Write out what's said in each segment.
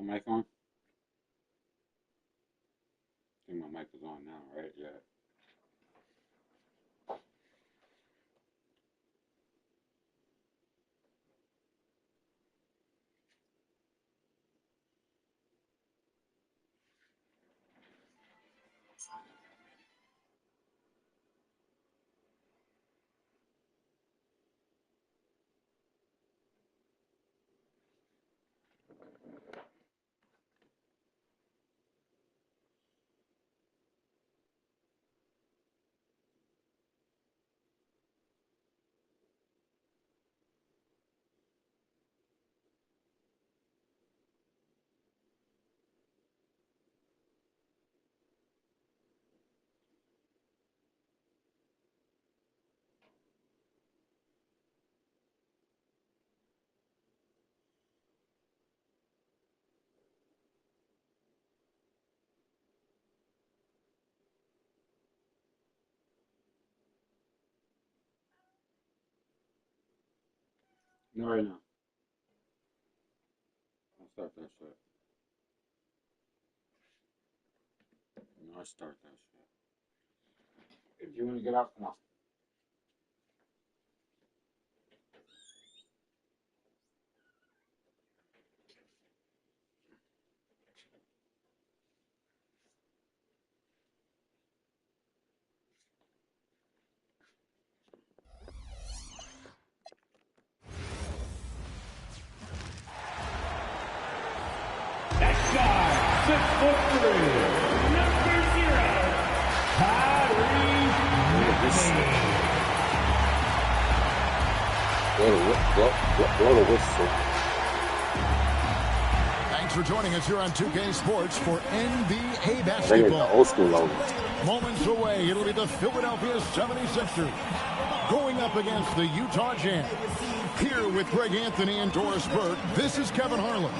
My mic on? I think my mic is on now, right? Yeah. No, right now. I'll start that shit. No, I'll start that shit. If you want to get up, come on. Next guy, 6'3", number 0, Tyree Maxey. Blow the whistle. Thanks for joining us here on 2K Sports for NBA I think it's the basketball. old school logo. Moments away, it'll be the Philadelphia 76ers going up against the Utah Jazz. Here with Greg Anthony and Doris Burke, this is Kevin Harlan.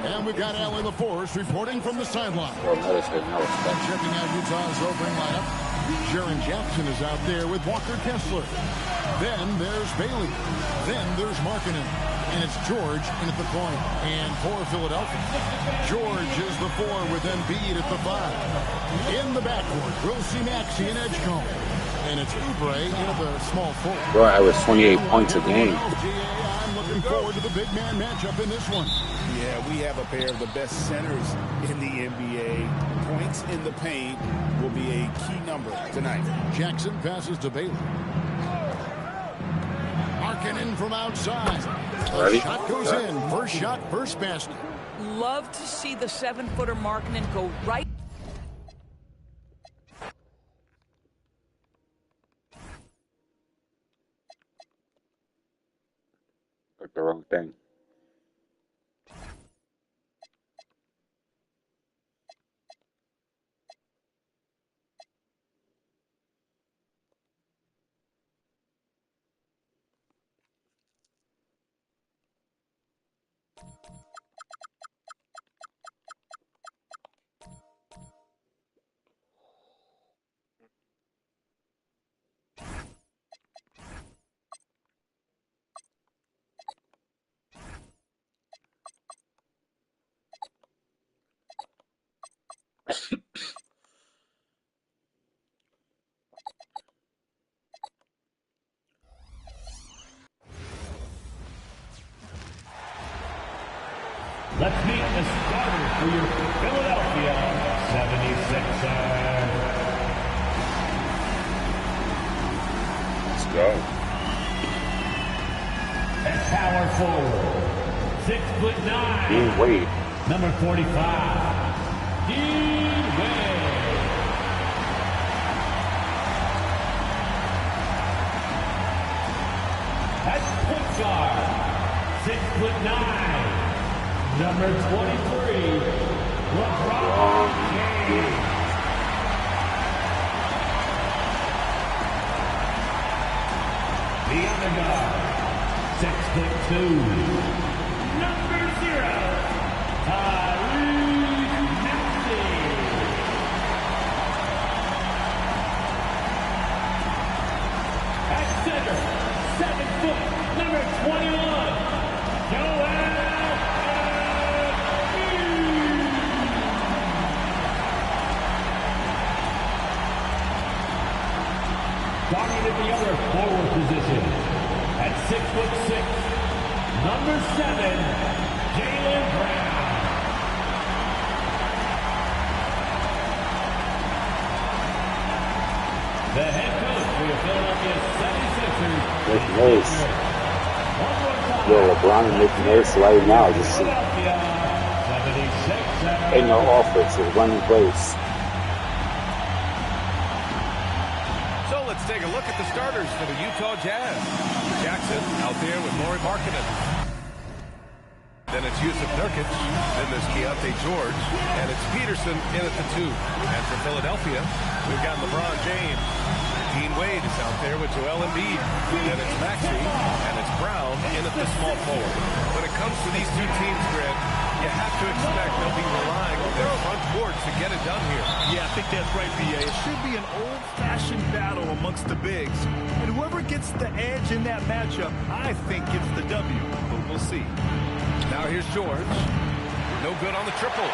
And we've got Allie LaForce reporting from the sideline. Checking out Utah's opening lineup. Jaren Jackson is out there with Walker Kessler. Then there's Bailey. Then there's Markkanen. And it's George in at the point. And for Philadelphia, George is the 4 with Embiid at the 5. In the backcourt, we'll see Maxey and Edgecombe. And it's Oubre in at the small forward. Bro, I was 28 points a game. I'm looking forward to the big man matchup in this one. Yeah, we have a pair of the best centers in the NBA. Points in the paint will be a key number tonight. Jackson passes to Bailey. Markkanen from outside. The shot goes in. First shot, first basket. Love to see the 7-footer Markkanen go right. Like the wrong thing. Let's meet the starter for your Philadelphia 76ers. Let's go. At power forward, 6'9", Dean Wade. number 45, Dean Wade. At point guard, 6'9", number 23, LeBron James. The other guard, 6'2", number 0, Tyree Maxey. At center, 7 foot, number 21, Joel. at the other forward position. At 6'6", number 7, Jaylen Brown. The head coach for the Philadelphia 76ers. Nick Nurse. Yo, LeBron and Nick Nurse right now. Just see. Ain't no offense. It's running plays. So let's take a look at the starters for the Utah Jazz. Jackson out there with Lauri Markkanen. Then it's Yusuf Nurkic. Then there's Keontae George. And it's Peterson in at the 2. And for Philadelphia, we've got LeBron James. Dean Wade is out there with Joel Embiid. Then it's Maxey. And it's Brown in at the small forward. When it comes to these two teams, Grant, you have to expect they'll be relying on their front court to get it done here. Yeah, I think that's right, B.A. It should be an old-fashioned battle amongst the bigs. And whoever gets the edge in that matchup, I think gets the W. But we'll see. Now here's George. No good on the triple.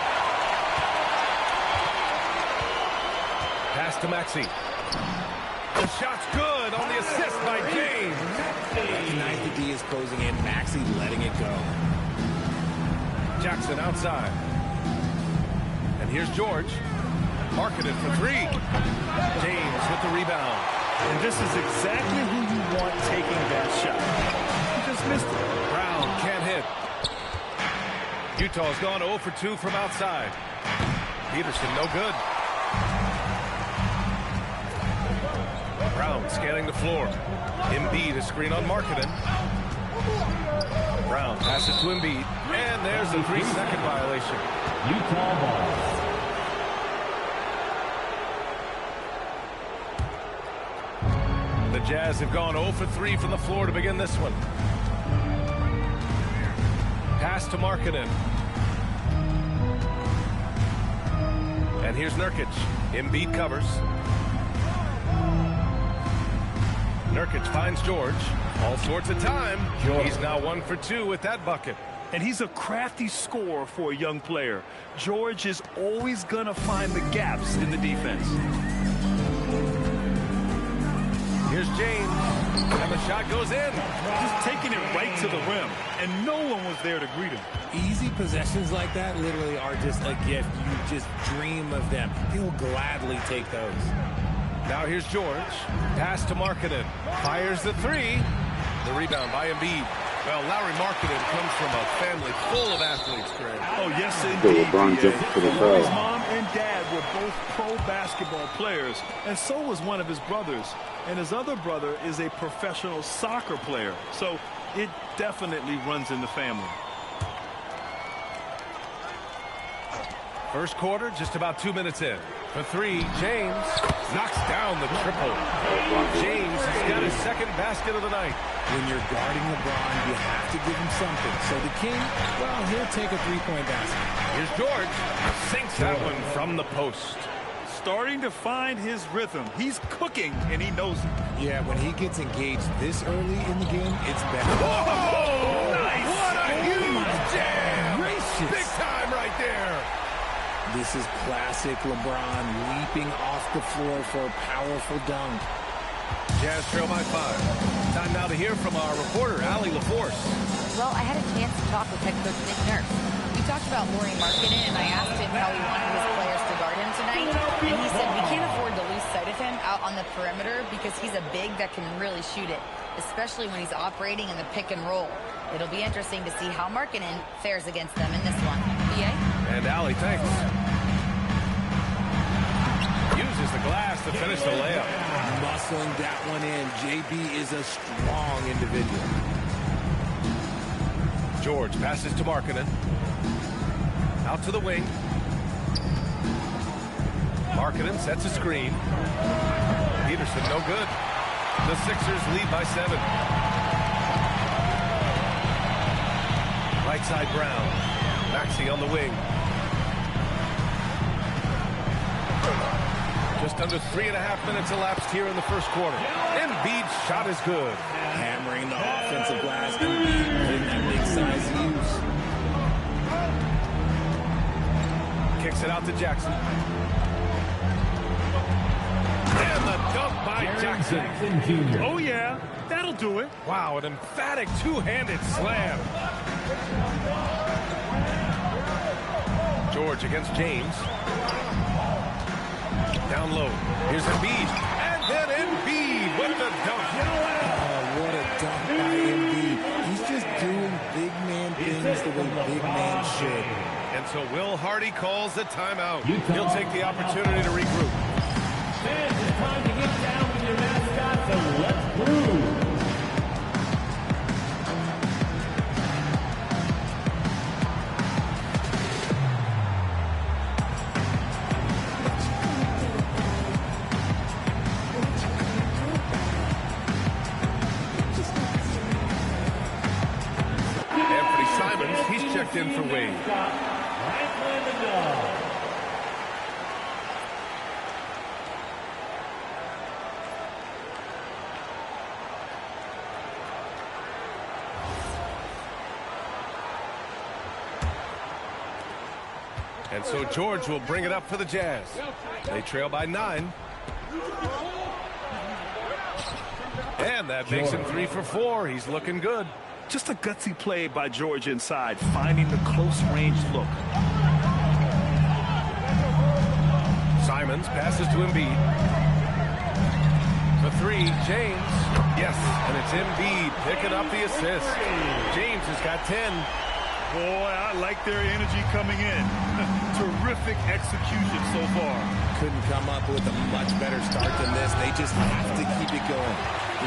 Pass to Maxey. The shot's good on the assist by James. Recognize the D is closing in. Maxey letting it go. Jackson outside. And here's George. Markkanen for 3. James with the rebound. And this is exactly who you want taking that shot. He just missed it. Brown can't hit. Utah's gone 0 for 2 from outside. Peterson no good. Brown scanning the floor. Embiid a screen on Markkanen. Brown passes to Embiid. And there's a 3-second violation. Utah ball. The Jazz have gone 0 for 3 from the floor to begin this one. Pass to Markkanen. And here's Nurkic. Embiid covers. Nurkic finds George. All sorts of time. He's now 1 for 2 with that bucket. And he's a crafty scorer for a young player. George is always going to find the gaps in the defense. Here's James. And the shot goes in. Just taking it right to the rim. And no one was there to greet him. Easy possessions like that literally are just a gift. You just dream of them. He'll gladly take those. Now here's George. Pass to Markkanen. Fires the 3. The rebound by Embiid. Well, Lauri Markkanen comes from a family full of athletes, Greg. Oh, yes, indeed. LeBron jumped to the ball. His mom and dad were both pro basketball players, and so was one of his brothers. And his other brother is a professional soccer player. So it definitely runs in the family. First quarter, just about 2 minutes in. For 3, James knocks down the triple. James has got his second basket of the night. When you're guarding LeBron, you have to give him something. So the King, well, he'll take a three-point basket. Here's George. Sinks that one from the post. Starting to find his rhythm. He's cooking, and he knows it. Yeah, when he gets engaged this early in the game, it's better. Whoa! Nice! What a huge jam! Gracious. Big time right there. This is classic LeBron leaping off the floor for a powerful dunk. Jazz trail by 5. Time now to hear from our reporter, Allie LaForce. Well, I had a chance to talk with head coach Nick Nurse. We talked about Lauri Markkanen, and I asked him how he wanted his players to guard him tonight. And he said we can't afford to lose sight of him out on the perimeter because he's a big that can really shoot it, especially when he's operating in the pick and roll. It'll be interesting to see how Markkanen fares against them in this one. BA? And Allie, thanks. Uses the glass to finish the layup. Muscling that one in. JB is a strong individual. George passes to Markkanen. Out to the wing. Markkanen sets a screen. Peterson no good. The Sixers lead by 7. Right side Brown. Maxey on the wing. Just under 3.5 minutes elapsed here in the first quarter. Embiid's shot is good. Hammering the offensive glass. Embiid putting that big size use. Kicks it out to Jackson. And the dunk by by Jackson. Jr. Oh, yeah. That'll do it. Wow, an emphatic two-handed slam. George against James. Down low. Here's Embiid. And then Embiid with the dunk. Oh, what a dunk by Embiid. He's just doing big man things the way big man should. And so Will Hardy calls the timeout. He'll take the opportunity to regroup. Fans, it's time to get down with your mascots and let's groove. In for Wade. And so George will bring it up for the Jazz. They trail by 9. And that makes him 3 for 4. He's looking good. Just a gutsy play by George inside, finding the close-range look. Simons passes to Embiid. The 3, James. Yes, and it's Embiid picking up the assist. James has got 10. Boy, I like their energy coming in. Terrific execution so far. Couldn't come up with a much better start than this. They just have to keep it going.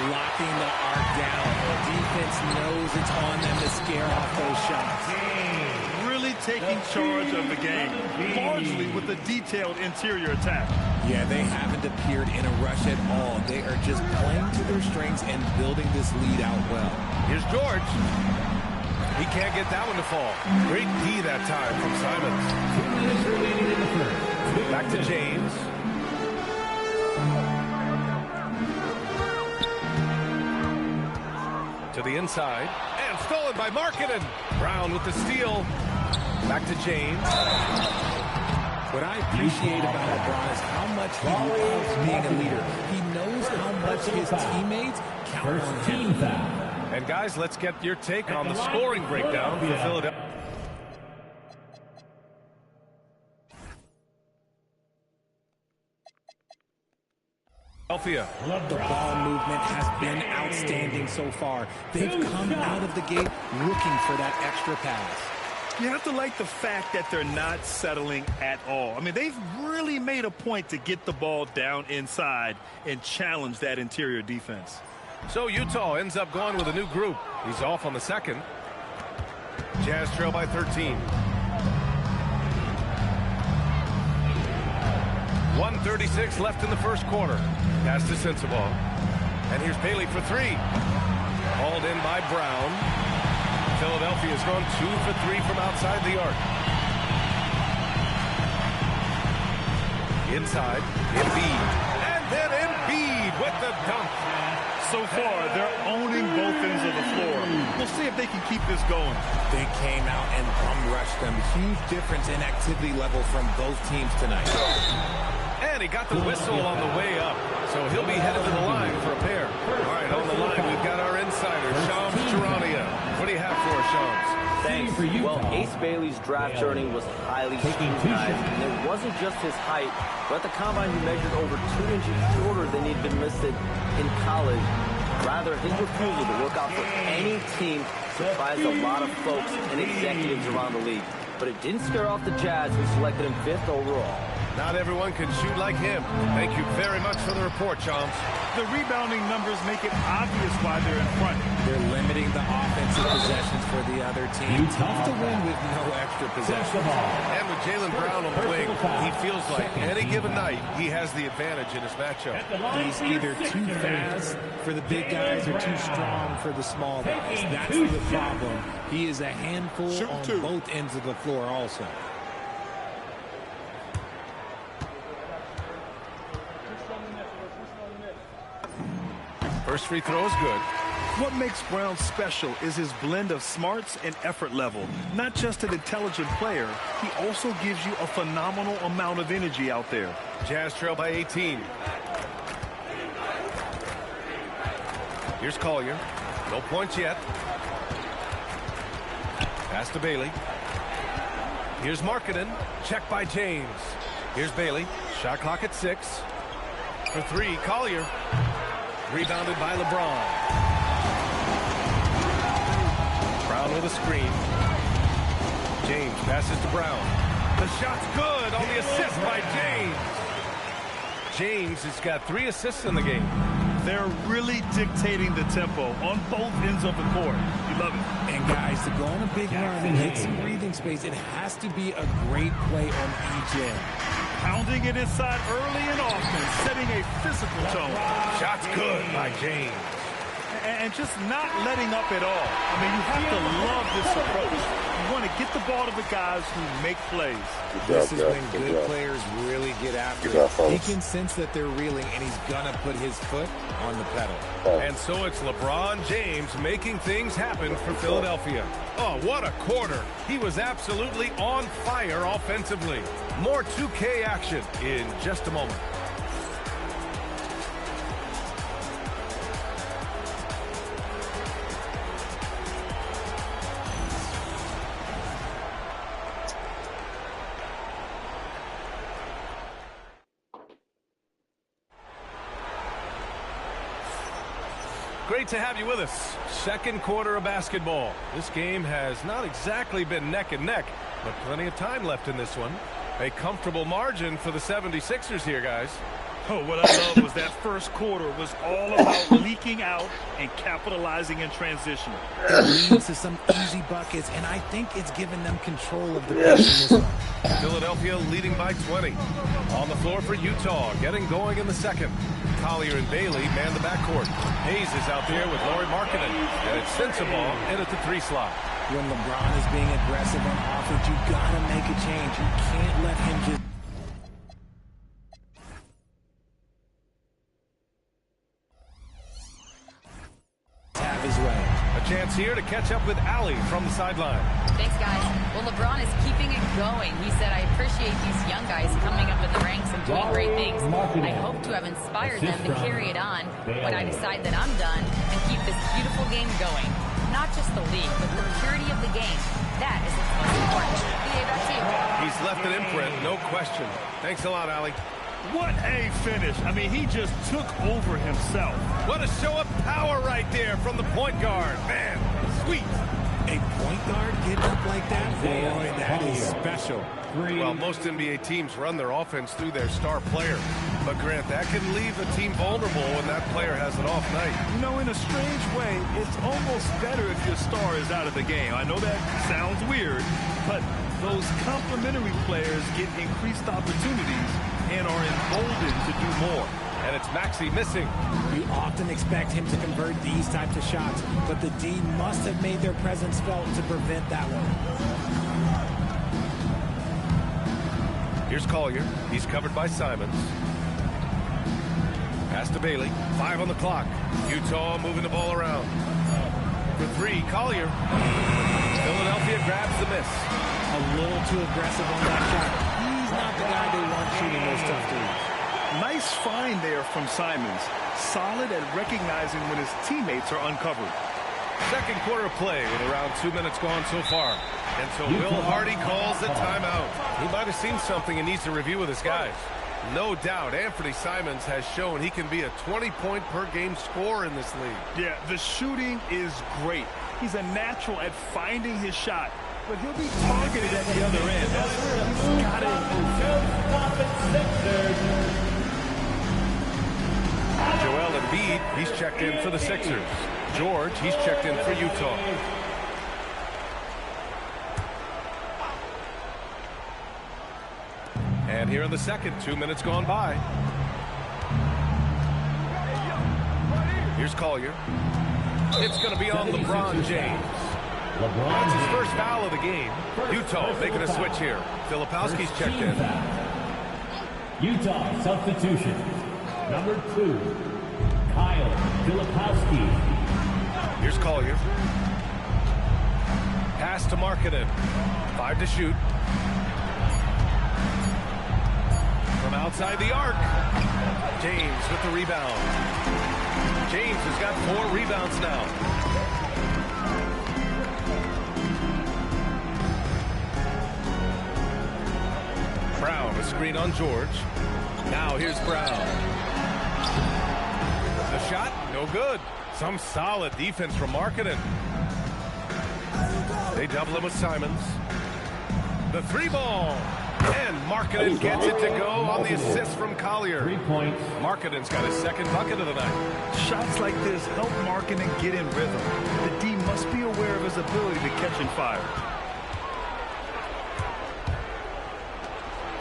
Locking the arc down. The defense knows it's on them to scare off those shots. Really taking charge of the game, largely with a detailed interior attack. Yeah, they haven't appeared in a rush at all. They are just playing to their strengths and building this lead out well. Here's George. He can't get that one to fall. Great D that time from Simons. 2 minutes remaining in the first. Back to James. To the inside. And stolen by Markkanen. Brown with the steal. Back to James. What I appreciate about LeBron is how much he loves being a leader. He knows how much his teammates count on him. Foul. And guys, let's get your take on the scoring breakdown for Philadelphia. The ball movement has been outstanding so far. They've come out of the gate looking for that extra pass. You have to like the fact that they're not settling at all. I mean, they've really made a point to get the ball down inside and challenge that interior defense. So Utah ends up going with a new group. He's off on the second. Jazz trail by 13. 1:36 left in the first quarter. Pass to Sensabaugh. And here's Bailey for 3. Hauled in by Brown. Philadelphia's gone 2 for 3 from outside the arc. Inside, Embiid. And then Embiid with the dunk. So far, they're owning both ends of the floor. We'll see if they can keep this going. They came out and bum-rushed them. Huge difference in activity level from both teams tonight. And he got the whistle on the way up. So he'll be headed to the line for a pair. All right, on the line, we've got our insider, Shams Charania. What do you have for us, Shams? Thanks. Well, Ace Bailey's draft journey was highly scrutinized, and it wasn't just his height, but at the combine he measured over 2 inches shorter than he'd been listed in college. Rather, his refusal to work out for any team surprised a lot of folks and executives around the league. But it didn't scare off the Jazz, who selected him 5th overall. Not everyone can shoot like him. Thank you very much for the report, Shams. The rebounding numbers make it obvious why they're in front. They're limiting the offensive possessions for the other team. Tough to win with no extra possessions. And with Jaylen Brown on the wing, he feels like any given night he has the advantage in his matchup. He's either too fast for the big guys or too strong for the small guys. That's the problem. He is a handful on both ends of the floor also. First free throw is good. What makes Brown special is his blend of smarts and effort level. Not just an intelligent player, he also gives you a phenomenal amount of energy out there. Jazz trail by 18. Here's Collier. No points yet. Pass to Bailey. Here's Markkanen. Check by James. Here's Bailey. Shot clock at 6. For 3, Collier. Rebounded by LeBron. Brown with a screen. James passes to Brown. The shot's good on the assist by James. James has got 3 assists in the game. They're really dictating the tempo on both ends of the court. You love it. And guys, to go on a big run and hit some breathing space, it has to be a great play on each end. Pounding it inside early and often, setting a physical tone. Shot's good by James. And just not letting up at all. I mean, you have to love this approach. You want to get the ball to the guys who make plays. This is when good players really get after it. He can sense that they're reeling, and he's going to put his foot on the pedal. And so it's LeBron James making things happen for Philadelphia. Oh, what a quarter. He was absolutely on fire offensively. More 2K action in just a moment. Great to have you with us. Second quarter of basketball. This game has not exactly been neck and neck, but plenty of time left in this one. A comfortable margin for the 76ers here, guys. Oh, what I love was that first quarter was all about leaking out and capitalizing in transition. It leads to some easy buckets, and I think it's given them control of the pace in this one. Philadelphia leading by 20. On the floor for Utah, getting going in the second. Collier and Bailey man the backcourt. Hayes is out there with Lauri Markkanen, and it's Sensabaugh in at the 3 slot. When LeBron is being aggressive on offense, you gotta make a change. You can't let him just have his way. A chance here to catch up with Allie from the sideline. Thanks, guys. Well, LeBron is keeping it going. He said, I appreciate these young guys coming up in the ranks and doing great things. I hope to have inspired them to carry it on when I decide that I'm done and keep this beautiful game going. Not just the league, but the purity of the game. That is what's most important. BA, back to you. He's left an imprint, no question. Thanks a lot, Allie. What a finish. I mean, he just took over himself. What a show of power right there from the point guard. Man, sweet. A point guard getting up like that? Boy, that is special. Well, most NBA teams run their offense through their star player. But, Grant, that can leave a team vulnerable when that player has an off night. You know, in a strange way, it's almost better if your star is out of the game. I know that sounds weird, but those complementary players get increased opportunities and are emboldened to do more. And it's Maxey missing. You often expect him to convert these types of shots, but the D must have made their presence felt to prevent that one. Here's Collier. He's covered by Simons. Pass to Bailey. 5 on the clock. Utah moving the ball around. For 3, Collier. Philadelphia grabs the miss. A little too aggressive on that shot. He's not the guy they want shooting those tough threes. Nice find there from Simons. Solid at recognizing when his teammates are uncovered. Second quarter play with around 2 minutes gone so far. And so Will Hardy calls the timeout. He might have seen something and needs to review with his guys. No doubt Anthony Simons has shown he can be a 20-point-per-game scorer in this league. Yeah, the shooting is great. He's a natural at finding his shot, but he'll be targeted at the other end. That's where he's got to improve. Joel Embiid, he's checked in for the Sixers. George, he's checked in for Utah. And here in the second, 2 minutes gone by. Here's Collier. It's going to be on LeBron James. That's his first foul of the game. Utah making a switch here. Filipowski's checked in. Utah substitution. Number 2, Kyle Filipowski. Here's Collier. Pass to Markkanen. 5 to shoot. From outside the arc. James with the rebound. James has got 4 rebounds now. Brown, a screen on George. Now here's Brown. The shot, no good. Some solid defense from Markkanen. They double him with Simons. The 3-ball. And Markkanen gets it to go on the assist from Collier. 3 points. Markkanen's got his 2nd bucket of the night. Shots like this help Markkanen get in rhythm. The D must be aware of his ability to catch and fire.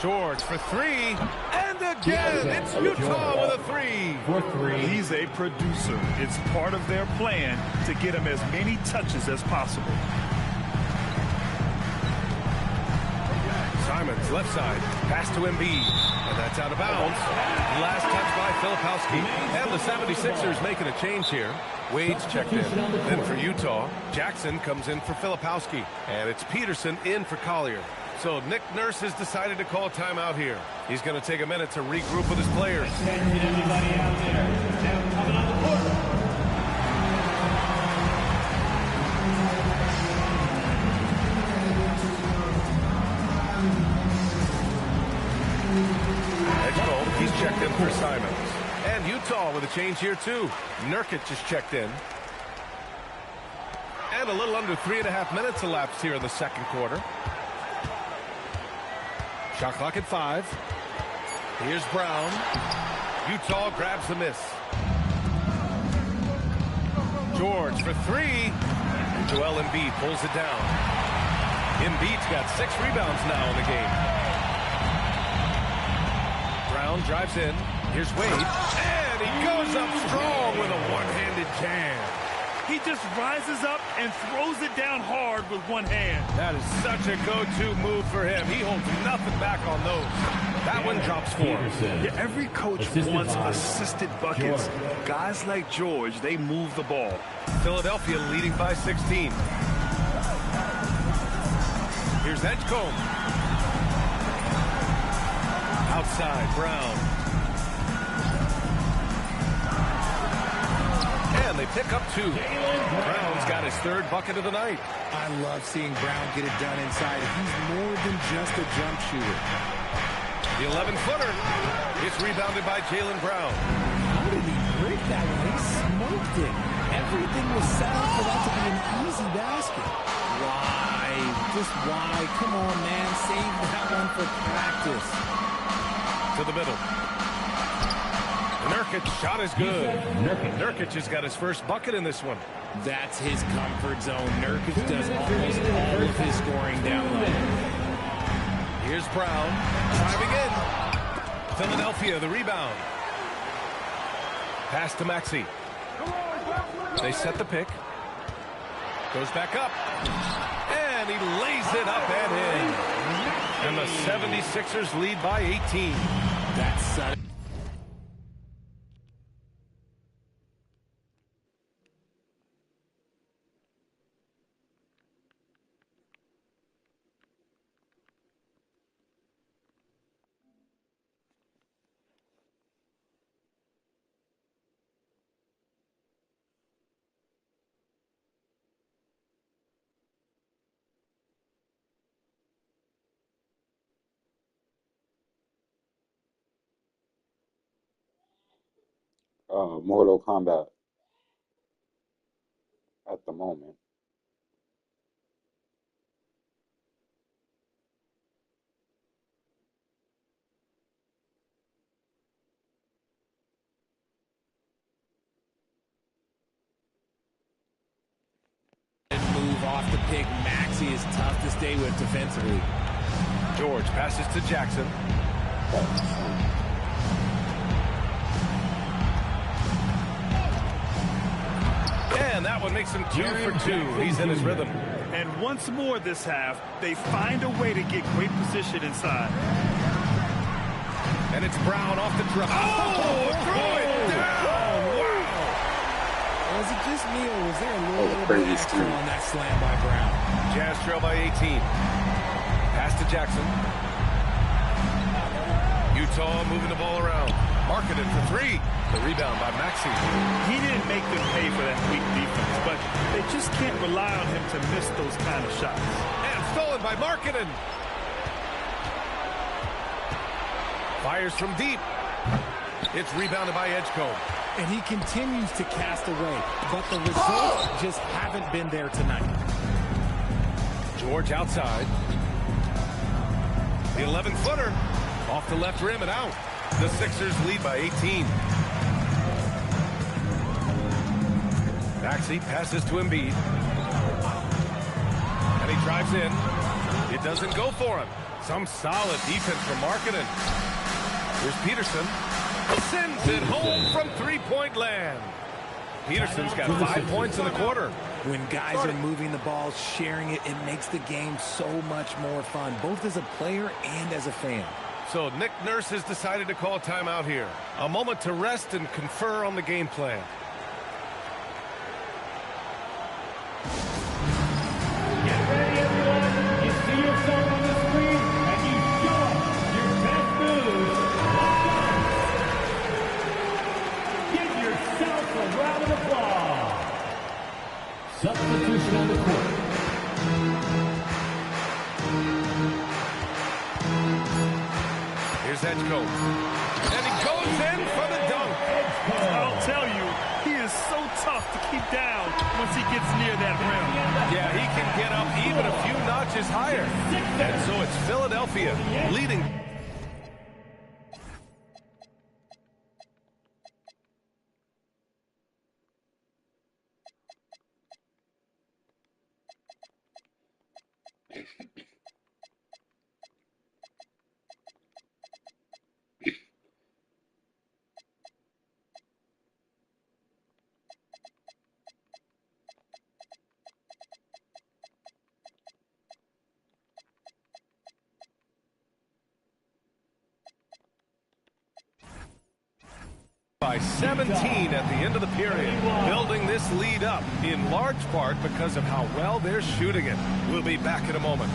George for 3. And again, it's Utah with a 3. For 3. He's a producer. It's part of their plan to get him as many touches as possible. Simons, left side, pass to Embiid, and that's out of bounds. Last touch by Filipowski, and the 76ers making a change here. Wade's checked in. Then for Utah, Jackson comes in for Filipowski, and it's Peterson in for Collier. So Nick Nurse has decided to call timeout here. He's going to take a minute to regroup with his players. Everybody out there. Now coming on the court. He's checked in for Simons. And Utah with a change here, too. Nurkic is checked in. And a little under 3.5 minutes elapsed here in the 2nd quarter. Shot clock at 5. Here's Brown. Utah grabs the miss. George for 3. And Joel Embiid pulls it down. Embiid's got 6 rebounds now in the game. Brown drives in. Here's Wade. And he goes up strong with a one-handed jam. He just rises up and throws it down hard with one hand. That is such a go-to move for him. He holds nothing back on those. That one drops for him. Yeah, every coach wants assisted buckets. Guys like George, they move the ball. Philadelphia leading by 16. Here's Edgecombe. Outside, Brown. And they pick up 2. Brown's got his 3rd bucket of the night. I love seeing Brown get it done inside. He's more than just a jump shooter. The 11-footer. It's rebounded by Jaylen Brown. How did he break that one? He smoked it. Everything was set up for that to be an easy basket. Why? Just why? Come on, man. Save that one for practice. To the middle. Nurkic shot is good. Nurkic has got his 1st bucket in this one. That's his comfort zone. Nurkic does almost all of his scoring down low. Here's Brown driving in. Philadelphia the rebound. Pass to Maxey. They set the pick. Goes back up. And he lays it up and in. And the 76ers lead by 18. That's sudden. Mortal Kombat at the moment. Move off the pick. Maxey is tough to stay with defensively. George passes to Jackson. And that one makes him 2 for 2. He's in his rhythm. And once more this half, they find a way to get great position inside. And it's Brown off the dribble. Oh, throw it down! Wow! Was it just me, or was there a little bit of extra on that slam by Brown? Jazz trail by 18. Pass to Jackson. Utah moving the ball around. Marketed for three. The rebound by Maxey. He didn't make them pay for that weak defense, but they just can't rely on him to miss those kind of shots. And stolen by Marketed. Fires from deep. It's rebounded by Edgecombe. And he continues to cast away, but the results just haven't been there tonight. George outside. The 11-footer off the left rim and out. The Sixers lead by 18. Maxey passes to Embiid. And he drives in. It doesn't go for him. Some solid defense from Markkanen. Here's Peterson. Sends it home from three-point land. Peterson's got 5 points in the quarter. When guys are moving the ball, sharing it, it makes the game so much more fun, both as a player and as a fan. So Nick Nurse has decided to call a timeout here. A moment to rest and confer on the game plan. Get ready, everyone. You see yourself on the screen, and you show us your best moves. Give yourself a round of applause. Substitution on the court. Here's Edgecombe. And he goes in for the dunk. I'll tell you, he is so tough to keep down once he gets near that rim. Yeah, he can get up even a few notches higher. And so it's Philadelphia leading. By 17 at the end of the period, building this lead up in large part because of how well they're shooting it. We'll be back in a moment.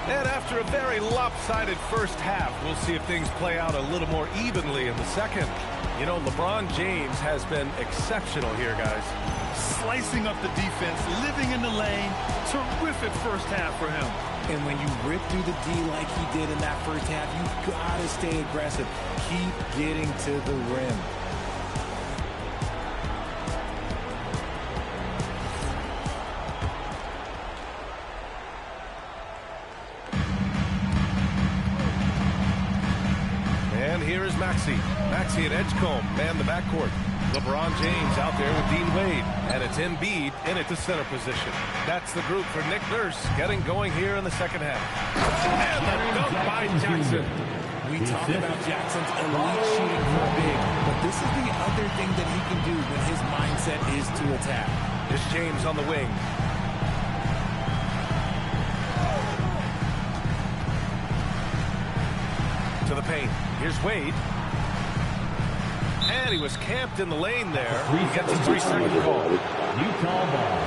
And after a very lopsided first half, we'll see if things play out a little more evenly in the second. You know, LeBron James has been exceptional here, guys. Slicing up the defense, living in the lane. Terrific first half for him. And when you rip through the D like he did in that first half, you gotta stay aggressive. Keep getting to the rim. And here is Maxey. Maxey and Edgecombe man the backcourt. LeBron James out there with Dean Wade. And it's Embiid in at the center position. That's the group for Nick Nurse getting going here in the second half. And the dunk by Jackson. We talk about Jackson's elite shooting for a big, but this is the other thing that he can do when his mindset is to attack. Here's James on the wing. To the paint. Here's Wade. And he was camped in the lane there. He gets a 3-second call. Utah ball.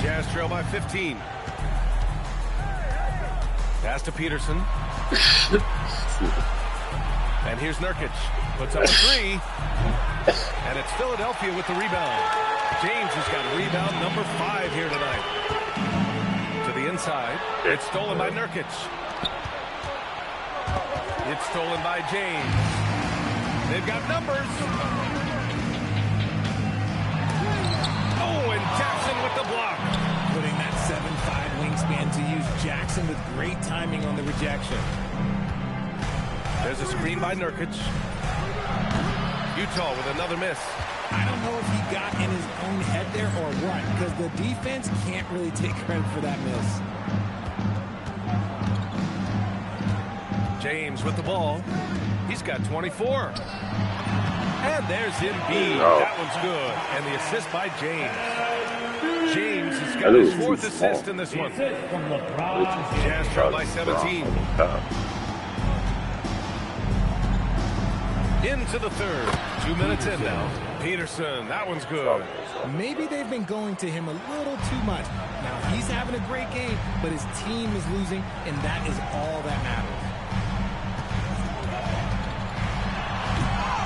Jazz trail by 15. Pass to Peterson. And here's Nurkic. Puts up a three. And it's Philadelphia with the rebound. James has got rebound number 5 here tonight. inside. It's stolen by Nurkic. It's stolen by James. They've got numbers. Oh, and Jackson with the block. Putting that 7'5" wingspan to use. Jackson with great timing on the rejection. There's a screen by Nurkic. Utah with another miss. I don't know if he got in his own head there or what, because the defense can't really take credit for that miss. James with the ball. He's got 24. And there's Embiid. Oh. That one's good. And the assist by James. James has got his 4th assist in this one. Jazz trail by 17. Into the third. 2 minutes in now. Peterson, that one's good. Maybe they've been going to him a little too much. Now, he's having a great game, but his team is losing, and that is all that matters.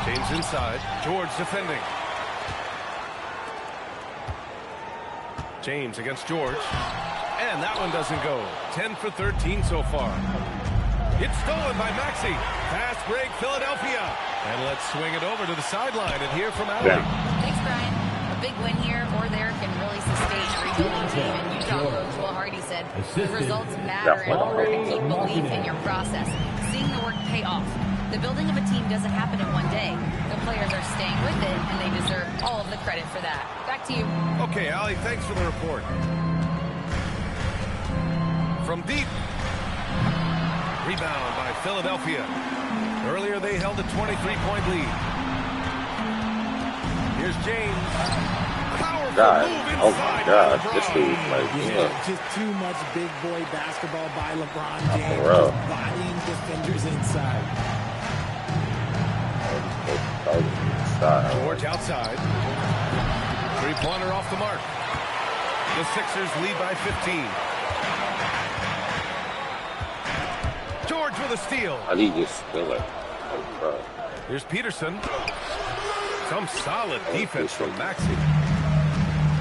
James inside. George defending. James against George. And that one doesn't go. 10 for 13 so far. It's stolen by Maxey. Fast break, Philadelphia. And let's swing it over to the sideline and hear from Allie. Thanks, Brian. A big win here or there can really sustain a rebuilding team. And Utah coach Will Hardy said, the results matter in order to keep belief in your process. Seeing the work pay off. The building of a team doesn't happen in one day. The players are staying with it, and they deserve all of the credit for that. Back to you. Okay, Allie, thanks for the report. From deep. Rebound by Philadelphia. Earlier they held a 23-point lead. Here's James. Powerful move inside. Oh my God, this dude, Just too much big boy basketball by LeBron James. Just bodying defenders inside. George outside. Three-pointer off the mark. The Sixers lead by 15. George with a steal. How do you just spill it? Here's Peterson. Some solid defense from Maxey.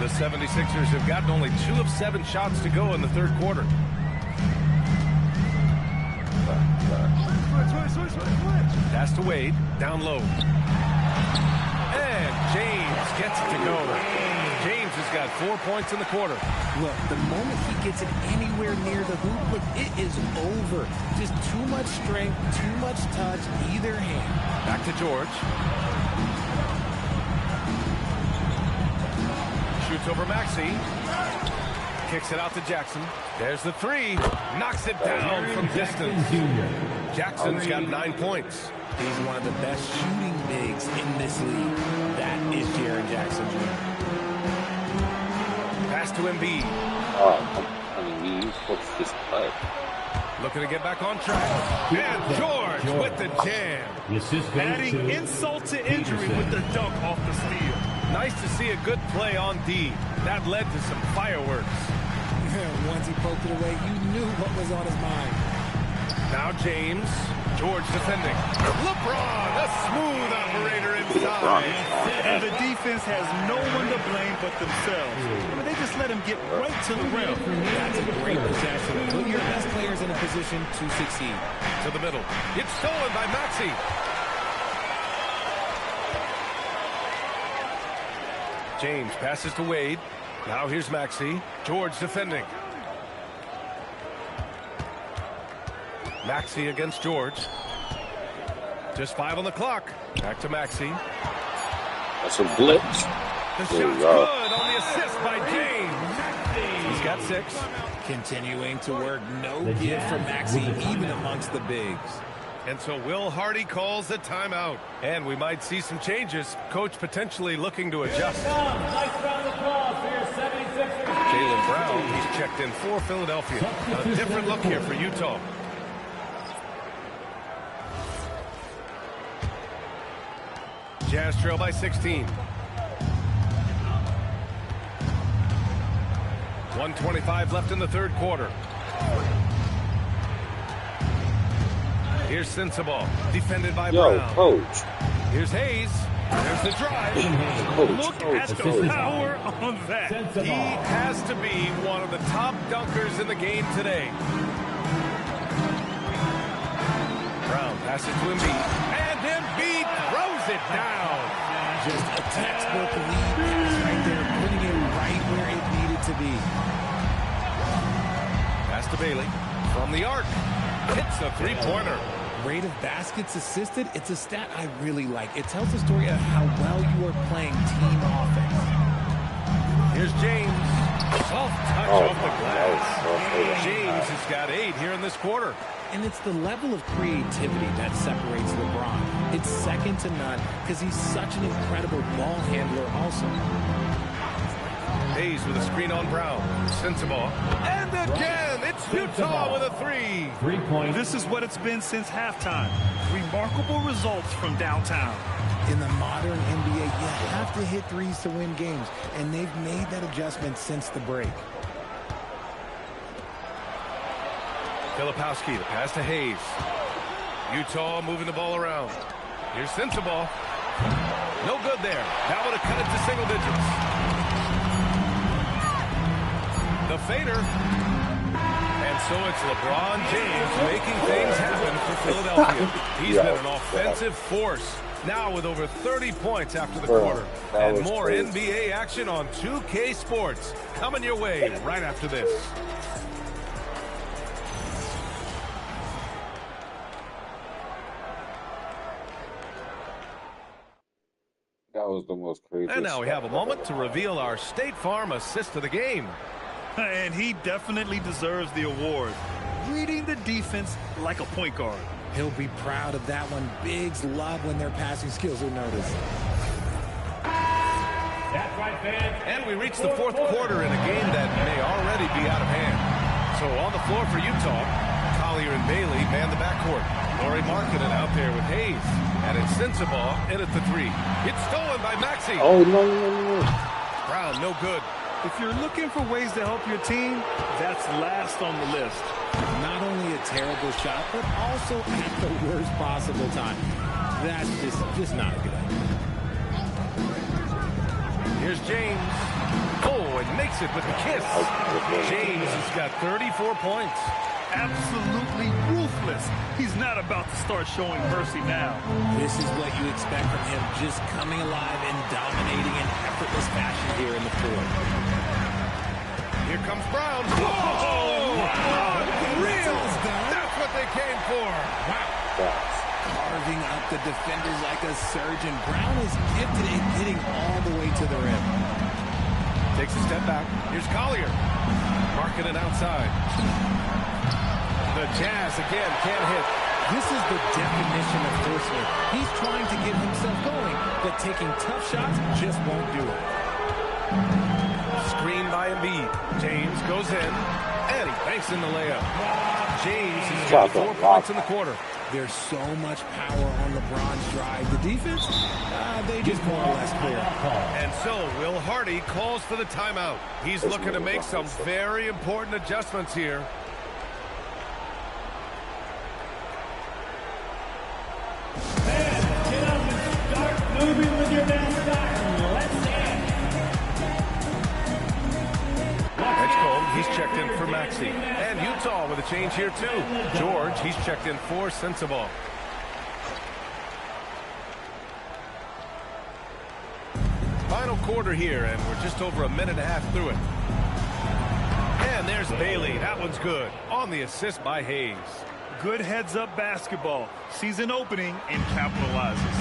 The 76ers have gotten only 2 of 7 shots to go in the third quarter. Pass to Wade. Down low. And James gets it to go. James has got 4 points in the quarter. Look, the moment he gets it anywhere near the hoop, look, it is over. Just too much strength, too much touch, either hand. Back to George. Shoots over Maxey. Kicks it out to Jackson. There's the three. Knocks it down from distance. Jackson's got 9 points. He's one of the best shooting bigs in this league. That is Jaren Jackson Jr. Pass to Embiid. What's this play? Looking to get back on track. And George with the jam. Adding insult to injury with the dunk off the steal. Nice to see a good play on D. That led to some fireworks. Once he poked it away, you knew what was on his mind. Now James. George defending. LeBron, a smooth operator inside. And the defense has no one to blame but themselves. I mean, they just let him get right to the rim. That's a great possession. Put your best players in a position to succeed. To the middle. It's stolen by Maxey. James passes to Wade. Now here's Maxey. George defending. Maxey against George. Just 5 on the clock. Back to Maxey. That's a blitz. The shot's good on the assist by James. He's got 6. Continuing to work. No give from Maxey, even amongst the bigs. And so Will Hardy calls the timeout. And we might see some changes. Coach potentially looking to adjust. Jaylen Brown, he's checked in for Philadelphia. A different look here for Utah. Jazz trail by 16. 1:25 left in the third quarter. Here's Sensabaugh, defended by Brown. Coach. Here's Hayes. There's the drive. Look at the power on that. He has to be one of the top dunkers in the game today. Brown passes to Embiid. And Embiid throws it down. Just a textbook lead pass right there, putting it right where it needed to be. Pass to Bailey from the arc. Hits a three-pointer. Rate of baskets assisted, it's a stat I really like. It tells the story of how well you are playing team offense. Here's James. Soft touch off the glass. James has got 8 here in this quarter. And it's the level of creativity that separates LeBron. It's second to none because he's such an incredible ball handler also. Hayes with a screen on Brown. Sensabaugh. And again, it's Utah with a 3. 3 points. This is what it's been since halftime. Remarkable results from downtown. In the modern NBA, you have to hit threes to win games, and they've made that adjustment since the break. Filipowski, the pass to Hayes. Utah moving the ball around. Here's Sensabaugh. No good there. That would have cut it to single digits. The fader. And so it's LeBron James making things happen for Philadelphia. He's been an offensive force. Now with over 30 points after the quarter. And more NBA action on 2K Sports. Coming your way right after this. That was the most crazy. And now we have a moment to reveal our State Farm assist of the game. And he definitely deserves the award. Reading the defense like a point guard. He'll be proud of that one. Bigs love when their passing skills are noticed. That's right, fans. And we reach the fourth quarter in a game that may already be out of hand. So on the floor for Utah, Collier and Bailey man the backcourt. Lauri Markkanen out there with Hayes. And it's Sensabaugh in at the 3. It's stolen by Maxey. Oh, no. Brown, no good. If you're looking for ways to help your team, that's last on the list. Not only a terrible shot, but also at the worst possible time. That's just not a good idea. Here's James. Oh, and makes it with the kiss. James has got 34 points. Absolutely ruthless. He's not about to start showing mercy now. This is what you expect from him, just coming alive and dominating in effortless fashion here in the fourth. Here comes Brown. Oh, wow. Real. That's what they came for. Wow. Carving up the defenders like a surgeon. Brown is gifted in hitting all the way to the rim. Takes a step back. Here's Collier. Marking it outside. The Jazz again can't hit. This is the definition of forcing it. He's trying to get himself going, but taking tough shots just won't do it. Screen by Embiid. James goes in, and he banks in the layup. James has got 4 points in the quarter. There's so much power on LeBron's drive. The defense, they just more or less clear. And so Will Hardy calls for the timeout. He's looking to make some very important adjustments here. Get up and start moving with your mascot. Let's Edge Cole, he's checked in for Maxey. And Utah with a change here too. George, he's checked in for Sensabaugh. Final quarter here, and we're just over a minute and a half through it. And there's Bailey. That one's good. On the assist by Hayes. Good heads-up basketball. Sees an opening and capitalizes.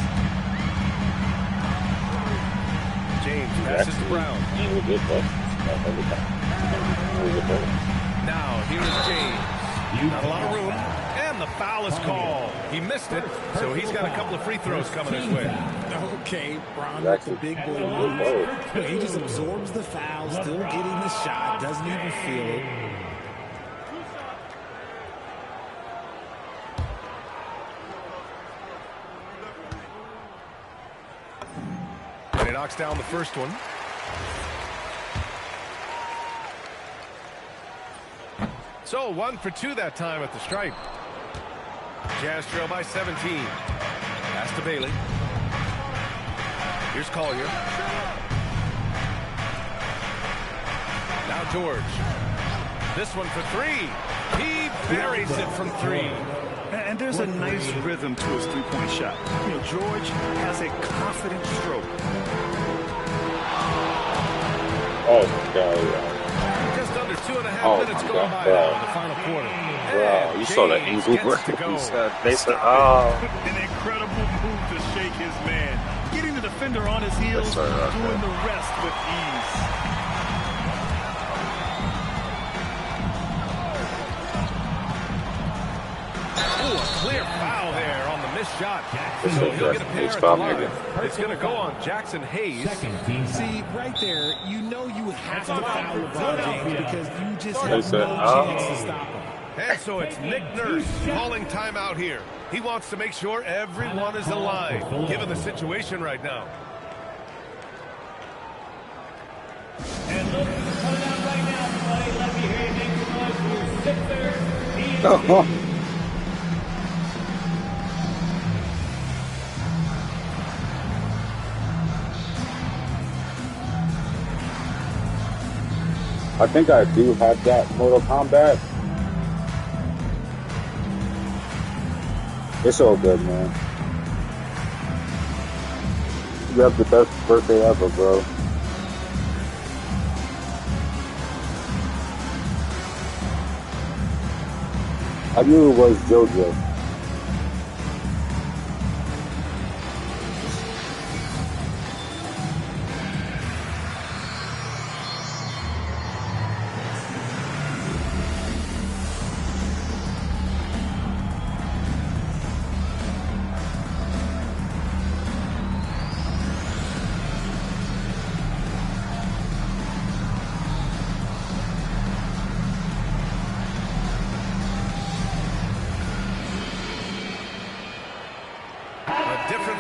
James passes to Brown. Now, here's James. Not a lot of room. And the foul is called. He missed it, so he's got a couple of free throws coming his way. Okay, Brown with the big boy moves. He just absorbs the foul, still getting the shot, doesn't even feel it. And he knocks down the first one. So 1 for 2 that time at the stripe. Jazz trail by 17. Pass to Bailey. Here's Collier. Now George. This one for three. He buries it from three. And there's a nice rhythm to his three-point shot. You know, George has a confident stroke. Oh, my God. Just under 2.5 minutes going by now in the final quarter. Wow, you saw that angle where he said, they said, oh. An incredible move to shake his man. Getting the defender on his heels, doing the rest with ease. Ooh, a clear foul there on the missed shot. So he'll get a pair at the line. It's going to go on Jackson Hayes. See, right there, you know you would have to foul LeBron James because you just have no chance to stop him. And so it's Nick Nurse calling timeout here. He wants to make sure everyone is aligned, given the situation right now. And look, coming out right now, everybody. Let me hear you make some noise for your sixer. I think I do have that Mortal Kombat. It's all good, man. You have the best birthday ever, bro. I knew it was JoJo.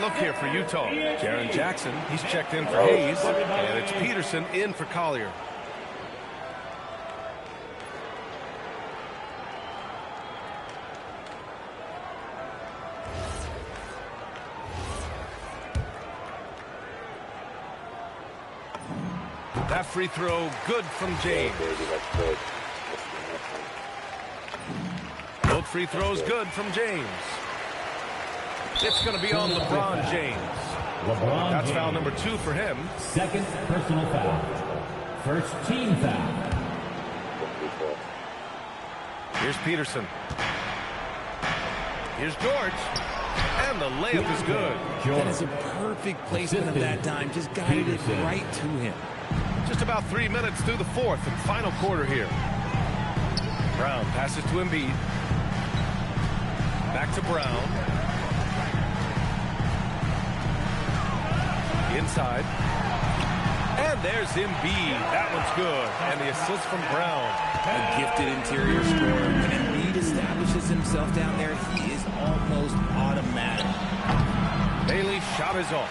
Look here for Utah. Jaren Jackson, he's checked in for Hayes, and it's Peterson in for Collier. That free throw good from James. Both free throws good from James. It's going to be on LeBron James. That's foul number 2 for him. Second personal foul. First team foul. Here's Peterson. Here's George. And the layup is good. That is a perfect placement of that dime. Just guided it right to him. Just about 3 minutes through the fourth and final quarter here. Brown passes to Embiid. Back to Brown. Inside. And there's Embiid. That one's good. And the assist from Brown. A gifted interior scorer. When Embiid establishes himself down there, he is almost automatic. Bailey's shot is off.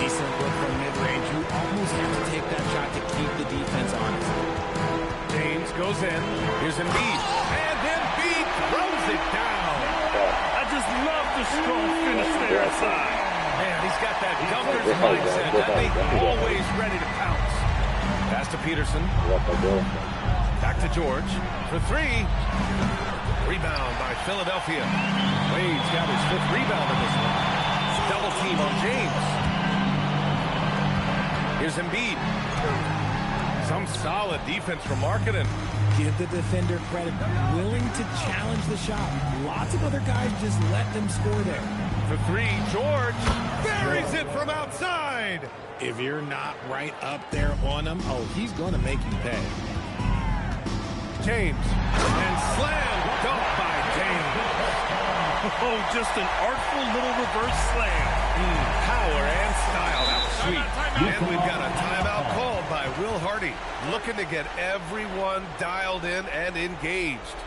Decent look from mid-range. You almost have to take that shot to keep the defense honest. James goes in. Here's Embiid. And Embiid throws it down. I just love the strong finish there inside. Man, he's got that dunker's mindset. That means always ready to pounce. Pass to Peterson. Back to George for 3. Rebound by Philadelphia. Wade's got his 5th rebound in this one. Double team on James. Here's Embiid. Some solid defense from Markkanen. Give the defender credit. Willing to challenge the shot. Lots of other guys just let them score there. For 3, George buries it from outside. If you're not right up there on him, oh, he's going to make you pay. James. And slam dunk by James. Oh, just an artful little reverse slam. Power and style. That was sweet. And we've got a timeout called by Will Hardy. Looking to get everyone dialed in and engaged.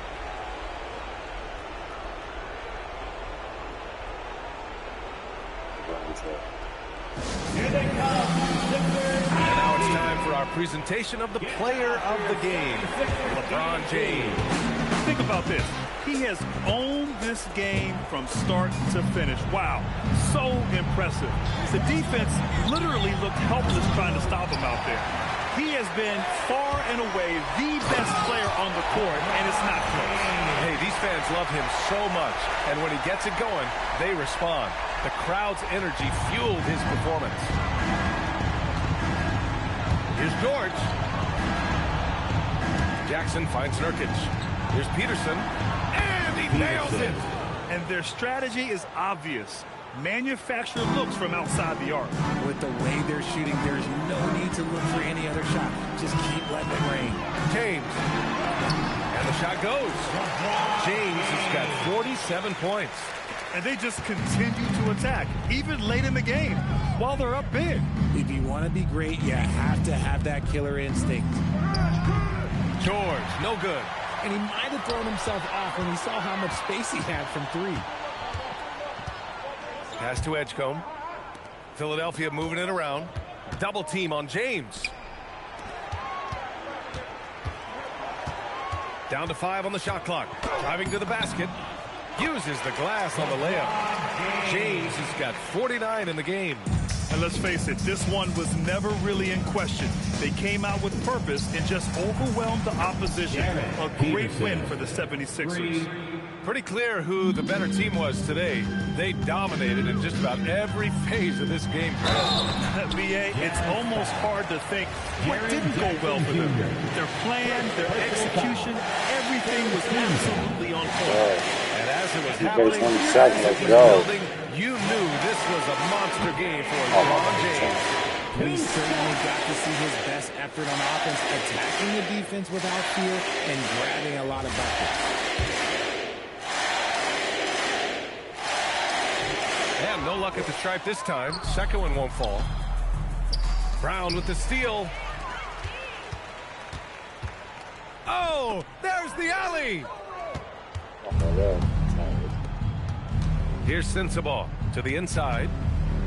Here they come. And now it's time for our presentation of the player of the game, LeBron James. Think about this. He has owned this game from start to finish. Wow, so impressive. The defense literally looked helpless trying to stop him out there. He has been far and away the best player on the court, and it's not close. Hey, these fans love him so much, and when he gets it going, they respond. The crowd's energy fueled his performance. Here's George. Jackson finds Nurkic. Here's Peterson, and he nails it. And their strategy is obvious. Manufacture looks from outside the arc. With the way they're shooting, there's no need to look for any other shot. Just keep letting it rain. James. And the shot goes. James has got 47 points. And they just continue to attack, even late in the game, while they're up big. If you want to be great, you have to have that killer instinct. George, no good. And he might have thrown himself off when he saw how much space he had from three. Pass to Edgecombe. Philadelphia moving it around. Double team on James. Down to 5 on the shot clock. Driving to the basket. Uses the glass on the layup. James has got 49 in the game. And let's face it, this one was never really in question. They came out with purpose and just overwhelmed the opposition. A great win for the 76ers. Pretty clear who the better team was today. They dominated in just about every phase of this game. BA, it's almost hard to think what didn't go well for them. Their plan, their execution, everything was absolutely on point. And as it was happening, building, you knew this was a monster game for LeBron James. We certainly got to see his best effort on offense, attacking the defense without fear and grabbing a lot of buckets. And no luck at the stripe this time. Second one won't fall. Brown with the steal. Oh, there's the alley. Here's Sensabaugh to the inside.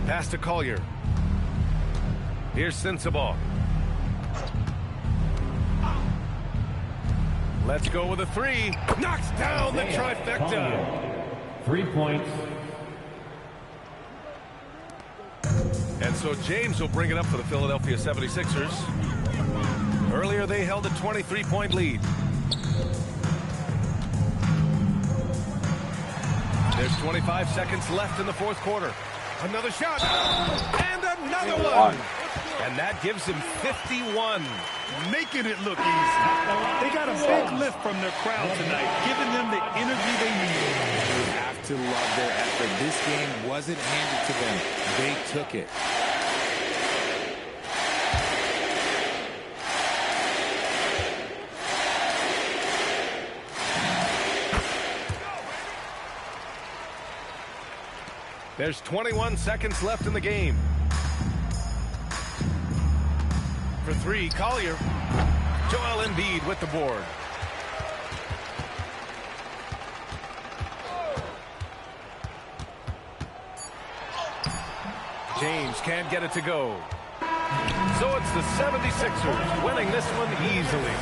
Pass to Collier. Here's Sensabaugh. Let's go with a three. Knocks down the trifecta. 3 points. And so James will bring it up for the Philadelphia 76ers. Earlier they held a 23-point lead. There's 25 seconds left in the fourth quarter. Another shot. And another one. And that gives him 51. Making it look easy. They got a big lift from their crowd tonight, giving them the energy they need. You have to love their effort. This game wasn't handed to them. They took it. There's 21 seconds left in the game. For three, Collier. Joel Embiid with the board. James can't get it to go. So it's the 76ers winning this one easily.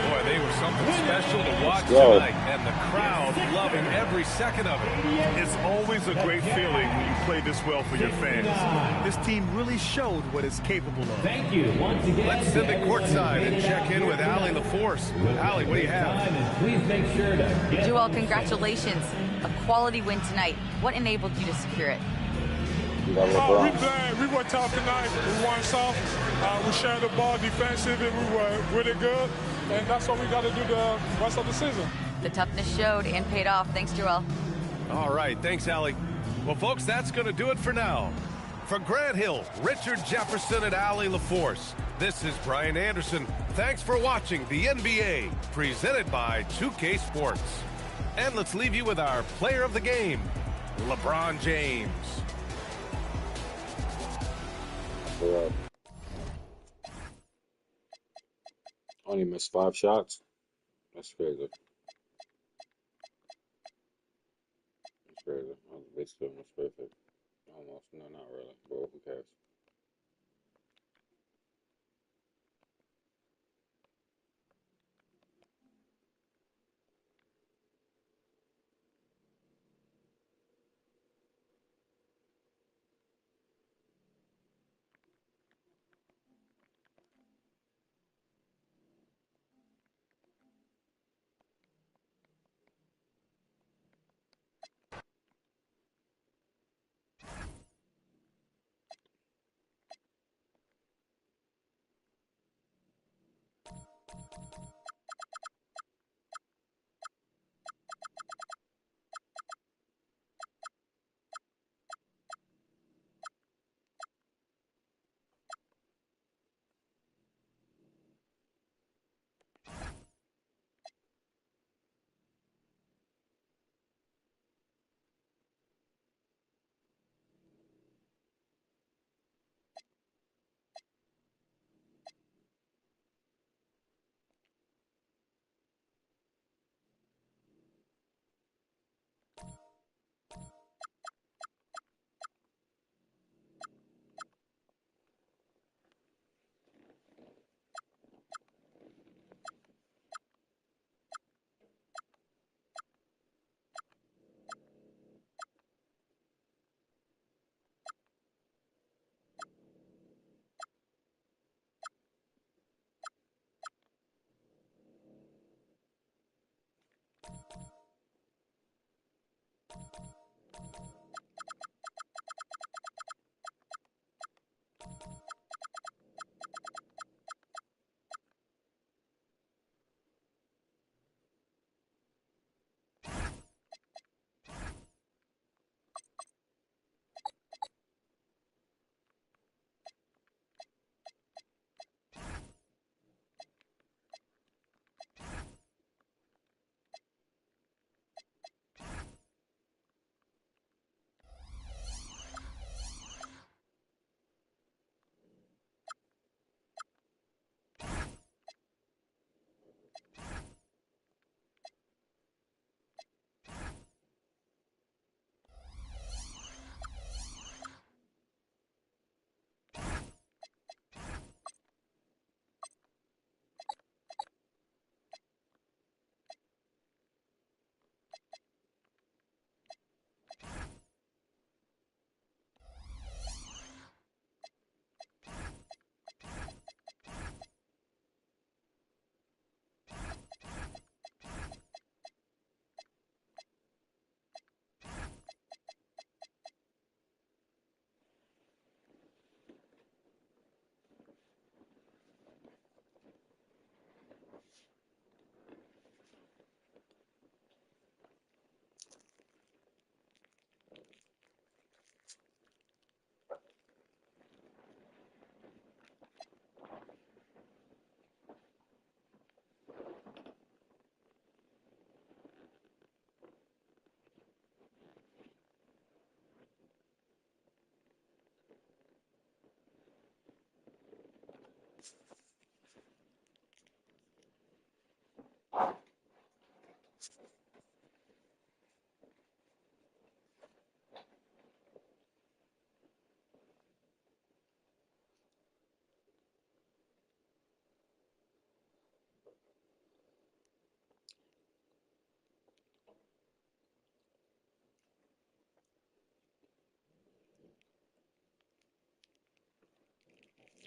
Boy, they were something special to watch tonight, and the crowd loving every second of it. It's always a great feeling when you play this well for your fans. This team really showed what it's capable of. Thank you once again. Let's send it courtside and check in with Allie LaForce. Allie, what do you have? Please make sure to Joel, congratulations. A quality win tonight. What enabled you to secure it? We played. We were tough tonight. We won soft. We shared the ball defensively. We were really good. And that's what we got to do the rest of the season. The toughness showed and paid off. Thanks, Joel. All right. Thanks, Allie. Well, folks, that's going to do it for now. For Grant Hill, Richard Jefferson, and Allie LaForce, this is Brian Anderson. Thanks for watching the NBA, presented by 2K Sports. And let's leave you with our player of the game, LeBron James. Only missed 5 shots. That's crazy. That's crazy. They still almost perfect. Almost. No, not really. But who cares?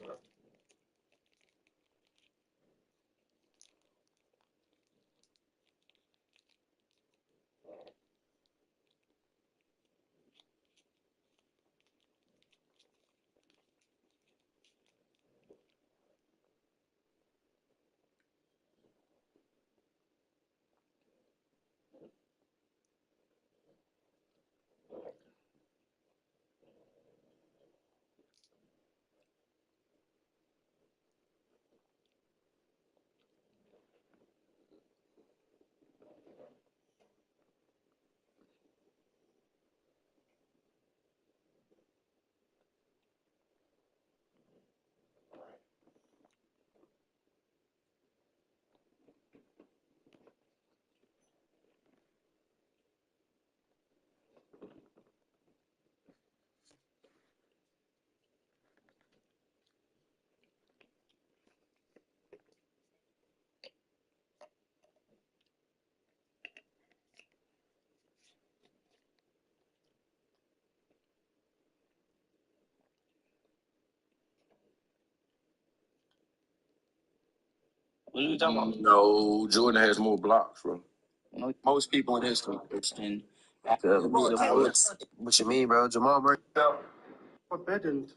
What are we talking about? No, Jordan has more blocks, bro. Most people in history. What you mean, bro? Jamal Murray. What bedroom?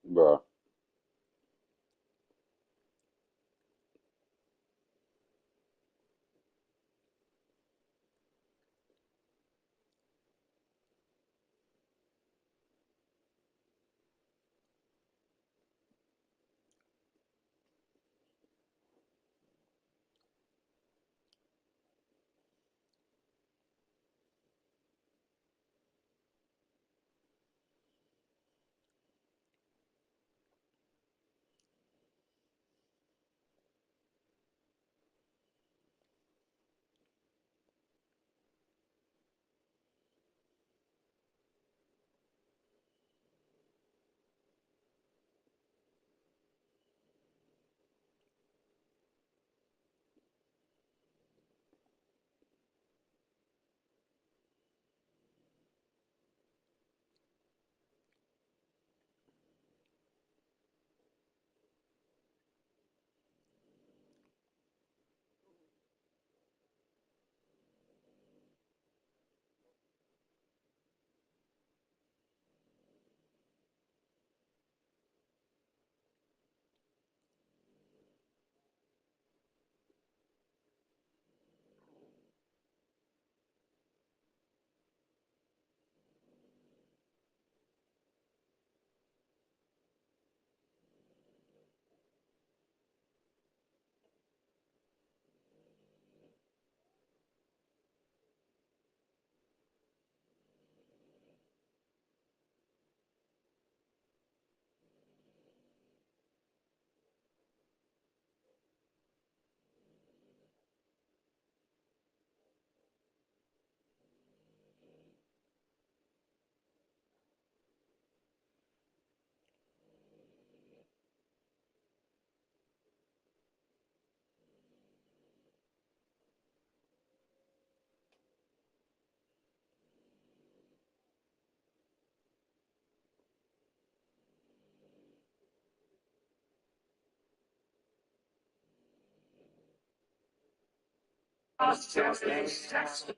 Bro.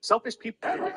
Selfish people.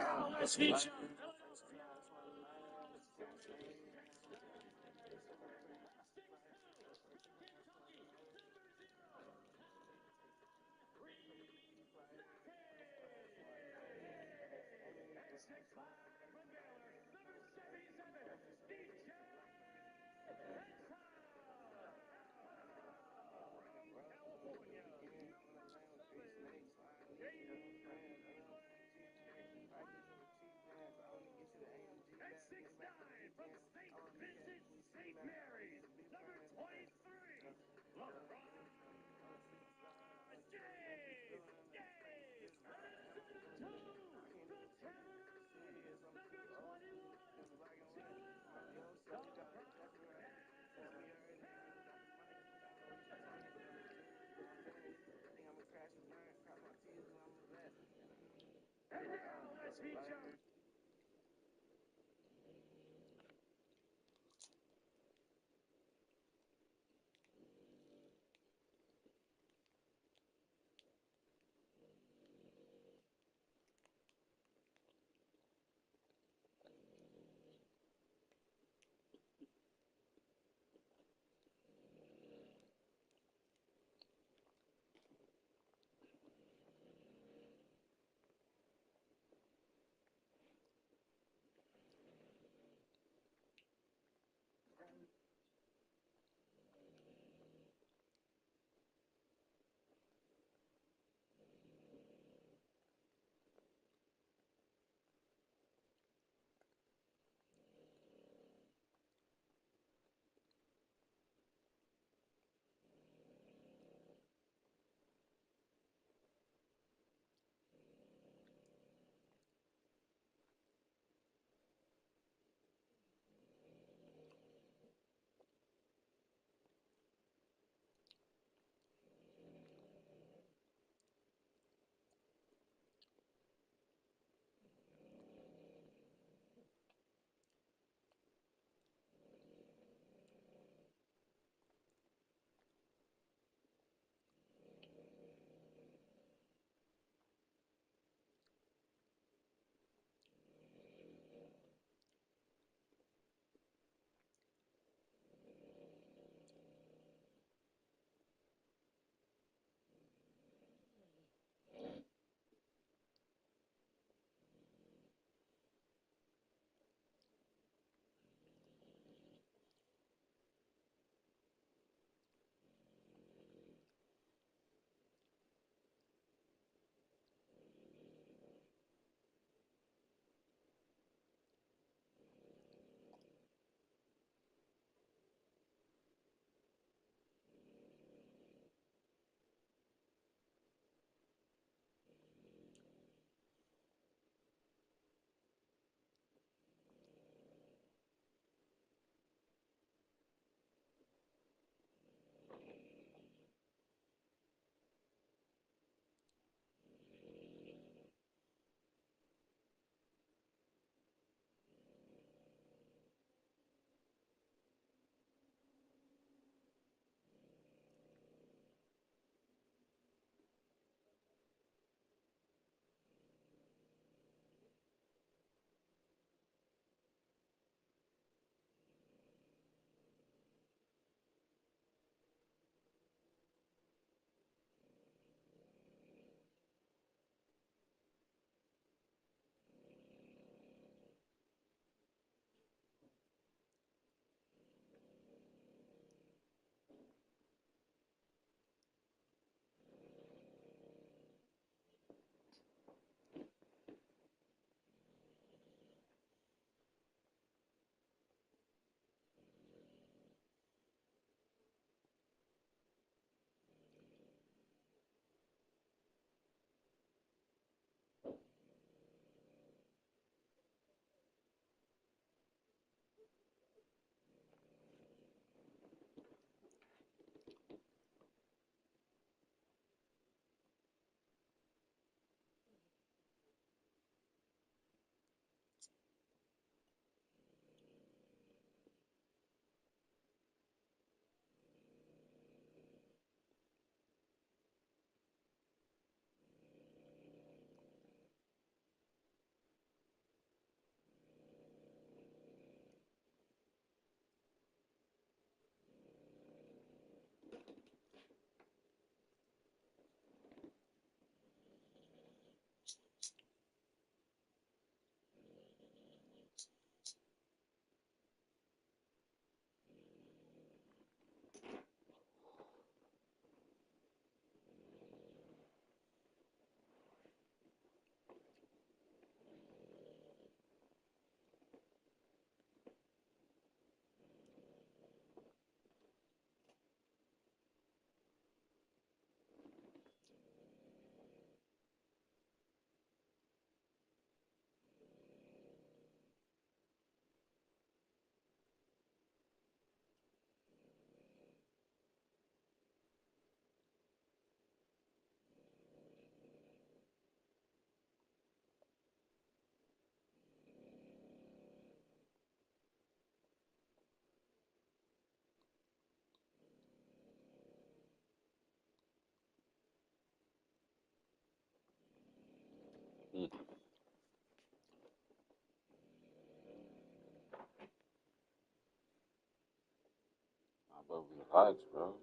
But relax, bro.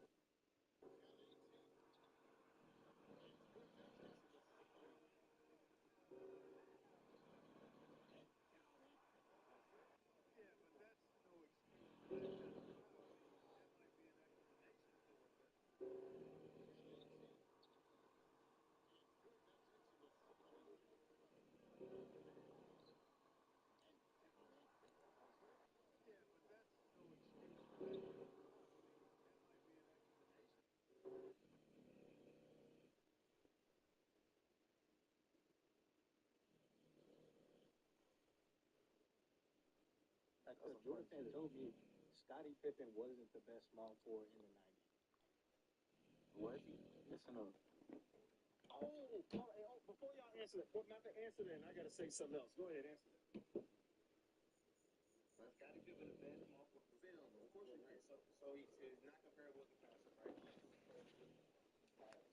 Jordan fans told me Scottie Pippen wasn't the best small forward in the 90s. Was he? Listen up. Before y'all answer that, not to answer that, I got to say something else. Go ahead, answer that. Well, Scottie Pippen, the best small forward. Of course you can. So he's not comparable with the passer, right?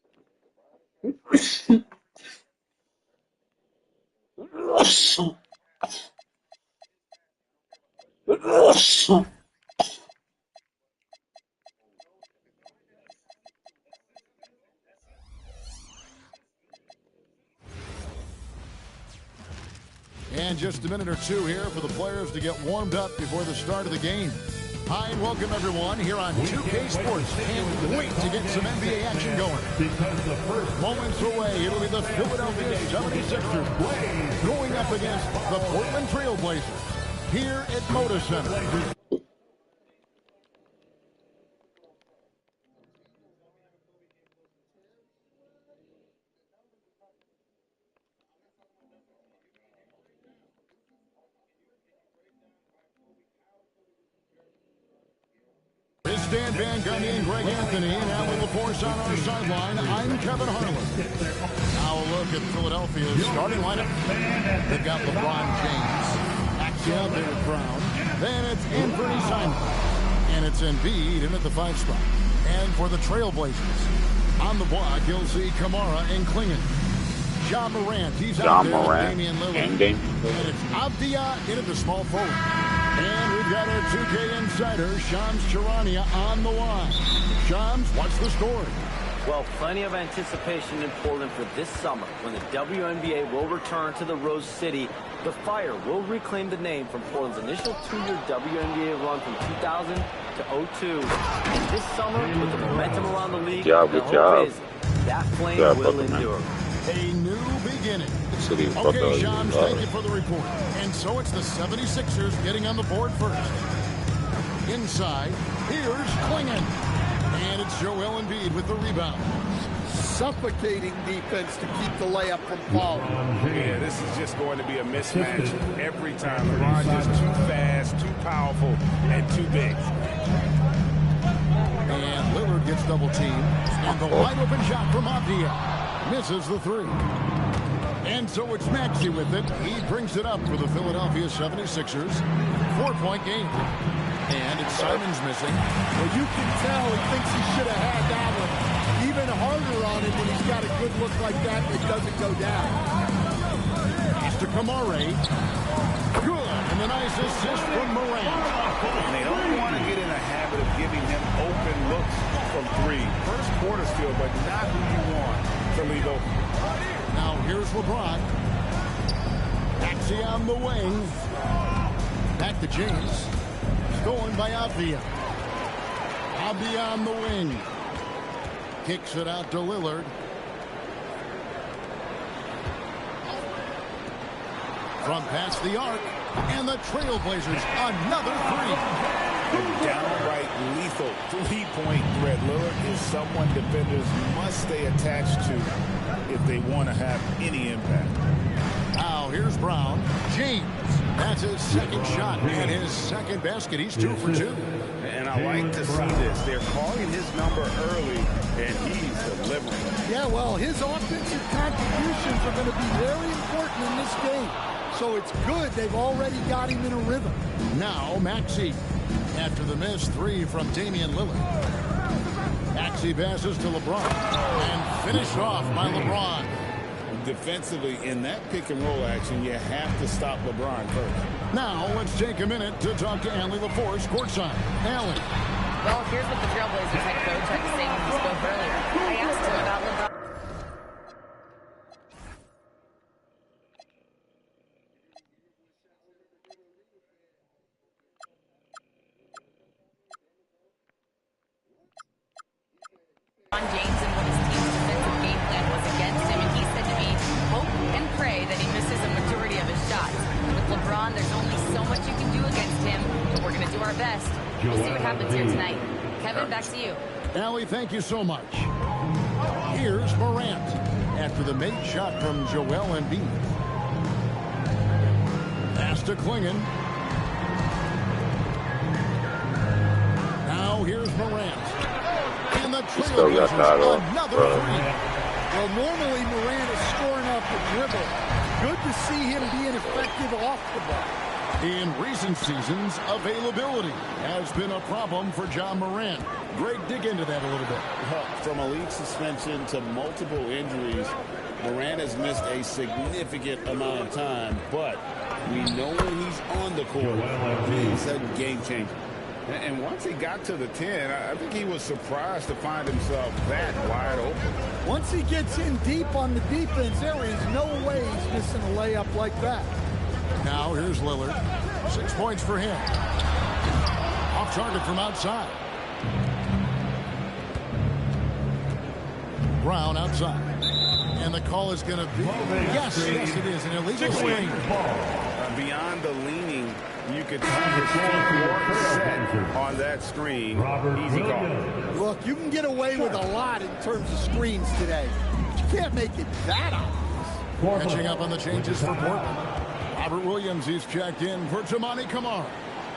And just a minute or two here for the players to get warmed up before the start of the game. Hi, and welcome everyone here on 2K Sports. Can't wait to get some NBA action going. Because the first Moments away, it'll be the Philadelphia 76ers going up against the Portland Trail Blazers here at Moda Center. It's Dan Van Gundy and Greg Anthony, and Alan LaForce on our sideline. I'm Kevin Harlan. Now a look at Philadelphia's starting lineup. They've got LeBron James, Axel Brown, then it's Anthony Simons, and it's Embiid in at the 5 spot. And for the Trailblazers, on the block, you'll see Kamara and Klingon. Ja Morant, he's out there with Damian Lillard. And it's Avdia in at the small forward. And we've got our 2K insider, Shams Charania, on the line. Shams, what's the story? Well, plenty of anticipation in Portland for this summer when the WNBA will return to the Rose City. The Fire will reclaim the name from Portland's initial 2-year WNBA run from 2000 to 02. And this summer, with the momentum around the league, the hope is that flame will endure. A new beginning. Okay, Shams, thank you for the report. And so it's the 76ers getting on the board first. Inside, here's Klingon. And it's Joel Embiid with the rebound. Suffocating defense to keep the layup from falling. Yeah, this is just going to be a mismatch every time. LeBron just too fast, too powerful, and too big. And Lillard gets double teamed. And the wide open shot from Avdia misses the 3. And so it's Maxey with it. He brings it up for the Philadelphia 76ers. 4-point game. And it's Simons missing. Well, you can tell he thinks he should have had that one. Even harder on him when he's got a good look like that and it doesn't go down. He's to Kamara. Good. And a nice assist from Morant. And they don't want to get in a habit of giving him open looks from 3. First quarter still, but not who you want to leave open. Now here's LeBron. Maxey on the wing. Back to James. Stolen by Avdia. Avdia on the wing. Kicks it out to Lillard. From past the arc. And the Trailblazers, another 3. Downright lethal 3-point threat. Lillard is someone defenders must stay attached to if they want to have any impact. Now here's Brown. James. That's his second shot and his second basket. He's 2 for 2. And I like to see this. They're calling his number early, and he's delivering. Yeah, well, his offensive contributions are going to be very important in this game. So it's good they've already got him in a rhythm. Now Maxey. After the missed 3 from Damian Lillard. Maxey passes to LeBron. And finished off by LeBron. Defensively, in that pick-and-roll action, you have to stop LeBron first. Now, let's take a minute to talk to Alan LaForce courtside. Alan. Well, here's what the Trailblazers head coach had to say when we spoke earlier. I asked him about LeBron. James and what his team's defensive game plan was against him, and he said to me, hope and pray that he misses a majority of his shots. With LeBron, there's only so much you can do against him, but we're going to do our best. We'll see what happens here tonight. Kevin, back to you. Allie, thank you so much. Here's Morant after the made shot from Joel Embiid. Pass to Klingon. Now here's Morant. And the Trailblazers another three. Well, normally Morant is scoring off the dribble. Good to see him being effective off the ball. In recent seasons, availability has been a problem for John Morant. Greg, dig into that a little bit. From a league suspension to multiple injuries, Morant has missed a significant amount of time, but we know when he's on the court, he's a game changer. And once he got to the 10, I think he was surprised to find himself that wide open. Once he gets in deep on the defense, there is no way he's missing a layup like that. Now here's Lillard. 6 points for him. Off target from outside. Brown outside. And the call is going to be, yes, it is, an illegal screen. Beyond the leaning, you could set on that screen. Easy call. Look, you can get away with a lot in terms of screens today. But you can't make it that obvious. Catching up on the changes for Portland. Robert Williams is checked in for Tamani Kamara.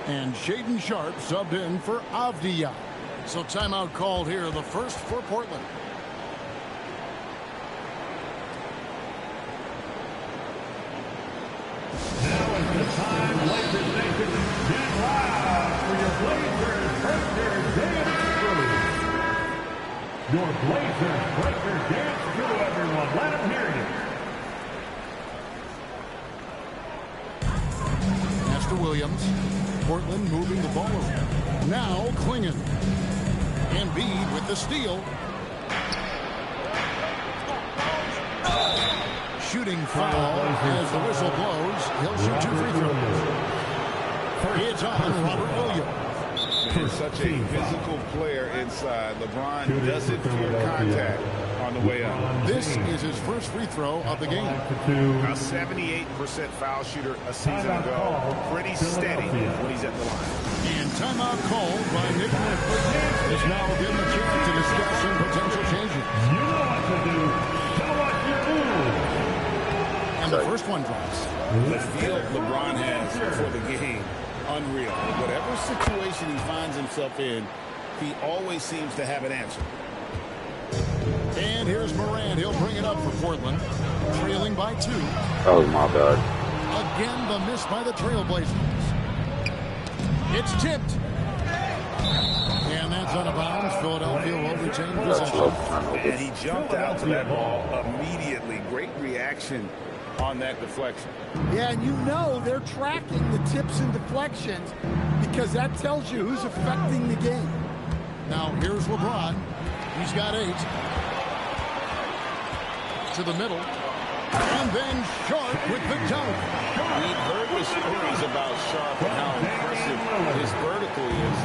And Shaedon Sharpe subbed in for Avdija. So timeout called here, the first for Portland. Now is the time, Blazers Nation, get loud for your Blazers Breaker Dance Crew. Your Blazers Breaker Dance Crew, everyone. Let them hear you. Master Williams. Portland moving the ball around. Now Klingon. Embiid with the steal. Shooting foul as the whistle blows. He'll shoot 2 free throws. It's on Robert Williams. He's such a physical player inside. LeBron doesn't fear contact on the way up. This is his first free throw of the game. A 78% foul shooter a season ago. Pretty steady when he's at the line. And timeout called by Nick Nurse. Is now given a chance to discuss some potential changes. You know what to do. Show us your move. And the first one drops. The feel LeBron has for the game, unreal. Whatever situation he finds himself in, he always seems to have an answer. And here's Morant. He'll bring it up for Portland. Trailing by 2. Oh, my bad. Again, the miss by the Trailblazers. It's tipped. And that's out of bounds. Philadelphia will retain possession. And he jumped out to that ball immediately. Great reaction on that deflection. Yeah, and you know they're tracking the tips and deflections because that tells you who's affecting the game. Now here's LeBron. He's got 8. To the middle. And then Sharpe with the dunk. We've heard the stories about Sharpe and how impressive his vertical is.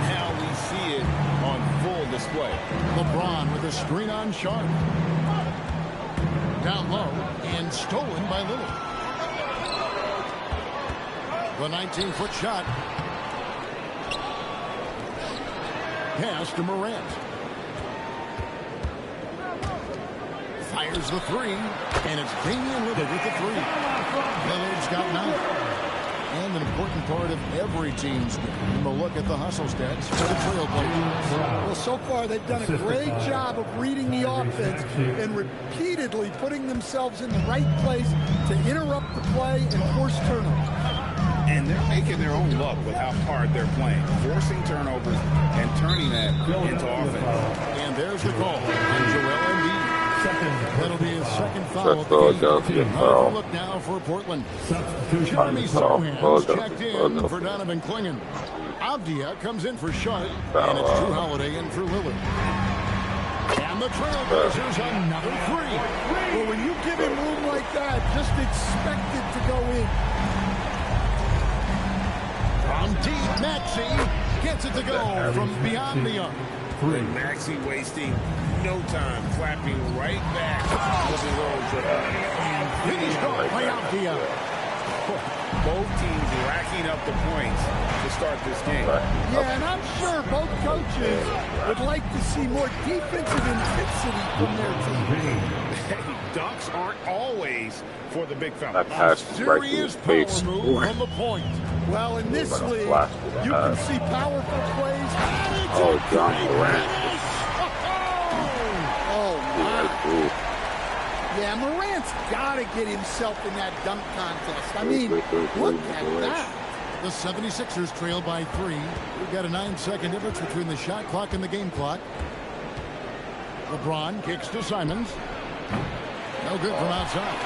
Now we see it on full display. LeBron with a screen on Sharpe. Down low and stolen by Lillard. The 19-foot shot. Pass to Morant. Fires the 3, and it's Damian Lillard with the 3. Lillard's got 9. And an important part of every team's game. A look at the hustle stats for the Trailblazers. Well, so far they've done a great job of reading the offense and repeatedly putting themselves in the right place to interrupt the play and force turnovers. And they're making their own luck with how hard they're playing, forcing turnovers and turning that into offense. And there's the call on Joel Embiid. That'll be his second foul. Look now for Portland. Jeremy Sohan checked in for Donovan Klingon. Avdia comes in for Sharp, and it's Drew Holiday in for Lillard. And the Trailblazers another three. Well, when you give him room like that, just expect it to go in. From deep, Maxey gets it to go from beyond the arc. And Maxey wasting no time, clapping right back with his own triple. And finished off by Avdia. Both teams racking up the points to start this game. Yeah, and I'm sure both coaches would like to see more defensive intensity from their team. Dunks aren't always for the big fella. That pass is right to his face. From the point. Well, in this league, you can see powerful plays. Oh, John Morant. Oh, my. Yeah, Morant's got to get himself in that dunk contest. I mean, look at that. The 76ers trail by 3. We've got a 9-second difference between the shot clock and the game clock. LeBron kicks to Simons. No good from outside.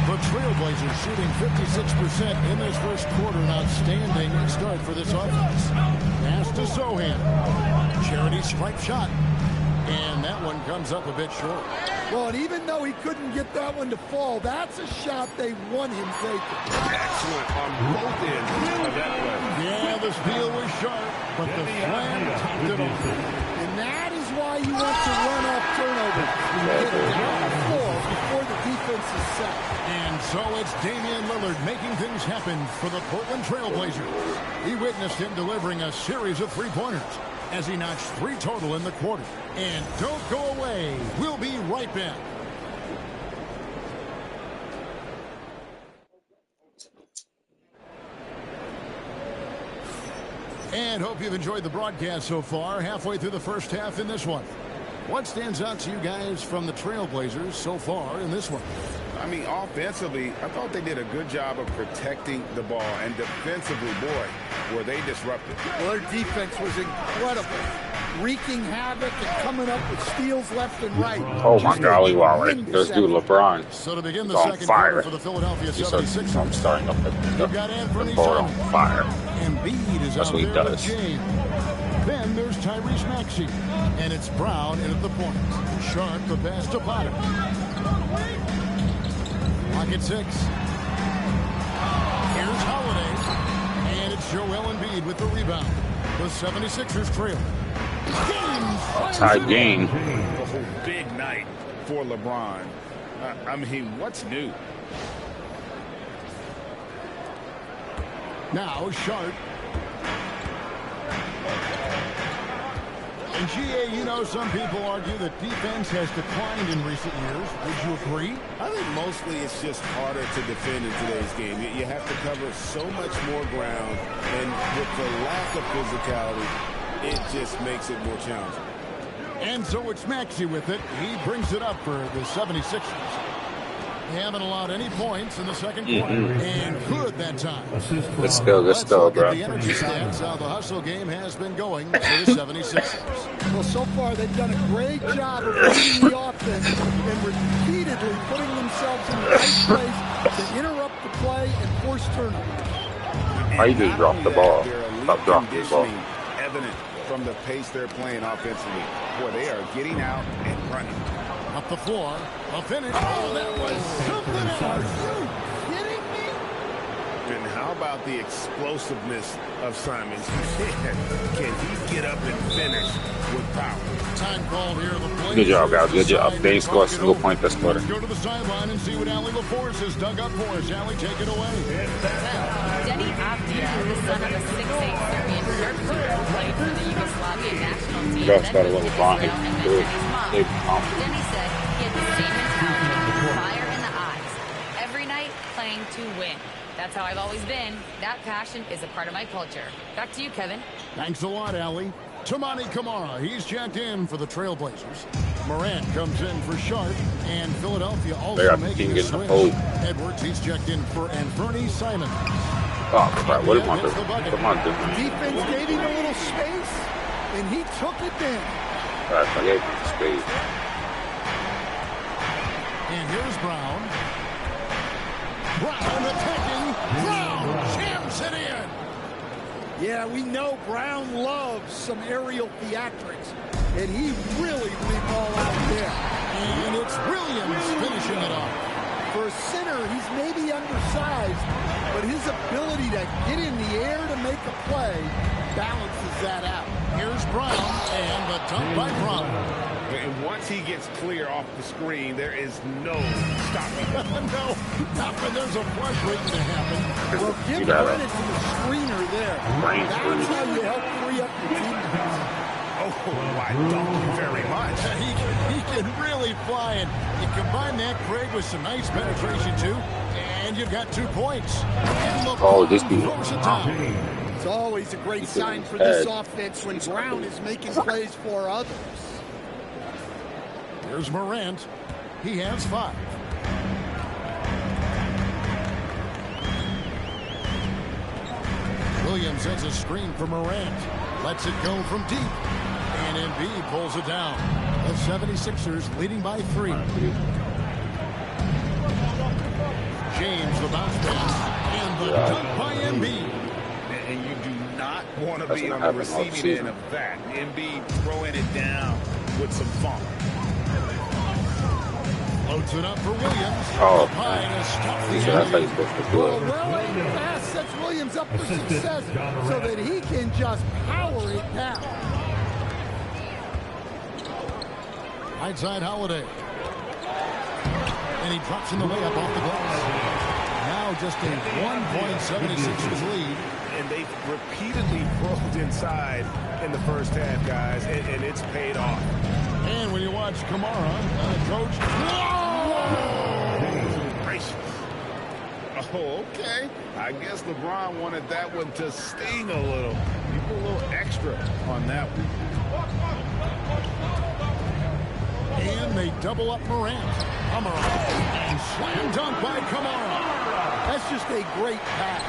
The Trailblazers shooting 56% in this first quarter. An outstanding start for this offense. Pass to Sohan. Charity stripe shot. And that one comes up a bit short. Well, and even though he couldn't get that one to fall, that's a shot they want him taking. Excellent on both ends of that play. Yeah, the steal was sharp, but the slam topped it off. And that is why you want to run off turnovers. Get down the floor before the defense is set. And so it's Damian Lillard making things happen for the Portland Trailblazers. He witnessed him delivering a series of three-pointers as he notched 3 total in the quarter. And don't go away. We'll be right back. And hope you've enjoyed the broadcast so far. Halfway through the first half in this one. What stands out to you guys from the Trailblazers so far in this one? I mean, offensively, I thought they did a good job of protecting the ball. And defensively, boy, were they disruptive. Well, their defense was incredible. Wreaking havoc and coming up with steals left and right. Oh, my golly, Wally. Let's do LeBron. So to begin the second quarter for the Philadelphia 76ers. I'm starting up You've got Anthony on Simons. fire. Embiid is That's out what he there with does. James. Then there's Tyrese Maxey. And it's Brown in at the point. Sharp the pass to Potter. Clock at 6. Here's Holiday. And it's Joel Embiid with the rebound. The 76ers trail. Tied game. Oh, big night for LeBron. I mean, what's new? Now Sharp. And GA, you know, some people argue that defense has declined in recent years. Would you agree? I think mostly it's just harder to defend in today's game. You have to cover so much more ground, and with the lack of physicality, it just makes it more challenging. And so it's Maxey with it. He brings it up for the 76ers. They haven't allowed any points in the second quarter, and good that time. Let's go, bro. The energy stats, how the hustle game has been going for the 76ers. Well, so far they've done a great job of reading the offense and repeatedly putting themselves in the right place to interrupt the play and force turnovers. I just dropped the ball. Stop dropping the ball. Evident from the pace they're playing offensively. Boy, they are getting out and running. Up the floor, a finish. Oh, that was something else. Are you kidding me? And how about the explosiveness of Simons? Can he get up and finish with power? Time called here. The play. Good job, guys. Good job. They didn't score a single point this quarter. Let's go to the sideline and see what Allie LaForce has dug up for us. Allie, take it away. Denny Avdia, the son of a 6'8" Serbian sharpshooter who played for the Yugoslavian national team. You guys got a little fine. Denny said he had the same mentality, fire in the eyes. Every night, playing to win. That's how I've always been. That passion is a part of my culture. Back to you, Kevin. Thanks a lot, Allie. Tamani Kamara, he's checked in for the Trailblazers. Morant comes in for Sharp, and Philadelphia also making a switch. Edwards, he's checked in for Anthony Simons. Oh, crap. What am I doing? Come on, dude. Defense gave him a little space, and he took it down. All right, I gave him space. And here's Brown. Brown attacking. Brown jams it in. Yeah, we know Brown loves some aerial theatrics, and he really went all out there. And it's Williams finishing it off. For a center, he's maybe undersized, but his ability to get in the air to make a play balances that out. Here's Brown, and the dunk by Brown. And once he gets clear off the screen, there is no stopping him. No, not when there's a flush waiting to happen. Well, give credit to the screener there. That's how you help free up your teammates. Oh, I don't very much. He can really fly, and you combine that, Craig, with some nice penetration, too, and you've got 2 points. And this dude. throws it down. It's always a great sign for this offense when Brown is making plays for others. Here's Morant. He has 5. Williams has a screen for Morant. Lets it go from deep. And Embiid pulls it down. The 76ers leading by 3. James, the bounce pass. And the dunk by Embiid. And you do not want to be on the receiving end of that. Embiid throwing it down with some funk. Loads it up for Williams. Oh, that's how you're supposed to do it. Well-aimed pass sets Williams up for success so that he can just power it down. Right side Holiday. And he drops in the layup off the glass. Now just a 1.76ers lead. And they've repeatedly rolled inside in the first half, guys, and it's paid off. And when you watch Kamara, coach, gracious. Oh, okay. I guess LeBron wanted that one to sting a little. You put a little extra on that one. And they double up Morant. Kamara. And slam dunk by Kamara. That's just a great pass.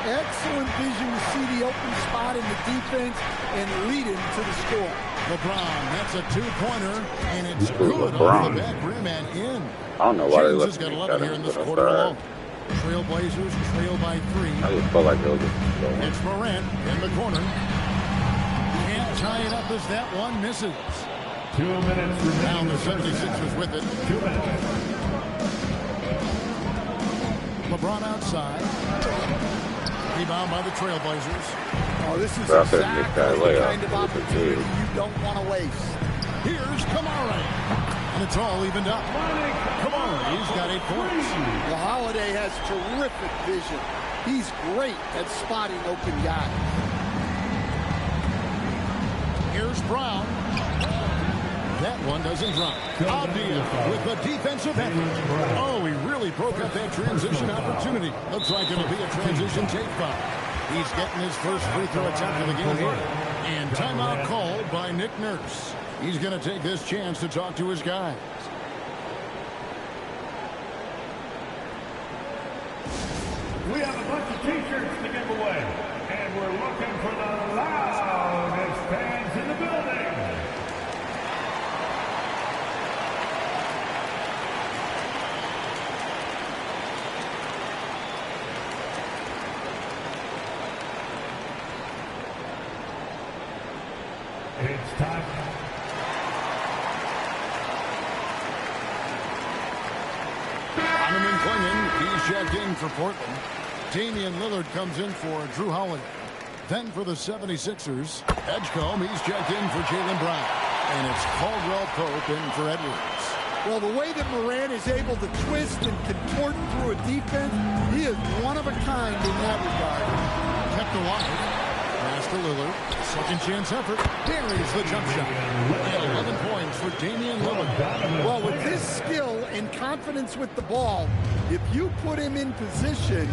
Excellent vision to see the open spot in the defense and lead him to the score. LeBron, that's a 2-pointer, and it's good off the back rim and in. I don't know why they James left has got me 11 here in this quarter alone. Trailblazers trail by 3. I just felt like it was It's Morant in the corner. Can't tie it up as that one misses. 2 minutes remaining. Down the 76ers with it. 2 minutes. LeBron outside. Rebound by the Trailblazers. Oh, this is exactly the kind of opportunity you don't want to waste. Here's Kamara. And it's all evened up. Kamara, he's got 8 points. The Holiday has terrific vision. He's great at spotting open guys. Here's Brown. That one doesn't drop. Abdia with the defensive effort. Oh, he really broke up that transition opportunity. Looks like it'll be a transition take foul. He's getting his first free throw attempt of the game here. And timeout called by Nick Nurse. He's going to take this chance to talk to his guys. We have a bunch of T-shirts to give away. And we're looking for the loudest fans in the building. It's time. Donovan Clingan, he's checked in for Portland. Damian Lillard comes in for Drew Holiday. Then for the 76ers, Edgecombe, he's checked in for Jaylen Brown. And it's Caldwell Pope in for Edwards. Well, the way that Morant is able to twist and contort through a defense, he is one of a kind in that regard. Kept alive. Pass to Lillard. Second chance effort. Buries the jump shot. And 11 points for Damian Lillard. Well, with his skill and confidence with the ball, if you put him in position,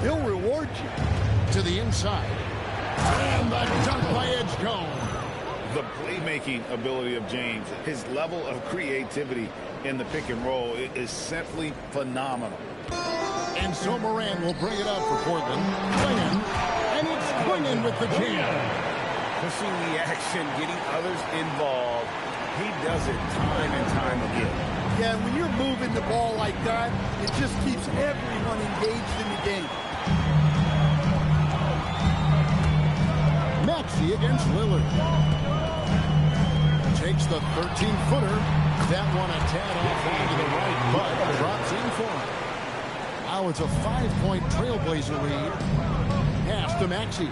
he'll reward you. To the inside. And the dunk by Edgecombe. The playmaking ability of James, his level of creativity in the pick and roll is simply phenomenal. And so Morant will bring it up for Portland. Clingan. And it's Clingan with the jam. Pushing the action, getting others involved. He does it time and time again. Yeah, when you're moving the ball like that, it just keeps everyone engaged in the game. Maxey against Lillard. Takes the 13-footer. That one a tad off onto the right, but drops in for him. Now it's a 5-point Trailblazer lead. Pass to Maxey.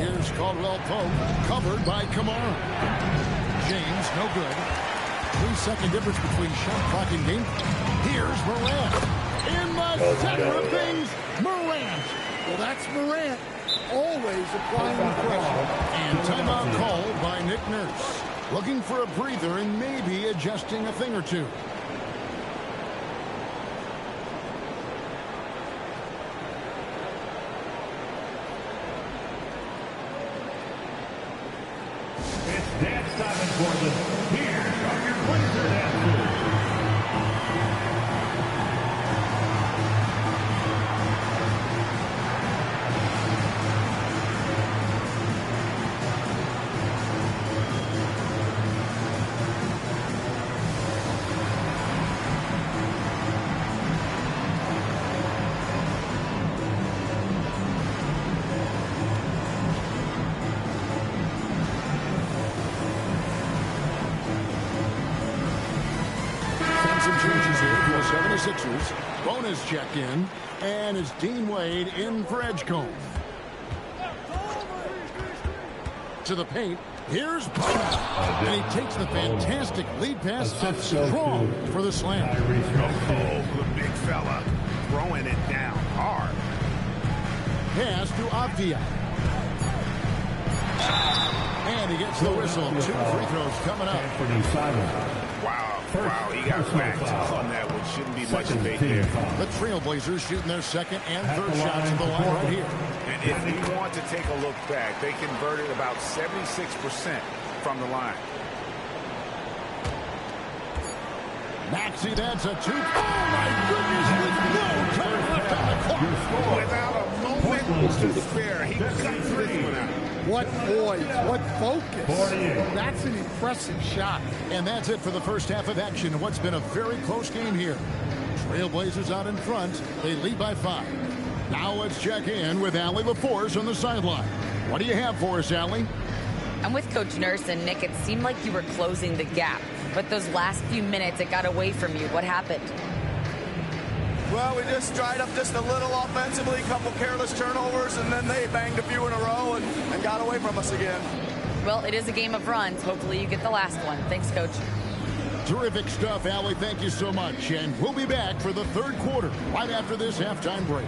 Here's Caldwell Pope, covered by Kamara. James, no good. 3-second difference between shot clock and game. Here's Morant. In the center of things, Morant. Well, that's Morant, always applying the pressure. And timeout called by Nick Nurse. Looking for a breather and maybe adjusting a thing or two. It's dance time in Portland. Here are your Blazer dancers. Bonus check in, and it's Dean Wade in for Edgecombe. To the paint, here's Butler, and he takes the fantastic lead pass up strong for the slam. Oh, the big fella throwing it down hard. Pass to Avdia. And he gets the whistle. 2 free throws coming up. Wow, he got whacked on that one. Shouldn't be much debate there. The Trailblazers shooting their second and third shots at the line right here. And if we want to take a look back, they converted about 76% from the line. Maxey, that's a 2. Oh, my goodness, with no time left on the clock. Without a moment to spare, he cuts this one out. What poise, what focus. That's an impressive shot. And that's it for the first half of action. What's been a very close game here. Trailblazers out in front. They lead by 5. Now let's check in with Allie LaForce on the sideline. What do you have for us, Allie? I'm with Coach Nurse, and Nick, it seemed like you were closing the gap. But those last few minutes, it got away from you. What happened? Well, we just dried up just a little offensively, a couple careless turnovers, and then they banged a few in a row and got away from us again. Well, it is a game of runs. Hopefully you get the last one. Thanks, Coach. Terrific stuff, Allie. Thank you so much. And we'll be back for the third quarter right after this halftime break.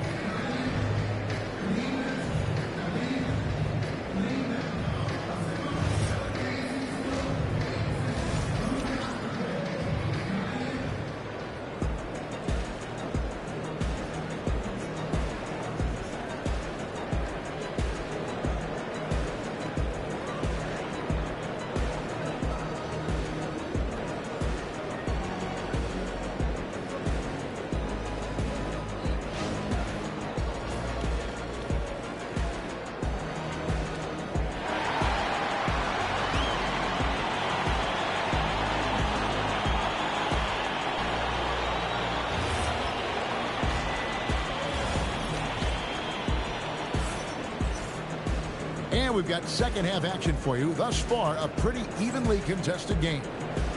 And we've got second half action for you. Thus far, a pretty evenly contested game.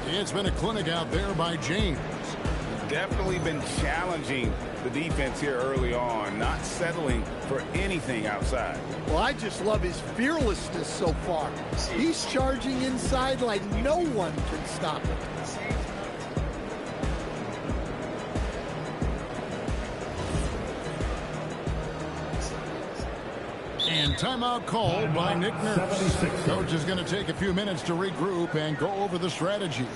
It's been a clinic out there by James. Definitely been challenging the defense here early on, not settling for anything outside. Well, I just love his fearlessness so far. He's charging inside like no one can stop him. And timeout called by Nick Nurse. Coach is going to take a few minutes to regroup and go over the strategy.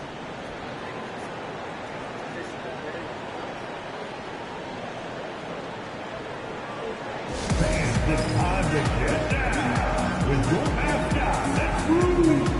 Fans, it's time to get down with your mascot, LEBRON.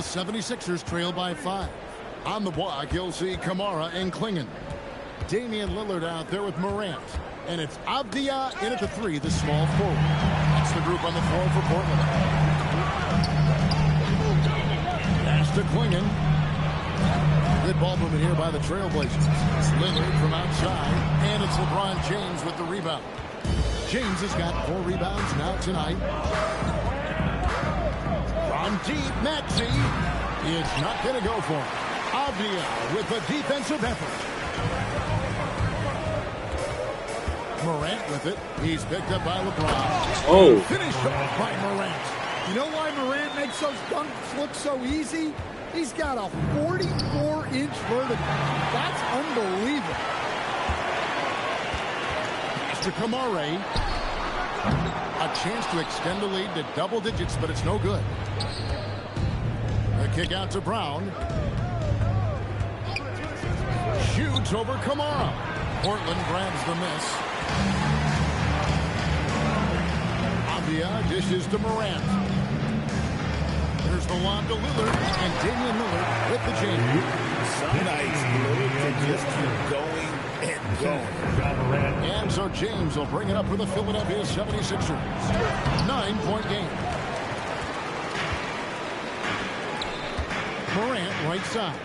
The 76ers trail by 5. On the block, you'll see Kamara and Klingon. Damian Lillard out there with Morant. And it's Avdia in at the 3, the small forward. That's the group on the floor for Portland. Pass to Klingon. Good ball movement here by the Trailblazers. Lillard from outside. And it's LeBron James with the rebound. James has got 4 rebounds now tonight. From deep, Maxey is not going to go for it. Avdia with a defensive effort. Morant with it. He's picked up by LeBron. Oh. Finished off by Morant. You know why Morant makes those dunks look so easy? He's got a 44-inch vertical. That's unbelievable. Mr. Kamara. A chance to extend the lead to double digits, but it's no good. The kick out to Brown. Shoots over Kamara. Portland grabs the miss. Avdia dishes to Morant. There's the lob to Lillard, and Damian Lillard with the jam. Some nights Lillard can just keep going and going. And so James will bring it up for the Philadelphia 76ers. 9-point game. Morant right side.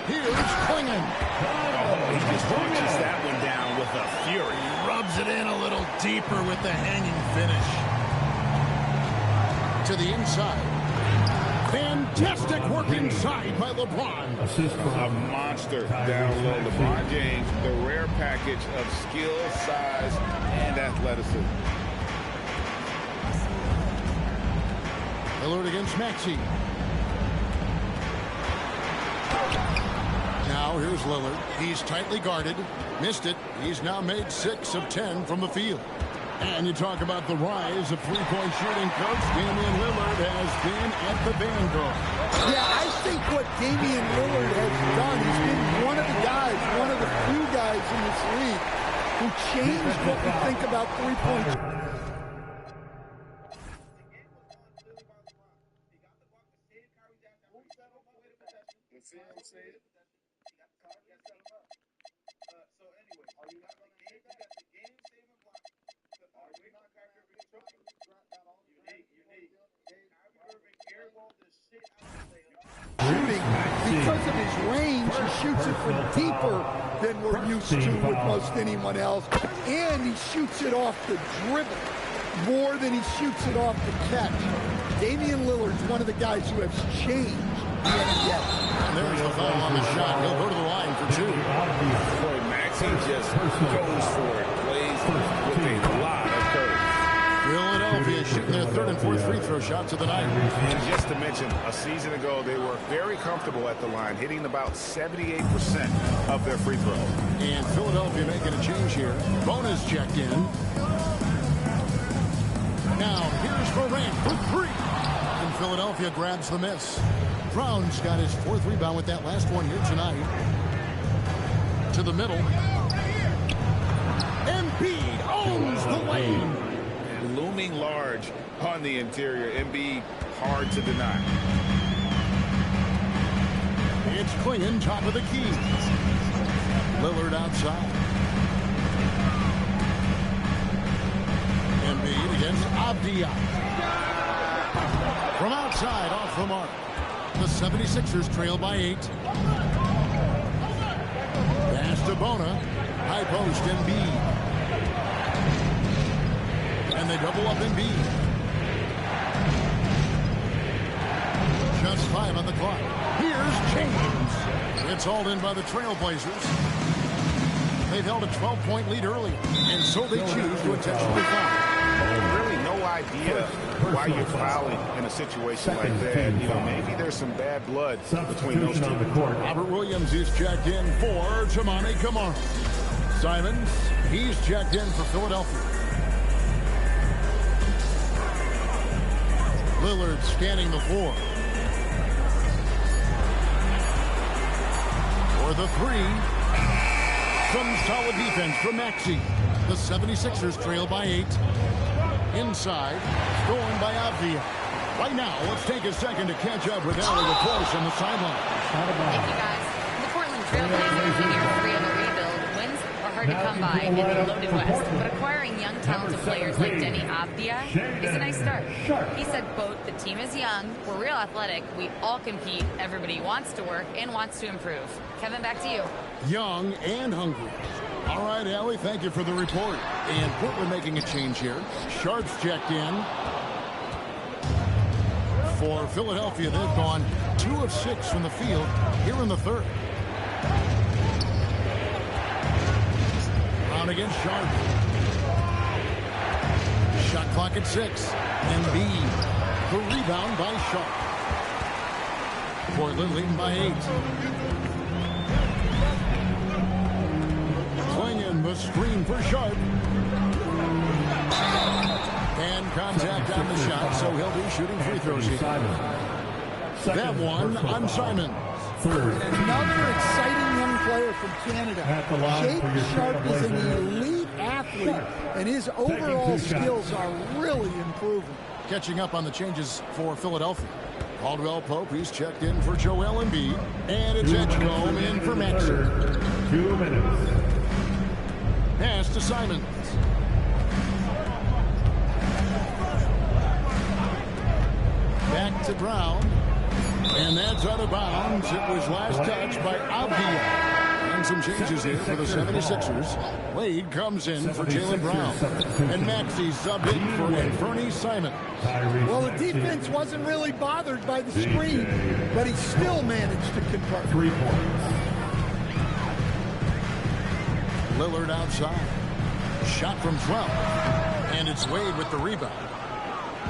Here's Klingon. Oh, he just punches that one down with a fury. Rubs it in a little deeper with the hanging finish. To the inside. Fantastic work inside by LeBron. A monster down low. LeBron James, the rare package of skill, size, and athleticism. Lillard against Maxey. Now here's Lillard. He's tightly guarded. Missed it. He's now made 6 of 10 from the field. And you talk about the rise of three-point shooting, Coach. Damian Lillard has been at the vanguard. Yeah, I think what Damian Lillard has done is been one of the guys, one of the few guys in this league who changed what we think about three-point. Shooting, because of his range, he shoots it from deeper than we're used to with most anyone else. And he shoots it off the dribble more than he shoots it off the catch. Damian Lillard's one of the guys who has changed the NBA. And there's the foul on the shot. He'll go to the line for 2. Boy, Maxey just goes for it. Plays with a lot of courage. Philadelphia shooting their 3rd and 4th free throw shots of the night. And just to mention, a season ago, they were very comfortable at the line, hitting about 78% of their free throws. And Philadelphia making a change here. Bonus checked in. Now, here's Morant for 3. And Philadelphia grabs the miss. Brown's got his 4th rebound with that last one here tonight. To the middle. Embiid owns the lane. And looming large on the interior. Embiid, hard to deny. It's Klingon, top of the key. Lillard outside. Embiid against Avdia. From outside, off the mark. The 76ers trail by 8. Pass to Bona. High post Embiid. And they double up Embiid. Just 5 on the clock. Here's James. It's hauled in by the Trailblazers. They've held a 12-point lead early, and so they choose to intentionally foul. Really no idea why you're fouling in a situation like that. You know, maybe there's some bad blood between those two. Robert Williams is checked in for Toumani Camara. Simons, he's checked in for Philadelphia. Lillard scanning the floor. For the 3. Some solid defense from Maxey. The 76ers trail by 8. Inside, stolen by Avdia. Right now, let's take a second to catch up with Allie LaForce on the sideline. Thank you, guys. The Portland Trailblazers in year 3 of the rebuild. Wins are hard to come by in the loaded West, but acquiring young, talented players like Denny Avdia is a nice start. He said, quote, "The team is young, we're real athletic, we all compete, everybody wants to work and wants to improve." Kevin, back to you. Young and hungry. All right, Allie, thank you for the report. And Portland making a change here. Sharp's checked in. For Philadelphia, they've gone 2 of 6 from the field here in the third. Brown against Sharp. Shot clock at 6. Embiid. The rebound by Sharp. Portland leading by 8. Swinging the screen for Sharp. And contact on the shot, so he'll be shooting free throws here. That one on Simon. Another exciting young player from Canada. Jake Sharp is an elite athlete, and his overall skills are really improving. Catching up on the changes for Philadelphia. Caldwell Pope, he's checked in for Joel Embiid. And it's Edgecombe in for Maxey. 2 minutes. Pass to Simon. Back to Brown. And that's out of bounds. It was last touched by Avdia. And some changes here for the 76ers. Wade comes in for Jaylen Brown. And Maxey subbed in for Anfernee Simon. Well, the defense wasn't really bothered by the screen, but he still managed to convert. 3 points. Lillard outside. Shot from 12. And it's Wade with the rebound.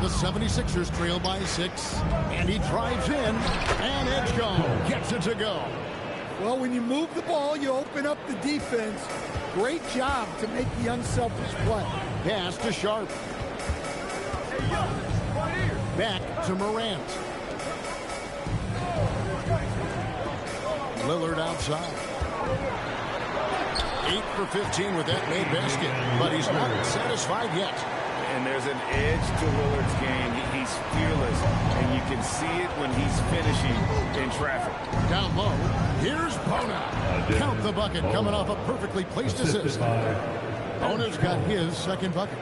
The 76ers trail by 6. And he drives in. And Edgecombe gets it to go. Well, when you move the ball, you open up the defense. Great job to make the unselfish play. Pass to Sharp. Back to Morant. Lillard outside. 8 for 15 with that made basket. But he's not satisfied yet. And there's an edge to Lillard's game. He's fearless, and you can see it when he's finishing in traffic. Down low, here's Bona. Count the bucket coming off a perfectly placed assist. Bona's got his second bucket.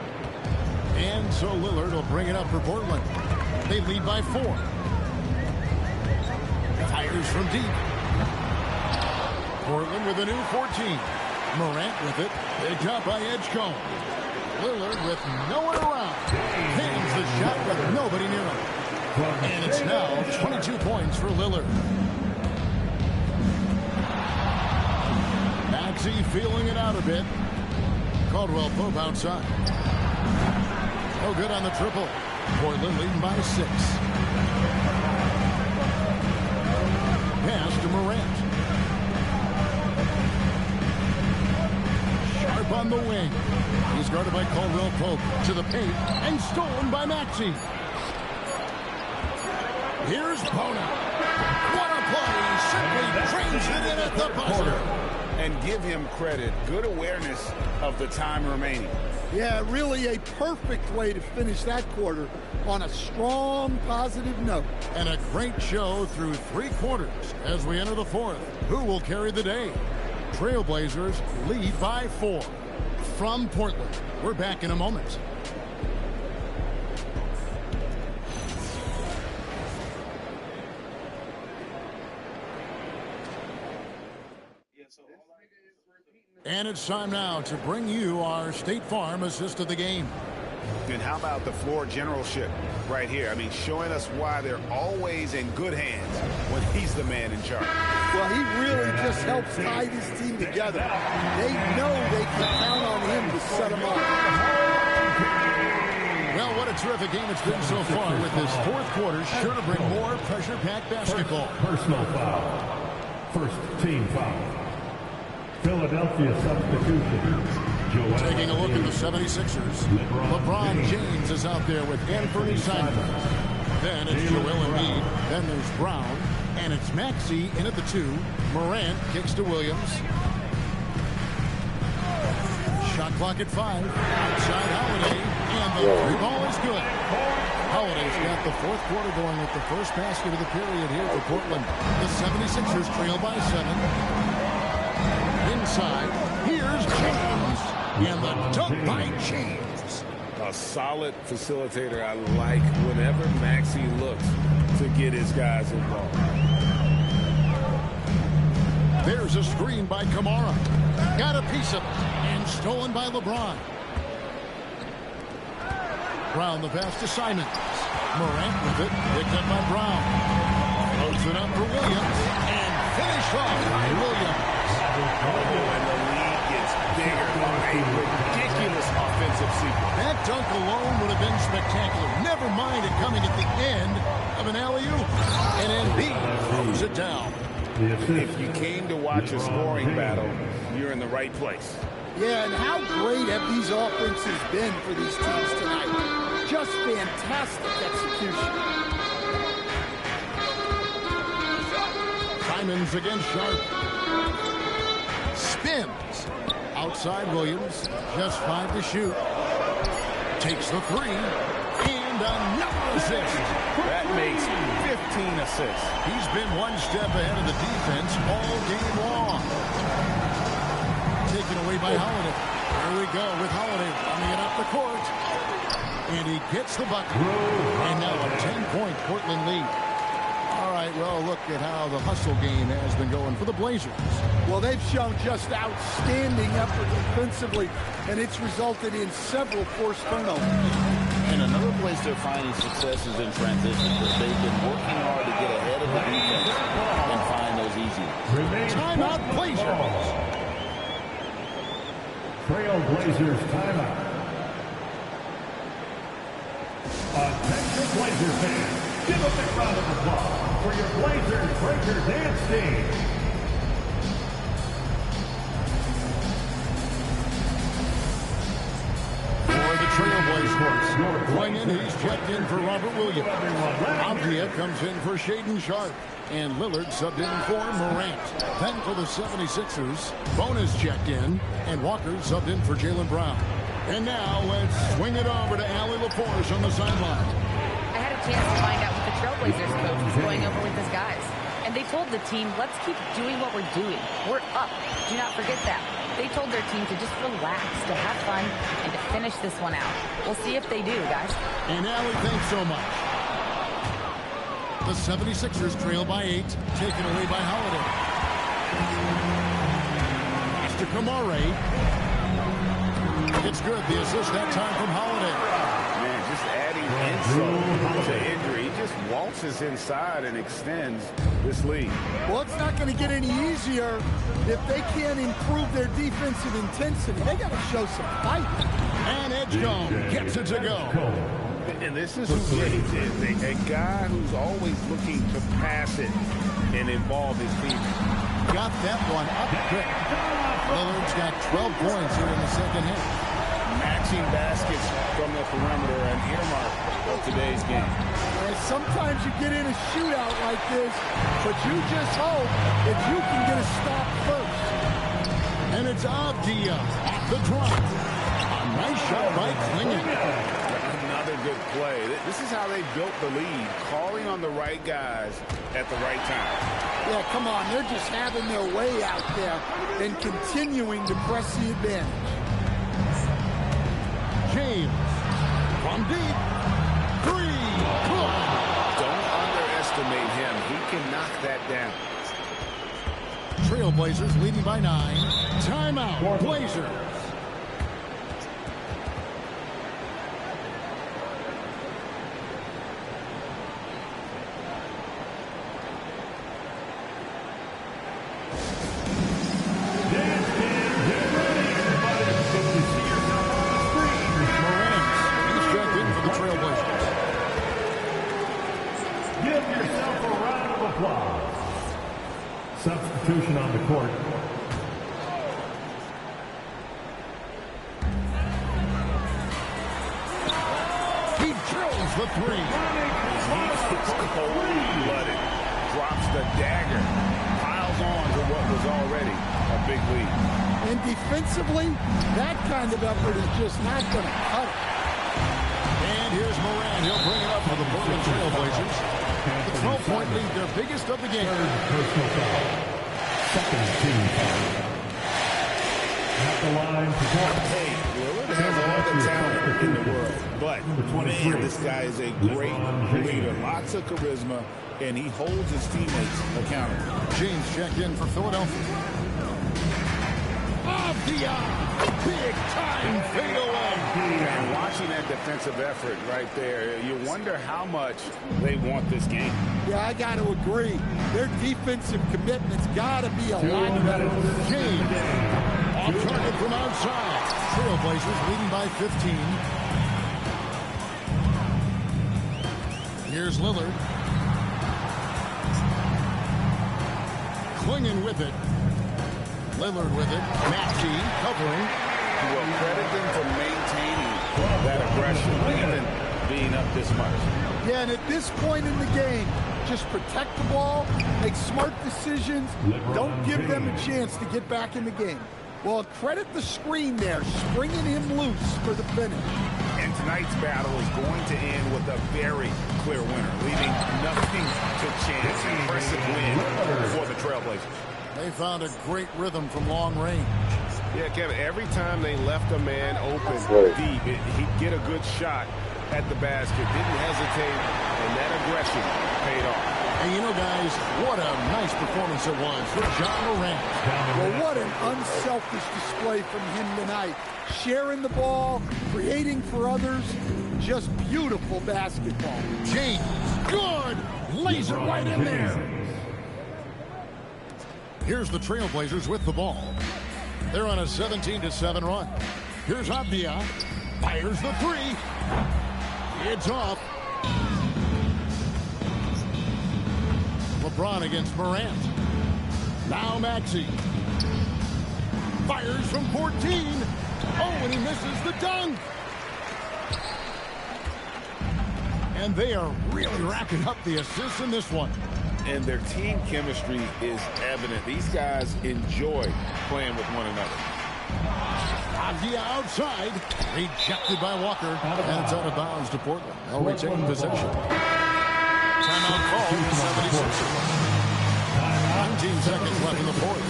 And so Lillard will bring it up for Portland. They lead by 4. Fires from deep. Portland with a new 14. Morant with it. Picked up by Edgecombe. Lillard with no one around. Hands the shot with nobody near him. And it's now 22 points for Lillard. Maxey feeling it out a bit. Caldwell Pope outside. No good on the triple. Portland leading by 6. Pass to Morant. Sharp on the wing. He's guarded by Caldwell Pope to the paint and stolen by Maxey. Here's Bona. What a play. Simply trains it in at the buzzer. And give him credit. Good awareness of the time remaining. Yeah, really a perfect way to finish that quarter on a strong, positive note. And a great show through 3 quarters as we enter the 4th. Who will carry the day? Trailblazers lead by 4. From Portland, we're back in a moment. And it's time now to bring you our State Farm assist of the game. And how about the floor generalship right here? I mean, showing us why they're always in good hands when he's the man in charge. Well, he really just helps tie this team together. They know they can count on him to set them up. Well, what a terrific game it's been so far with this 4th quarter. Sure to bring more pressure-packed basketball. Personal foul. First team foul. Philadelphia substitution. Taking a look at the 76ers. LeBron James is out there with Anfernee Simon. Then it's Joel Embiid. Then there's Brown. And it's Maxey in at the 2. Morant kicks to Williams. Shot clock at 5. Outside Holiday. And the 3 ball is good. Holiday's got get the fourth quarter going with the first basket of the period here for Portland. The 76ers trail by 7. Inside, here's James. And the dunk by James. A solid facilitator. I like whenever Maxey looks to get his guys involved. There's a screen by Kamara. Got a piece of it. And stolen by LeBron. Brown the pass to Simons. Morant with it. Picked up by Brown. Throws it up for Williams. And finished off by Williams. And the lead gets bigger by a ridiculous offensive sequence. That dunk alone would have been spectacular. Never mind it coming at the end of an alley-oop. And Embiid throws it down. If you came to watch a scoring battle, you're in the right place. Yeah, and how great have these offenses been for these teams tonight? Just fantastic execution. Simons against Sharp. Spins. Outside Williams. Just 5 to shoot. Takes the 3. And another assist. That makes 15 assists. He's been one step ahead of the defense all game long. Taken away by Holiday. Here we go with Holiday running it up the court. And he gets the bucket. And now a 10-point Portland lead. All right, well, look at how the hustle game has been going for the Blazers. Well, they've shown just outstanding effort defensively, and it's resulted in several forced turnovers. And another place they're finding success is in transition, where they've been working hard to get ahead of the defense and find those easy ones. Timeout, Blazers. Trailblazers timeout. Attention Blazers fans, give a big round of applause for your Blazers Breaker Dance team. For the Trailblazers, going in, he's checked in for Robert Williams. Abdia comes in for Shaden Sharp. And Lillard subbed in for Morant. Then for the 76ers, Bonus checked in. And Walker subbed in for Jaylen Brown. And now let's swing it over to Allie LaForce on the sideline. I had a chance to find out what the Trailblazers coach was going over with his guys. And they told the team, let's keep doing what we're doing. We're up. Do not forget that. They told their team to just relax, to have fun, and to finish this one out. We'll see if they do, guys. And Allie, thanks so much. The 76ers trail by 8, taken away by Holiday. Pass to Kamara. It's good. The assist that time from Holiday. Man, just adding insult to injury. He just waltzes inside and extends this lead. Well, it's not going to get any easier if they can't improve their defensive intensity. They got to show some fight. And Edgecombe gets it to go. And this is who James is, a guy who's always looking to pass it and involve his team. Got that one up quick. Lillard's got 12 points here in the second half. Matching baskets from the perimeter, an earmark of today's game. And sometimes you get in a shootout like this, but you just hope that you can get a stop first. And it's Abdia at the drop. A nice shot by Klingon. Another good play. This is how they built the lead, calling on the right guys at the right time. Yeah, come on. They're just having their way out there and continuing to press the advantage. James from deep. 3. Good. Don't underestimate him. He can knock that down. Trailblazers leading by 9. Timeout, Blazers. Substitution on the court. He drills the 3. He's cold-blooded. Drops the dagger. Piles on to what was already a big lead. And defensively, that kind of effort is just not going to cut it. And here's Morant. He'll bring it up for the Portland Trail Blazers. The 12-point lead, their biggest of the game. Personal foul. Second team foul. At the line to Hey, Lillard has all the talent in the world, but man, this guy is a great leader. Lots of charisma, and he holds his teammates accountable. James checked in for Philadelphia. Avdia! Big time fade away. And watching that defensive effort right there, you wonder how much they want this game. Yeah, I got to agree. Their defensive commitment's got to be a lot better. Kane, off target from outside. Trailblazers leading by 15. Here's Lillard. Clinging with it. Lillard with it. Maxey covering. Well, credit them for maintaining that aggression, even being up this much. Yeah, and at this point in the game, just protect the ball, make smart decisions, don't give them a chance to get back in the game. Well, credit the screen there, springing him loose for the finish. And tonight's battle is going to end with a very clear winner, leaving nothing to chance. Impressive win for the Trailblazers. They found a great rhythm from long range. Yeah, Kevin, every time they left a man open deep, he'd get a good shot at the basket. Didn't hesitate, and that aggression paid off. And you know, guys, what a nice performance it was for John Morant. Well, what an unselfish display from him tonight. Sharing the ball, creating for others, just beautiful basketball. James, good, laser right in there. Here's the Trailblazers with the ball. They're on a 17-7 run. Here's Avdia. Fires the three. It's off. LeBron against Morant. Now Maxey. Fires from 14. Oh, and he misses the dunk. And they are really racking up the assists in this one. And their team chemistry is evident. These guys enjoy playing with one another. Avdia outside. Rejected by Walker. And it's out of bounds to Portland. They'll retain possession. Timeout call for 76ers. 19 seconds left in the fourth.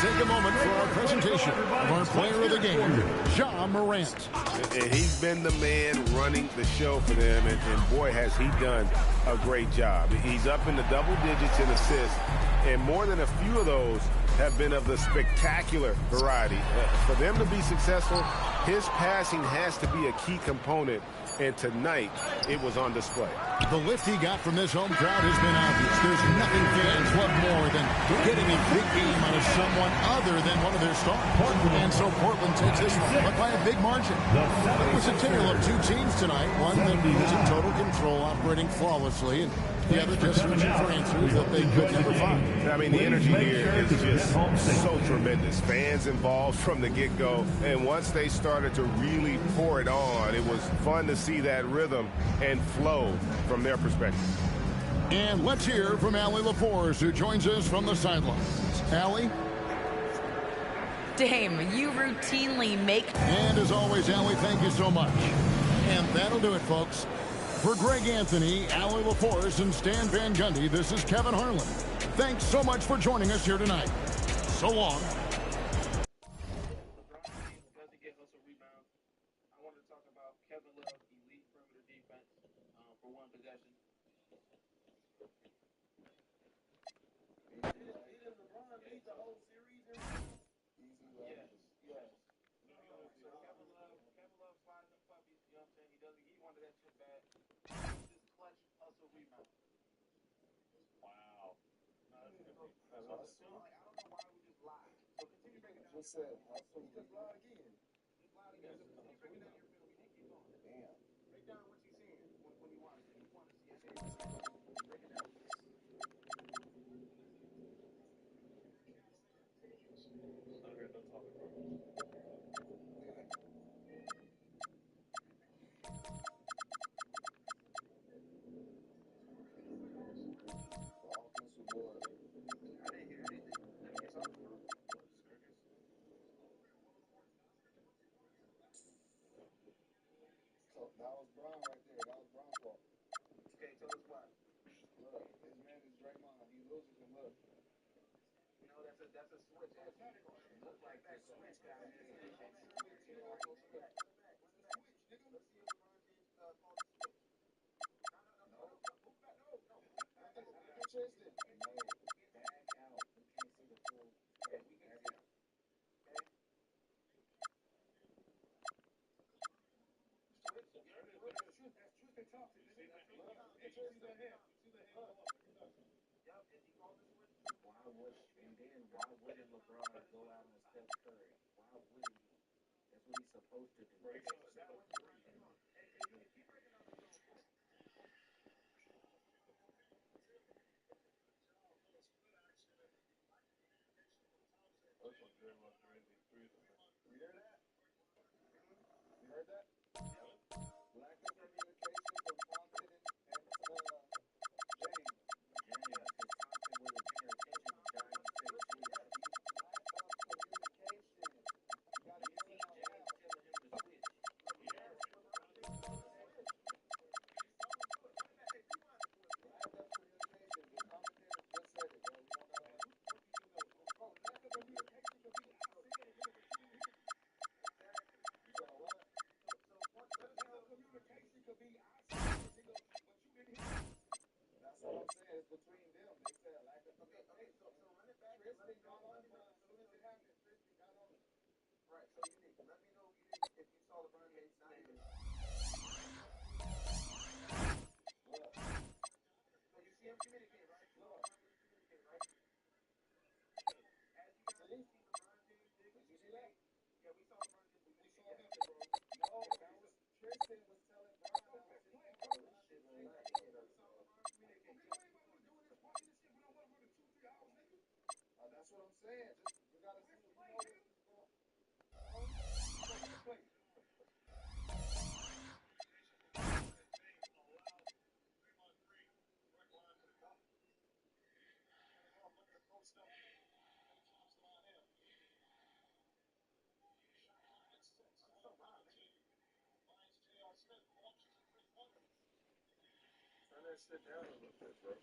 Take a moment for our presentation of our player of the game, Ja Morant. And he's been the man running the show for them, and boy, has he done a great job. He's up in the double digits in assists, and more than a few of those have been of the spectacular variety. For them to be successful, his passing has to be a key component, and tonight it was on display. The lift he got from this home crowd has been obvious. There's nothing fans love more than getting a big game out of someone other than one of their stars. And so Portland takes this one, but by a big margin. It was a tale of two teams tonight. One that was in total control, operating flawlessly, and the other just searching for answers that they could never find. I mean, the energy here is just so tremendous. Fans involved from the get-go, and once they started to really pour it on, it was fun to see that rhythm and flow from their perspective. And let's hear from Allie LaForce, who joins us from the sidelines. Allie? Dame, you routinely make... And as always, Allie, thank you so much. And that'll do it, folks. For Greg Anthony, Allie LaForce, and Stan Van Gundy, this is Kevin Harlan. Thanks so much for joining us here tonight. So long. Wow. Why wouldn't LeBron go out on Steph Curry? Why wouldn't he? That's what he's supposed to do. Sit down a little bit, bro.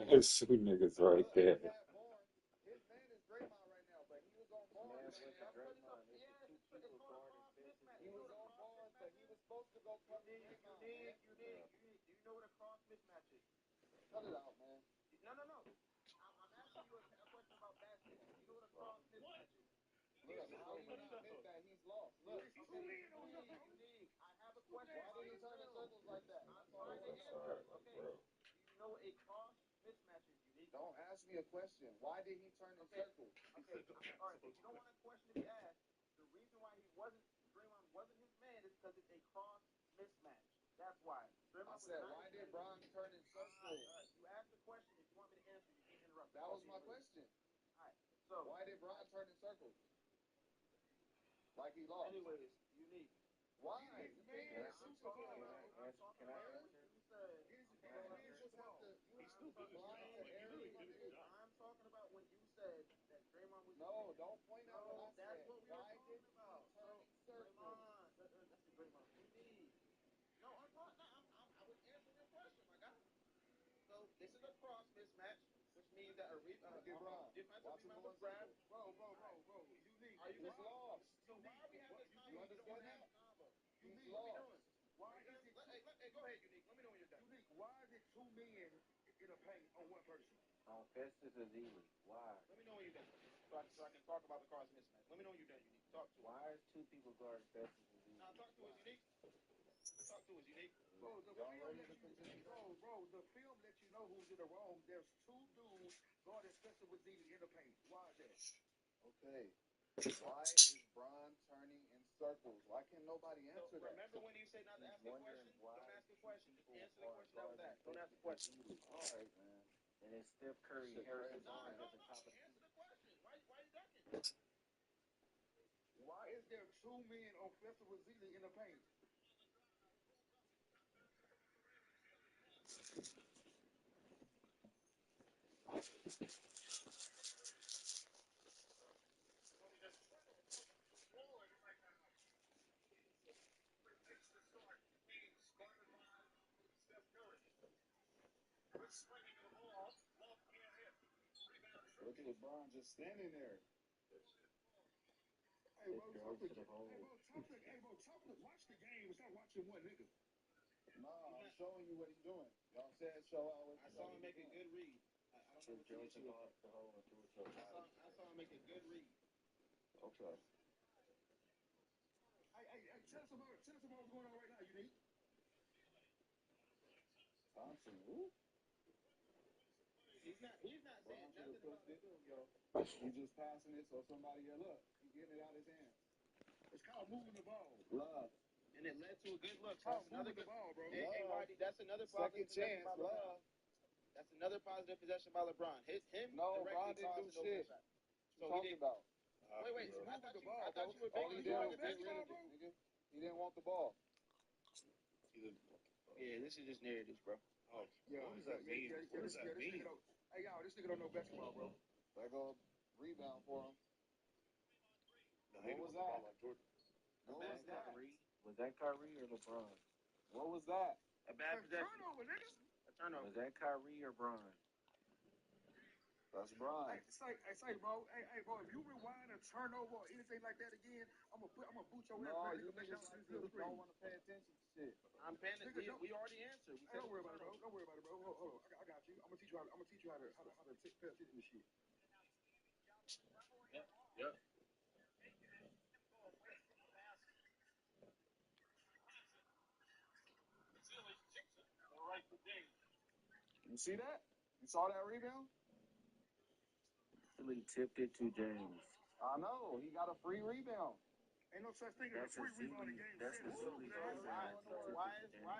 There's two niggas right there. Unique. Do you know what a cross mismatch is? Cut it out, man. No. I'm asking you a question about basketball. You know what a cross mismatch is? Look, how do you not admit that he's lost? Look, Unique. I have a question. Why did he turn in circles like that? I'm trying to answer. Okay. Do you know what a cross mismatch is, Unique? Don't ask me a question. Why did he turn in circles? Okay. All right. If you don't want a question to be asked, the reason why Draymond wasn't his man is because it's a cross mismatch. That's why. I said, why did Bron turn in circles? You asked the question. If you want me to answer, you can't interrupt. That was my question. All right. So why did Bron turn in circles? Like he lost. Anyways, Unique. Why? His man is super ball. I'm talking about when you said his man just have to. He's still good. I'm talking about when you said that Draymond was. No, don't point out what I said. That's what we were talking about. Draymond. That's the Draymond. Unique. No, I'm not. I was answering your question, my guy. So this is a cross mismatch, which means that a defensive rebound was grabbed. Bro. Unique. Are you lost? So why are we having this combo? You understand that? He's lost. Why is it? Hey, go ahead, Unique. Let me know when you're done. Unique. Why is it two men in a paint on one person? On Festus is easy. Why? Let me know when you're done. So I can talk about the cross mismatch. Let me know when you're done, Unique. Talk to us. Why is two people guarding Festus is easy? Now talk to us, Unique. Talk to us, Unique. Bro, the film lets you know who's in the wrong. There's two dudes guarding Spencer with Zeke in the paint. Why is that? Okay. Why is Bron turning in circles? Why can't nobody answer that? Remember when you said not to ask a question? Don't ask a question. Just answer the question that was asked. Don't ask a question. All right, man. And it's Steph Curry, Harrison Barnes at the top of the answer the question. Why you ducking? Why is there two men on Spencer with Zeke in the paint? Look at LeBron just standing there. Hey, bro, watch the game. It's not watching one nigga. Nah, I'm showing you what he's doing. Y'all said show out. I saw him make a good read. I don't know what the issue is. I saw him make a good read. Okay. Hey, tell us about what's going on right now, Unique. Thompson, who? He's not saying nothing about it. He's just passing it so somebody will look. He's getting it out of his hands. It's called moving the ball. Love. And it led to a good look. That's another good ball, bro. Hey, Whitey, that's another positive possession by LeBron. That's another positive possession by LeBron. No, LeBron didn't do shit. So he didn't. About? Wait. I thought you were making the basketball, bro. He didn't want the ball. Yeah, this is just narratives, bro. Oh, yeah, what does that mean? What does that mean? Hey, y'all, this nigga don't know basketball, bro. There go rebound for him. What was that? What was that? Was that Kyrie or LeBron? What was that? A bad possession. Turnover, nigga. A turnover. Was that Kyrie or Bron? That's Bron. Hey, say, bro. Hey, bro. If you rewind a turnover or anything like that again, I'm gonna boot your ass. No, you niggas don't want to pay attention to shit. I'm paying attention. We already answered. Hey, don't worry about it, bro. Don't worry about it, bro. Hold on. I got you. I'm gonna teach you how to pay attention to shit. Yep. You see that? You saw that rebound? He tipped it to James. I know. He got a free rebound. Ain't no such thing as a free rebound in game. That's why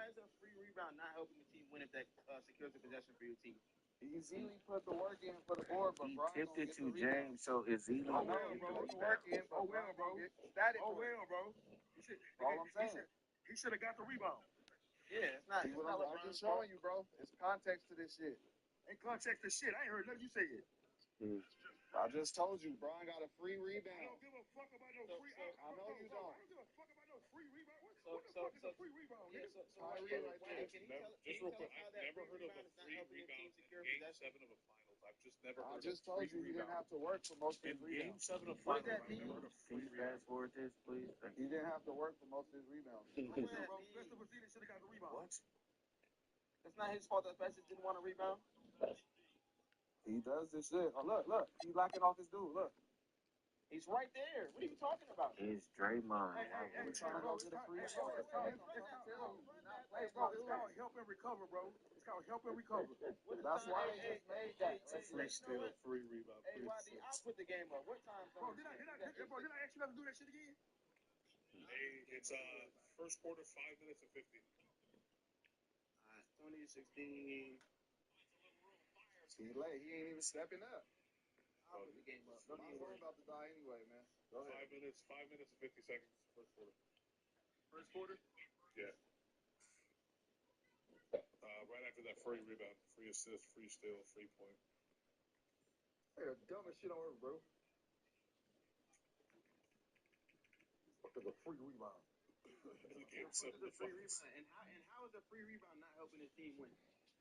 is a free rebound not helping the team win if that secures the possession for your team? Easily put the work in for the board, but he tipped it to James, so it's easy. I know, bro. Put the work in, but bro. Bro. All I'm saying. He should have got the rebound. Yeah, it's not. I'm just showing you, bro. It's context to this shit. Ain't context to shit. I ain't heard nothing you say it. I just told you, Bron got a free rebound. I don't give a fuck about no free. I know you don't. I don't give a fuck about no free rebound. What the fuck is a free rebound? Yeah, Kyrie right there. Just real quick, I've never heard of a free rebound in Game 7 of a finals. I've I just told you he didn't have to work for most of his rebounds. Can you fast forward this, please? He didn't have to work for most of his rebounds. What? That's not his fault that Special didn't want to rebound. He does this shit. Oh, look. He's locking off his dude. Look. He's right there. What are you talking about? It's Draymond. We're trying to go to the free throw. It's called help and recover, bro. It's called help and recover. That's why they just made that. Free steal, free rebound. Hey, YD, I'll put the game up. What time? Bro, did I ask you not to do that shit again? Hey, it's first quarter, 5 minutes and 50. 2016. He late. He ain't even stepping up. I'll put the game up. My phone about to die anyway, man. Go ahead. 5 minutes and 50 seconds. First quarter. First quarter? Yeah. Right after that free rebound, free assist, free steal, free point. Hey, the dumbest shit on earth, bro. What is a free rebound? And how is a free rebound not helping his team win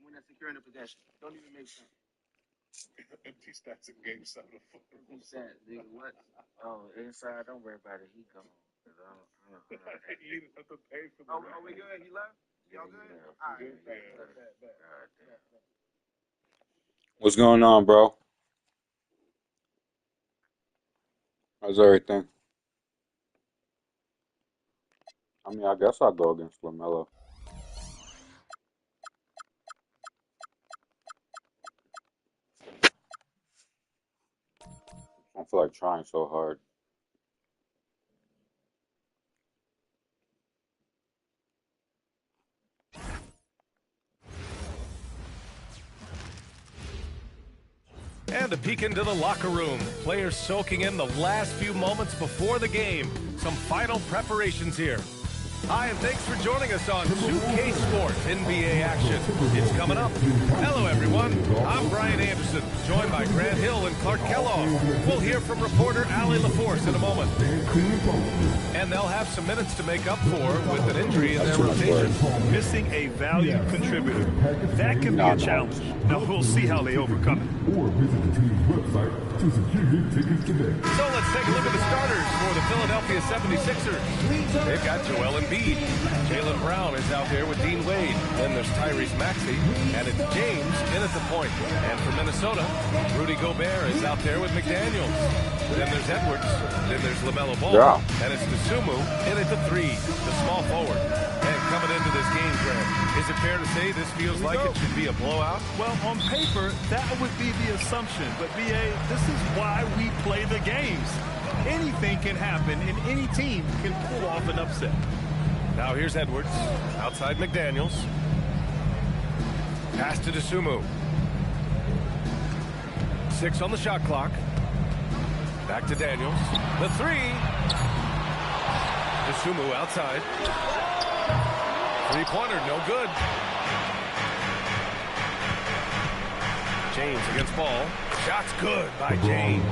when they're securing the possession? Don't even make sense. Empty stats in game 7 of He said, nigga, what? Oh, inside, don't worry about it. He gone. You didn't have to pay for the Oh, we good? He left? Y'all good? All right. What's going on, bro? How's everything? I mean, I guess I'll go against LaMelo. I don't feel like trying so hard. And a peek into the locker room. Players soaking in the last few moments before the game. Some final preparations here. Hi, and thanks for joining us on 2K Sports NBA action. It's coming up. Hello, everyone. I'm Brian Anderson, joined by Grant Hill and Clark Kellogg. We'll hear from reporter Allie LaForce in a moment. And they'll have some minutes to make up for with an injury in their rotation. Missing a valued contributor. That can be a challenge. Now, we'll see how they overcome it. Or visit the team's website to secure your tickets today. So let's take a look at the starters for the Philadelphia 76ers. They've got Joel Embiid. Jaylen Brown is out there with Dean Wade. Then there's Tyrese Maxey. And it's James in at the point. And for Minnesota, Rudy Gobert is out there with McDaniels. Then there's Edwards. Then there's LaMelo Ball. Yeah. And it's Dosunmu in at the 3, the small forward. And coming into this game, Grant, is it fair to say this feels like it should be a blowout? Well, on paper, that would be the assumption. But, B.A., this is why we play the games. Anything can happen, and any team can pull off an upset. Now here's Edwards, outside McDaniels. Pass to Dosunmu. 6 on the shot clock. Back to Daniels. The 3. Dosunmu outside. Three-pointer, no good. James against Ball. Shot's good by James.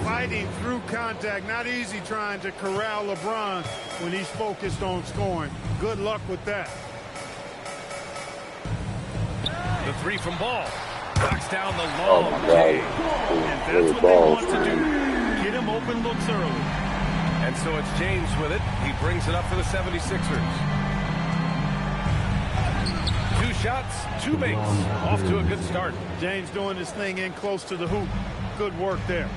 Fighting through contact. Not easy trying to corral LeBron when he's focused on scoring. Good luck with that. The 3 from Ball. Knocks down the long J. And that's what they want to do. Get him open looks early. And so it's James with it. He brings it up for the 76ers. 2 shots, 2 makes. Off to a good start. James doing his thing in close to the hoop. Good work there.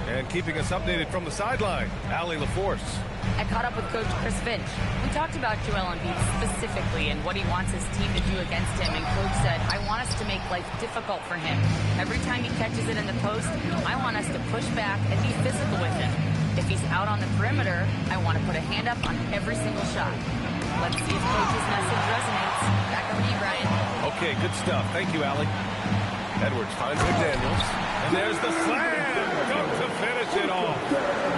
And keeping us updated from the sideline, Allie LaForce. I caught up with Coach Chris Finch. We talked about Joel Embiid specifically and what he wants his team to do against him. And Coach said, I want us to make life difficult for him. Every time he catches it in the post, I want us to push back and be physical with him. If he's out on the perimeter, I want to put a hand up on every single shot. Let's see if Coach's message resonates. Back over to you, Brian. Okay, good stuff. Thank you, Allie. Edwards finds McDaniels. And there's the slam. Dunk to finish it off.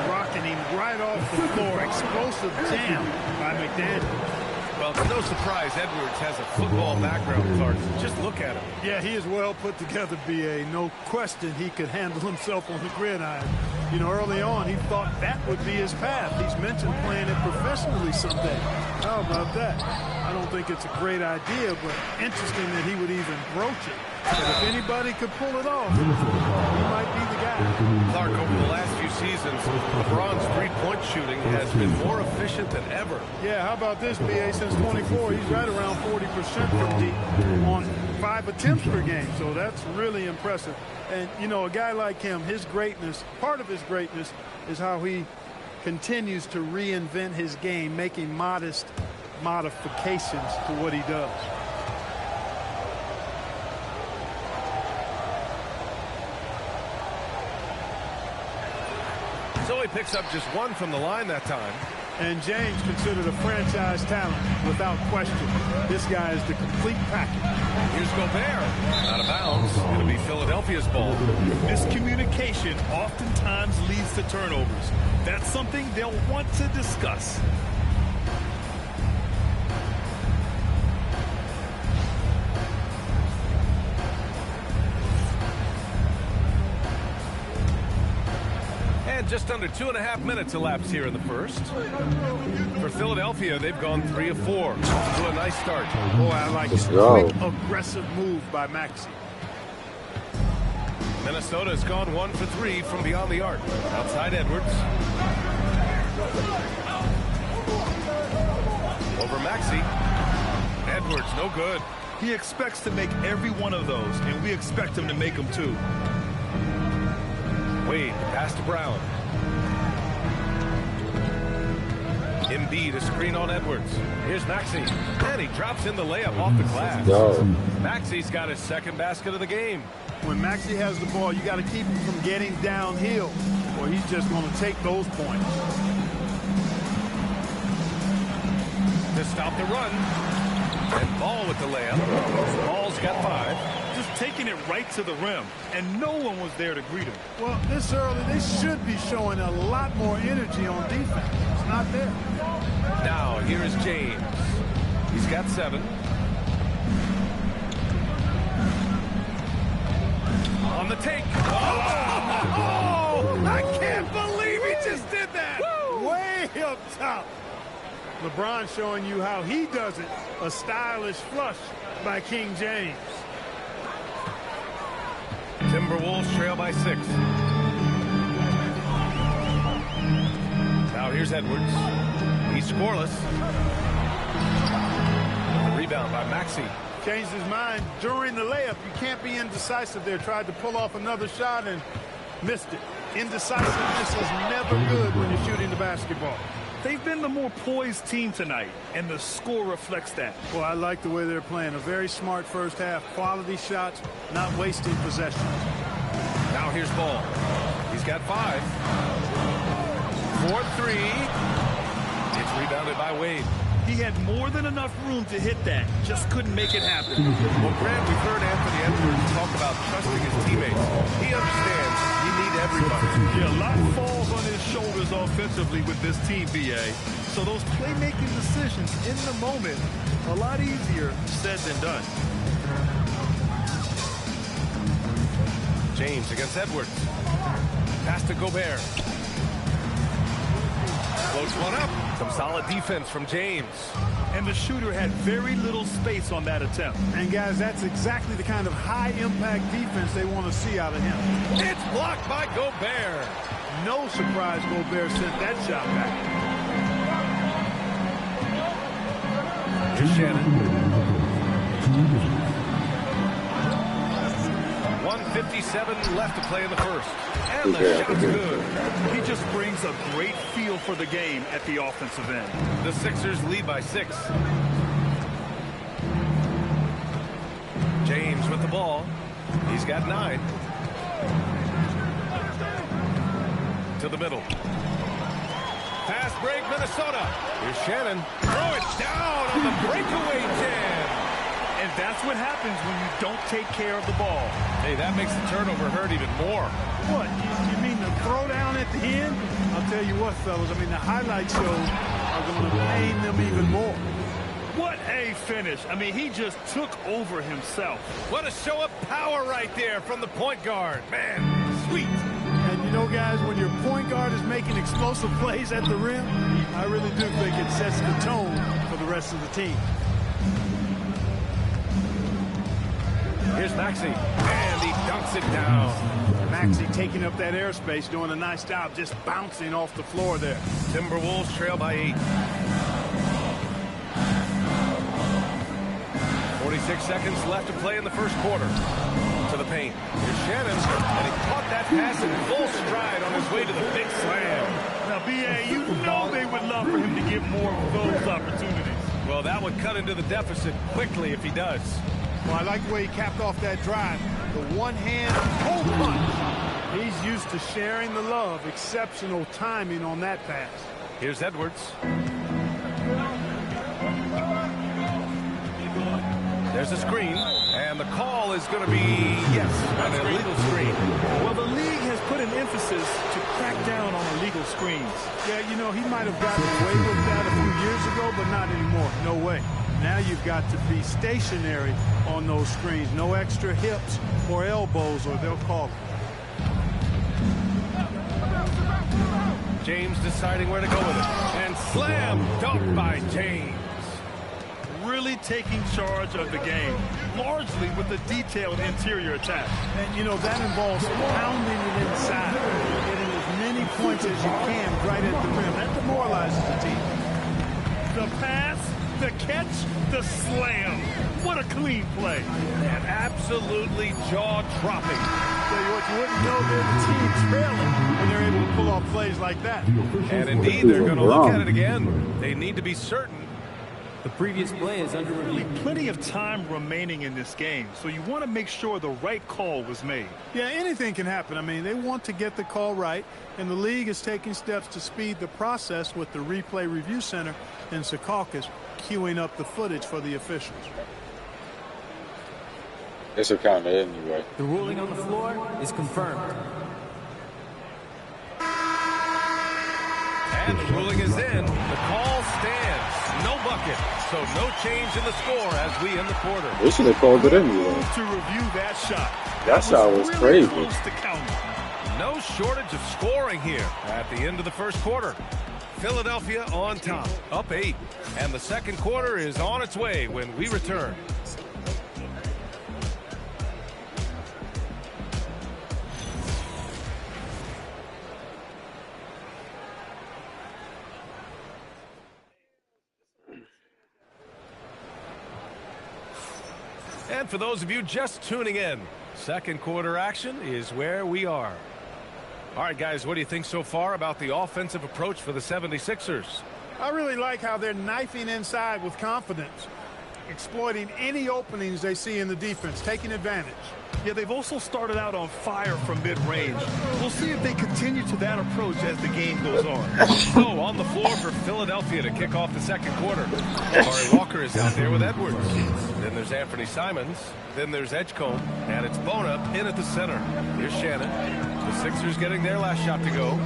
Rocking him right off the floor. Explosive jam by McDaniels. Well, it's no surprise Edwards has a football background, Clark. Just look at him. Yeah, he is well put together, B.A. No question he could handle himself on the gridiron. You know, early on, he thought that would be his path. He's mentioned playing it professionally someday. How about that? I don't think it's a great idea, but interesting that he would even broach it. But if anybody could pull it off, he might be the guy. Clark, over the last few seasons, LeBron's three-point shooting has been more efficient than ever. Yeah, how about this, B.A.? Since 24, he's right around 40% from deep on 5 attempts per game. So that's really impressive. And, you know, a guy like him, his greatness, part of his greatness is how he continues to reinvent his game, making modest modifications to what he does. So he picks up just one from the line that time. And James considered a franchise talent without question. This guy is the complete package. Here's Gobert. Out of bounds. It'll be Philadelphia's ball. Miscommunication oftentimes leads to turnovers. That's something they'll want to discuss. Just under 2.5 minutes elapsed here in the first. For Philadelphia, they've gone 3 of 4. Off to a nice start. Boy, I like it. Quick, aggressive move by Maxey. Minnesota's gone 1 for 3 from beyond the arc. Outside Edwards. Over Maxey. Edwards, no good. He expects to make every one of those, and we expect him to make them too. Wade, pass to Brown. Embiid, a screen on Edwards. Here's Maxey. And he drops in the layup off the glass. Maxey's got his second basket of the game. When Maxey has the ball, you got to keep him from getting downhill, or he's just going to take those points. To stop the run. And Ball with the layup. Ball's got 5. Just taking it right to the rim, and no one was there to greet him. Well, this early, they should be showing a lot more energy on defense. It's not there. Now, here is James. He's got 7. On the take. Oh, I can't believe he just did that. Woo! Way up top. LeBron showing you how he does it. A stylish flush by King James. Timberwolves trail by 6. Now here's Edwards. He's scoreless. The rebound by Maxey. Changed his mind during the layup. You can't be indecisive there. Tried to pull off another shot and missed it. Indecisiveness is never good when you're shooting the basketball. They've been the more poised team tonight, and the score reflects that. Well, I like the way they're playing. A very smart first half. Quality shots, not wasting possession. Now here's Ball. He's got 5. 4-3. It's rebounded by Wade. He had more than enough room to hit that. Just couldn't make it happen. Well, Grant, we've heard Anthony Edwards talk about trusting his teammates. He understands you need everybody. Yeah, a lot falls on his shoulders offensively with this team, BA. So those playmaking decisions in the moment, a lot easier said than done. James against Edwards. Pass to Gobert. Floats one up. Some solid defense from James. And the shooter had very little space on that attempt. And, guys, that's exactly the kind of high-impact defense they want to see out of him. It's blocked by Gobert. No surprise Gobert sent that shot back. Here's Shannon. 1:57 left to play in the first. And the shot's good. He just brings a great feel for the game at the offensive end. The Sixers lead by 6. James with the ball. He's got 9. To the middle. Fast break, Minnesota. Here's Shannon. Throw it down on the breakaway jam. And that's what happens when you don't take care of the ball. Hey, that makes the turnover hurt even more. What? You mean the throwdown at the end? I'll tell you what, fellas. I mean, the highlight shows are going to pain them even more. What a finish. I mean, he just took over himself. What a show of power right there from the point guard. Man, sweet. And you know, guys, when your point guard is making explosive plays at the rim, I really do think it sets the tone for the rest of the team. Here's Maxey, and he dunks it down. Maxey taking up that airspace, doing a nice job just bouncing off the floor there. Timberwolves trail by 8. 46 seconds left to play in the first quarter. To the paint. Here's Shannon, and he caught that pass in full stride on his way to the big slam. Now, B.A., you know they would love for him to get more of those opportunities. Well, that would cut into the deficit quickly if he does. Well, I like the way he capped off that drive. The one-hand pull punch. He's used to sharing the love. Exceptional timing on that pass. Here's Edwards. There's a screen, and the call is going to be, yes, an illegal screen. Well, the league has put an emphasis to crack down on illegal screens. Yeah, you know, he might have gotten away with that a few years ago, but not anymore. No way. Now you've got to be stationary on those screens. No extra hips or elbows, or they'll call it. James deciding where to go with it. And slam dunk by James. Really taking charge of the game, largely with a detailed interior attack. And, you know, that involves pounding it inside, getting as many points as you can right at the rim. That demoralizes the team. The pass, the catch, the slam. What a clean play. And absolutely jaw-dropping. Tell you what, you wouldn't know they're the team trailing when they're able to pull off plays like that. And indeed, they're going to look at it again. They need to be certain. The previous play is under review. Plenty of time remaining in this game, so you want to make sure the right call was made. Yeah, anything can happen. I mean, they want to get the call right, and the league is taking steps to speed the process with the Replay Review Center in Secaucus queuing up the footage for the officials. This will count it anyway. The ruling on the floor is confirmed. And the ruling is in. The call stands. No bucket. So no change in the score as we end the quarter. They should have called it anyway. To review that shot. That shot was really crazy. Close to counting. No shortage of scoring here at the end of the first quarter. Philadelphia on top, up 8. And the second quarter is on its way when we return. And for those of you just tuning in, second quarter action is where we are. All right, guys, what do you think so far about the offensive approach for the 76ers? I really like how they're knifing inside with confidence, exploiting any openings they see in the defense, taking advantage. Yeah, they've also started out on fire from mid-range. We'll see if they continue to that approach as the game goes on. So, on the floor for Philadelphia to kick off the second quarter. Murray Walker is out there with Edwards. Then there's Anthony Simons. Then there's Edgecombe. And it's Bona in at the center. Here's Shannon. The Sixers getting their last shot to go.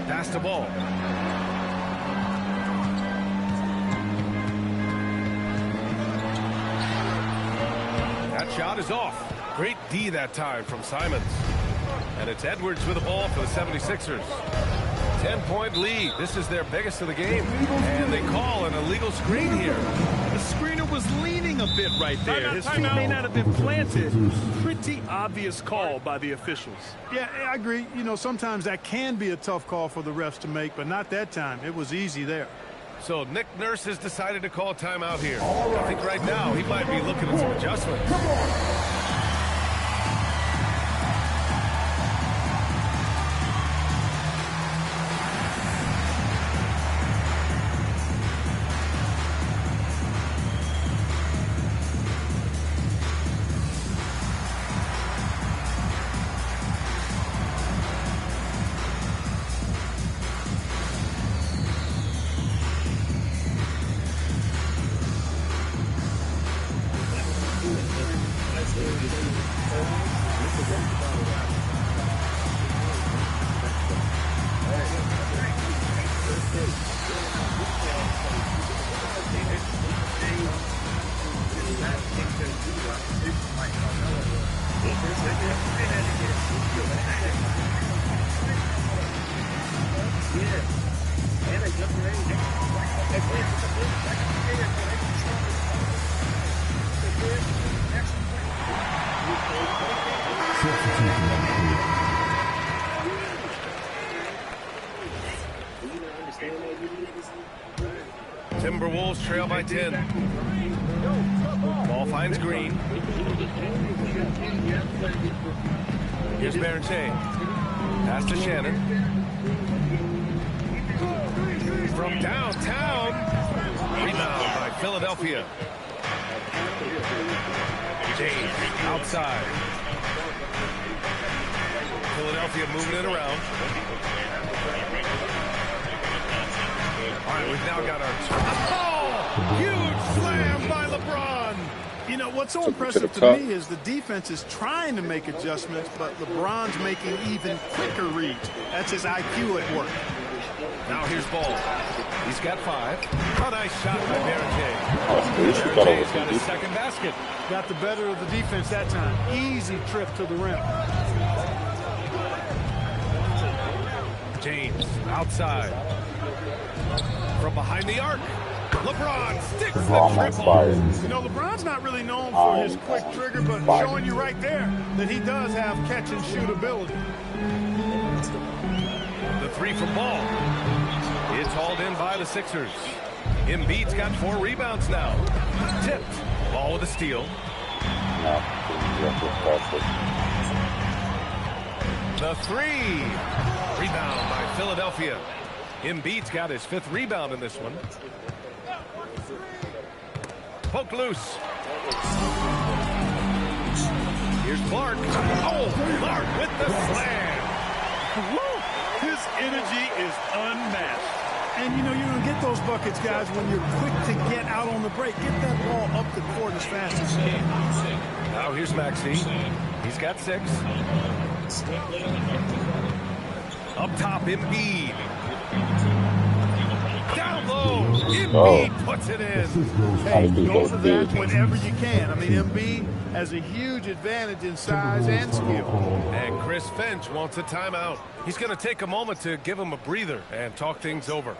Pass the ball. That shot is off. Great D that time from Simons. And it's Edwards with the ball for the 76ers. 10-point lead. This is their biggest of the game. And they call an illegal screen here. The screener was leaning a bit right there. His feet may not have been planted. Pretty obvious call by the officials. Yeah, I agree. You know, sometimes that can be a tough call for the refs to make, but not that time. It was easy there. So Nick Nurse has decided to call timeout here. I think right now he might be looking at some adjustments. Timberwolves trail by 10. Ball finds Green. Here's Barrett-Shea. Pass to Shannon. From downtown. Rebound by Philadelphia. James outside. Philadelphia moving it around. All right, we've now got our... Oh! Huge slam by LeBron! You know, what's so impressive to me is the defense is trying to make adjustments, but LeBron's making even quicker reads. That's his IQ at work. Now here's Ball. He's got 5. A nice shot by Barrett-Shea. Barrett-Shea's got his second basket. Got the better of the defense that time. Easy trip to the rim. James outside. From behind the arc. LeBron sticks the triple. You know, LeBron's not really known for his quick trigger, but showing you right there that he does have catch and shoot ability. The 3 from Ball. It's hauled in by the Sixers. Embiid's got 4 rebounds now. Tipped. Ball with a steal. The 3. Rebound by Philadelphia. Embiid's got his 5th rebound in this one. Poked loose. Here's Clark. Oh, Clark with the slam. Woo! His energy is unmatched. And, you know, you're going to get those buckets, guys, when you're quick to get out on the break. Get that ball up the court as fast as you can. Now here's Maxey. He's got 6. Up top, Embiid. Down low, Embiid puts it in. Hey, go for that whenever you can. I mean, Embiid has a huge advantage in size and skill. And Chris Finch wants a timeout. He's going to take a moment to give him a breather and talk things over.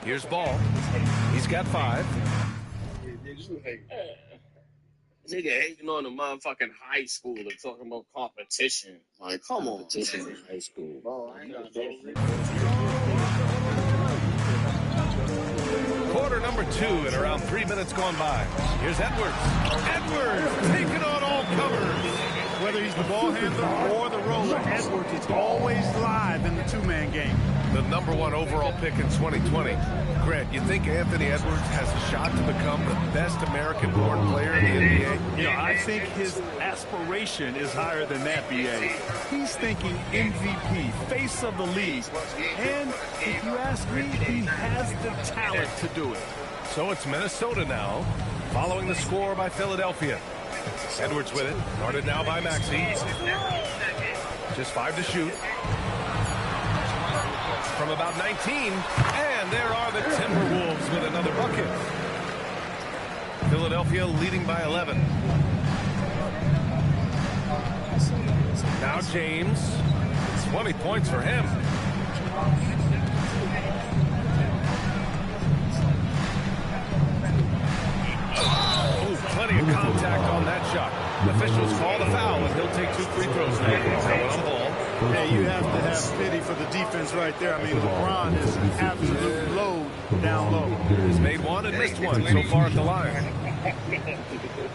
Here's Ball. He's got 5. Nigga hating on the motherfucking high school and talking about competition. Like, come on. Competition in high school. Quarter number 2 and around 3 minutes gone by. Here's Edwards. Edwards taking on all comers. Whether he's the ball handler or the roller, Edwards is always live in the 2-man game. The number 1 overall pick in 2020. Grant, you think Anthony Edwards has a shot to become the best American-born player in the NBA? You know, I think his aspiration is higher than that, B.A. He's thinking MVP, face of the league. And if you ask me, he has the talent to do it. So it's Minnesota now, following the score by Philadelphia. Edwards with it, guarded now by Maxey. Just 5 to shoot. From about 19, and there are the Timberwolves with another bucket. Philadelphia leading by 11. Now James, 20 points for him. Oh, plenty of contact on that shot. Officials call the foul, and he'll take 2 free throws now. On ball. Hey, you have to have pity for the defense right there. I mean, LeBron is absolutely low down low. He's made 1 and missed 1 so far at the line.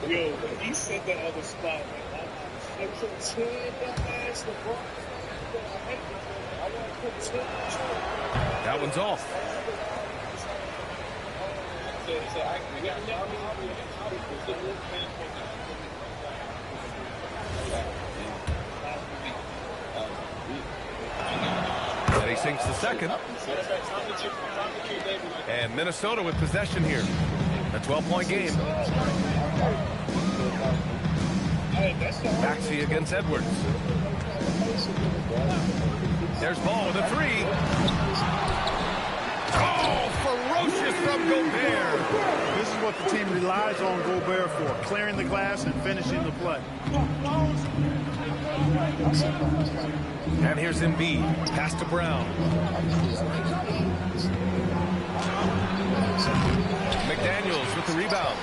Yo, he said that other spot. That one's off. And he sinks the second. And Minnesota with possession here. A 12-point game. Maxey against Edwards. There's Ball with a 3. ferocious from Gobert. This is what the team relies on Gobert for, clearing the glass and finishing the play. And here's Embiid. Pass to Brown. McDaniels with the rebound.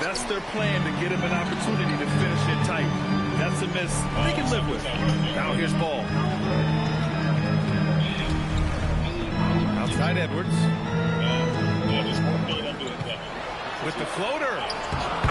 That's their plan, to get him an opportunity to finish it tight. That's a miss they can live with. Now here's Ball. Outside Edwards. With the floater.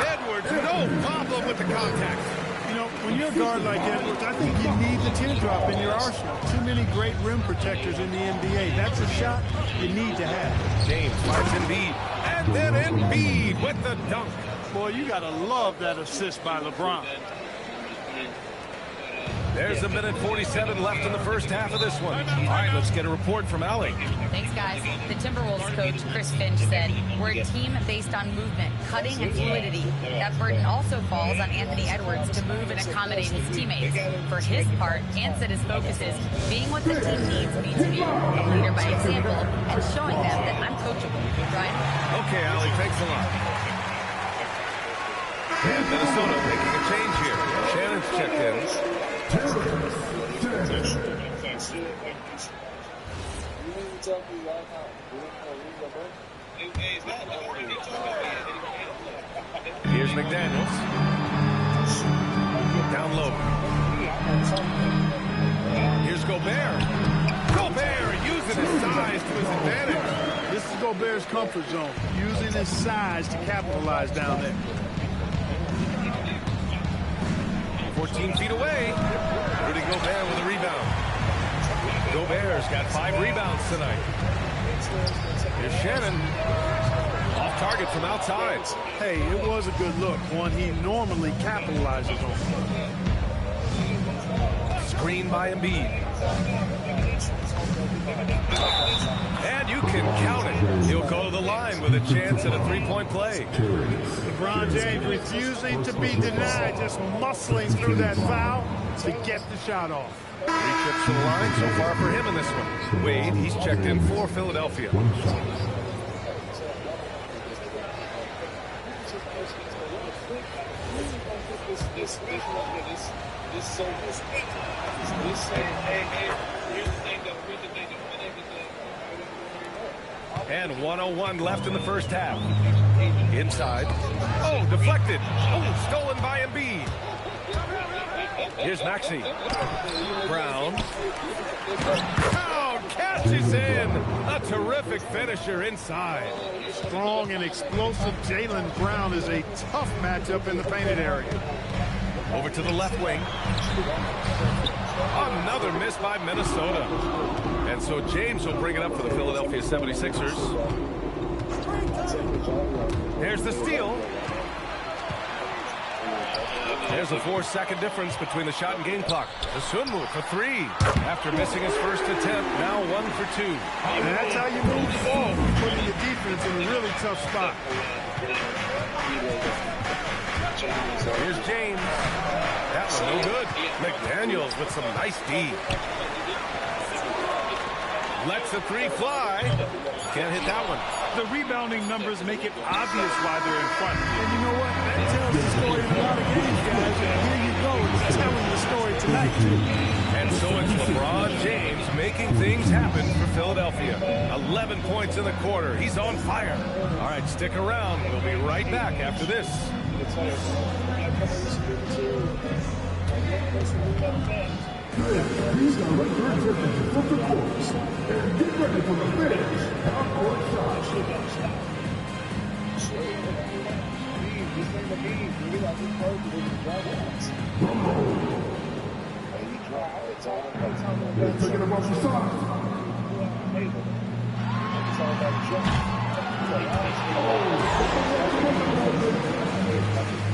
Edwards, no problem with the contact. You know, when you're a guard like Edwards, I think you need the teardrop in your arsenal. Too many great rim protectors in the NBA. That's a shot you need to have. James finds Embiid. And then Embiid with the dunk. Boy, you got to love that assist by LeBron. There's a minute 47 left in the first half of this one. All right, let's get a report from Allie. Thanks, guys. The Timberwolves coach, Chris Finch, said, "We're a team based on movement, cutting, and fluidity. That burden also falls on Anthony Edwards to move and accommodate his teammates. For his part, Ant said his focus is being what the team needs me to be, a leader by example, and showing them that I'm coachable." Ryan? Okay, Allie, thanks a lot. And Minnesota making a change here. Shannon's checked in. Here's McDaniels. Down low. Here's Gobert. Gobert using his size to his advantage. This is Gobert's comfort zone, using his size to capitalize down there. 14 feet away. Rudy Gobert with a rebound. Gobert's got 5 rebounds tonight. Here's Shannon. Off target from outside. Hey, it was a good look, one he normally capitalizes on. Screen by Embiid. And you can count it. He'll go to the line with a chance at a three-point play. LeBron James refusing to be denied, just muscling through that foul to get the shot off. 3 trips to the line so far for him in this one. Wade, he's checked in for Philadelphia. And 1:01 left in the first half. Inside. Oh, deflected. Oh, stolen by Embiid. Here's Maxey. Brown. Oh, catches in. A terrific finisher inside. Strong and explosive Jaylen Brown is a tough matchup in the painted area. Over to the left wing. Another miss by Minnesota. And so James will bring it up for the Philadelphia 76ers. There's the steal. There's a 4-second difference between the shot and game clock. Dosunmu for 3. After missing his first attempt, now 1 for 2. And that's how you move the ball, putting the defense in a really tough spot. Here's James. That was no good. McDaniels with some nice D. Lets the 3 fly. Can't hit that one. The rebounding numbers make it obvious why they're in front. And you know what? That tells the story in a lot of games, guys. And here you go. It's telling the story tonight, too. And so it's LeBron James making things happen for Philadelphia. 11 points in the quarter. He's on fire. All right, stick around. We'll be right back after this. These are regular temperatures of the course. And get ready for the finish. Half-court shot. Taking him off the side.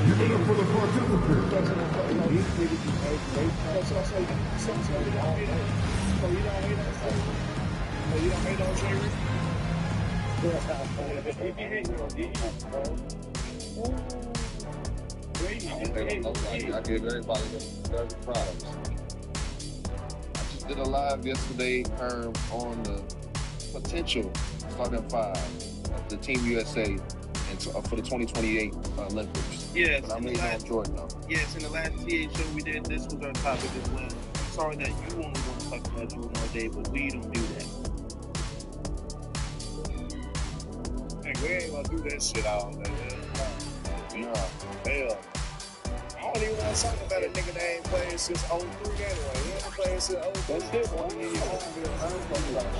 Give it up for the participants. I give everybody the products. I just did a live yesterday on the potential starting five of the Team USA and for the 2028 Olympics. Yes, but I'm waiting on Jordan though. Yes, in the last TA show we did, this was our topic as well. Sorry that you only want to talk about Jordan all day, but we don't do that. Hey, we ain't gonna do that shit all day. Hell. I don't even want to talk about a nigga that ain't playing since 03 anyway. He ain't playing since 03. That's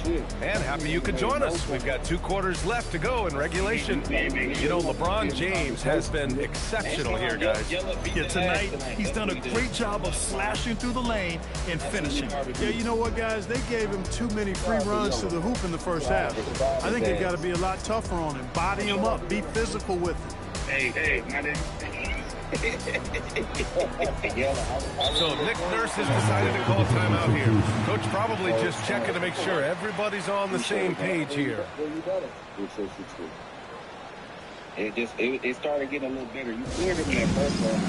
it, And happy you could join us. We've got 2 quarters left to go in regulation. You know, LeBron James has been exceptional here, guys. Yeah, tonight, he's done a great job of slashing through the lane and finishing. Yeah, you know what, guys? They gave him too many free runs to the hoop in the first half. I think they've got to be a lot tougher on him. Body him up. Be physical with him. Hey, So Nick Nurse has decided to call timeout here. Coach probably just checking to make sure everybody's on the same page here. It started getting a little better. You cleared him that first one.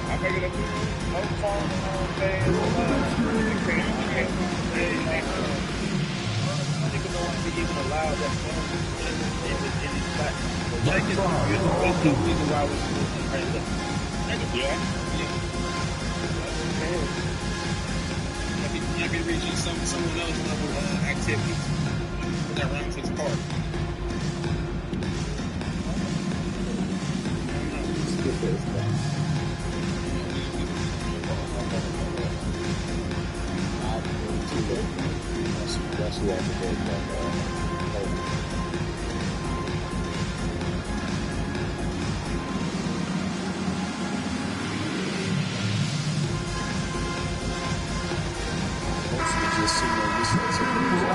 I'm making a no phone fans. I think no one could even allow that phone in his back. Check it. That's the reason why we're supposed to raise up. I can reach you someone else level activity that runs his part. That's who I forget. Just sitting there listening to the music.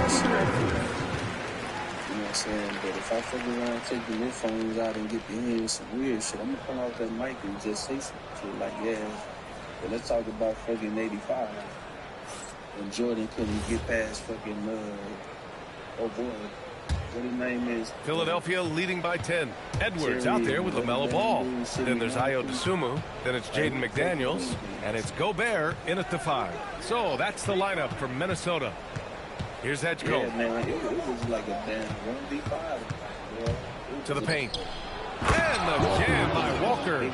You know what I'm saying? But if I fuck around, take the earphones out and get the in with some weird shit, I'm gonna pull out that mic and just say some shit like, yeah, but let's talk about fucking 85. When Jordan couldn't get past fucking, oh boy, what his name is? Philadelphia leading by 10. Edwards out there with LaMelo Ball. Then there's Ayo Dosunmu. Then it's Jaden McDaniels. And it's Gobert in at the 5. So that's the lineup for Minnesota. Here's Edgecombe. Yeah, man, it was like a damn 1v5. To the paint. And the jam by Walker.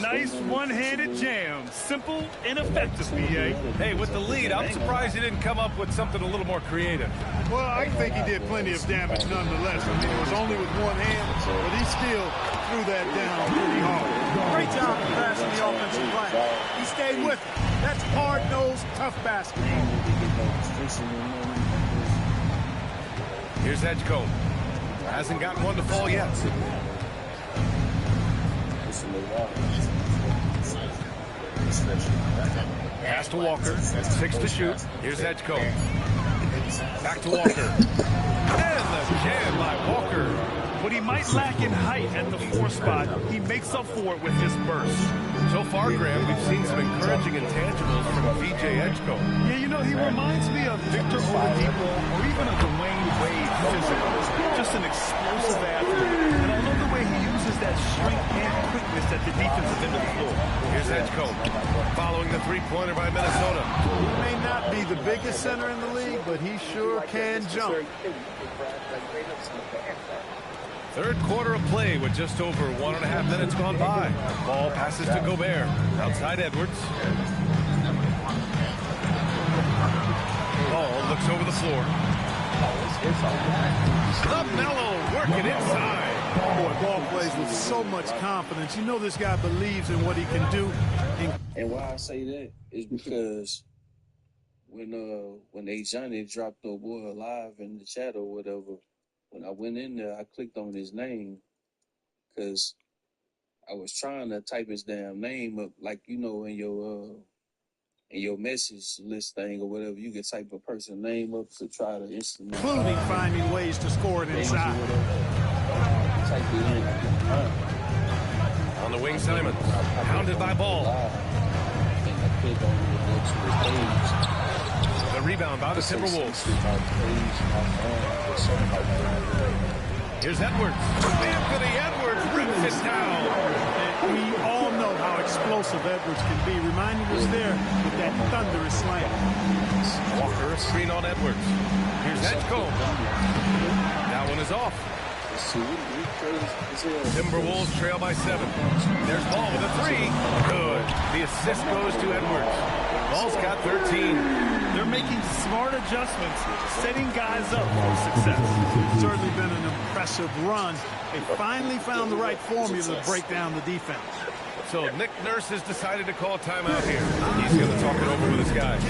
Nice one-handed jam. Simple and effective, B.A. Hey, with the lead, I'm surprised he didn't come up with something a little more creative. Well, I think he did plenty of damage nonetheless. I mean, it was only with one hand, but he still threw that down pretty hard. Great job of passing the offensive line. He stayed with it. That's hard-nosed, tough basketball. Here's Edgecombe. Hasn't gotten one to fall yet. Pass to Walker. 6 to shoot. Here's Edgecombe. Back to Walker. And the jam by Walker. What he might lack in height at the 4 spot, he makes up for it with his burst. So far, Graham, we've seen some encouraging intangibles from VJ Edgecombe. Yeah, you know, he reminds me of Victor Oladipo or even a Dwayne Wade physical. Just an explosive athlete. And I love the way he uses that strength and quickness at the defensive end of the floor. Here's Edgecombe following the three-pointer by Minnesota. He may not be the biggest center in the league, but he sure can jump. Third quarter of play with just over 1.5 minutes gone by. Ball passes to Gobert. Outside Edwards. Ball looks over the floor. LaMelo working inside. Boy, Ball plays with so much confidence. You know this guy believes in what he can do. And why I say that is because when Johnny dropped the boy alive in the chat or whatever, when I went in there, I clicked on his name because I was trying to type his damn name up, like, you know, in your message list thing or whatever. You can type a person's name up to try to instantly. Including finding ways to score it inside. Type it in. On the wing, Simons. Hounded by Ball. The rebound by the Timberwolves. Here's Edwards. Anthony Edwards rips it down. We all know how explosive Edwards can be, reminding us there with that thunderous slam. Walker, a screen on Edwards. Here's Edgecombe. That one is off. Timberwolves trail by 7. There's Ball with a 3. Good. The assist goes to Edwards. Ball's got 13. They're making smart adjustments, setting guys up for success. It's certainly been an impressive run. They finally found the right formula to break down the defense. So Nick Nurse has decided to call timeout here. He's going to talk it over with his guys.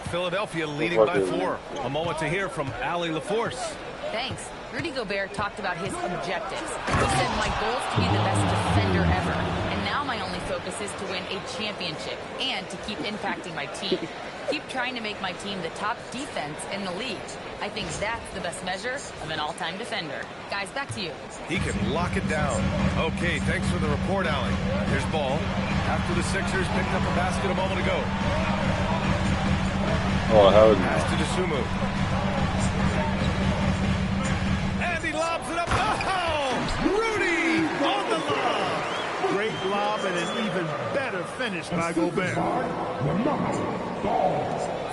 Philadelphia leading by 4. A moment to hear from Allie LaForce. Thanks. Rudy Gobert talked about his objectives. He said, my goal is to be the best defender ever. And now my only focus is to win a championship and to keep impacting my team. Keep trying to make my team the top defense in the league. I think that's the best measure of an all-time defender. Guys, back to you. He can lock it down. Okay, thanks for the report, Allie. Here's Ball. After the Sixers picked up a basket a moment ago. Oh, how is pass to Dosunmu. And he lobs it up. Oh! Rudy on the lob. Great lob and an even better finish by Gobert.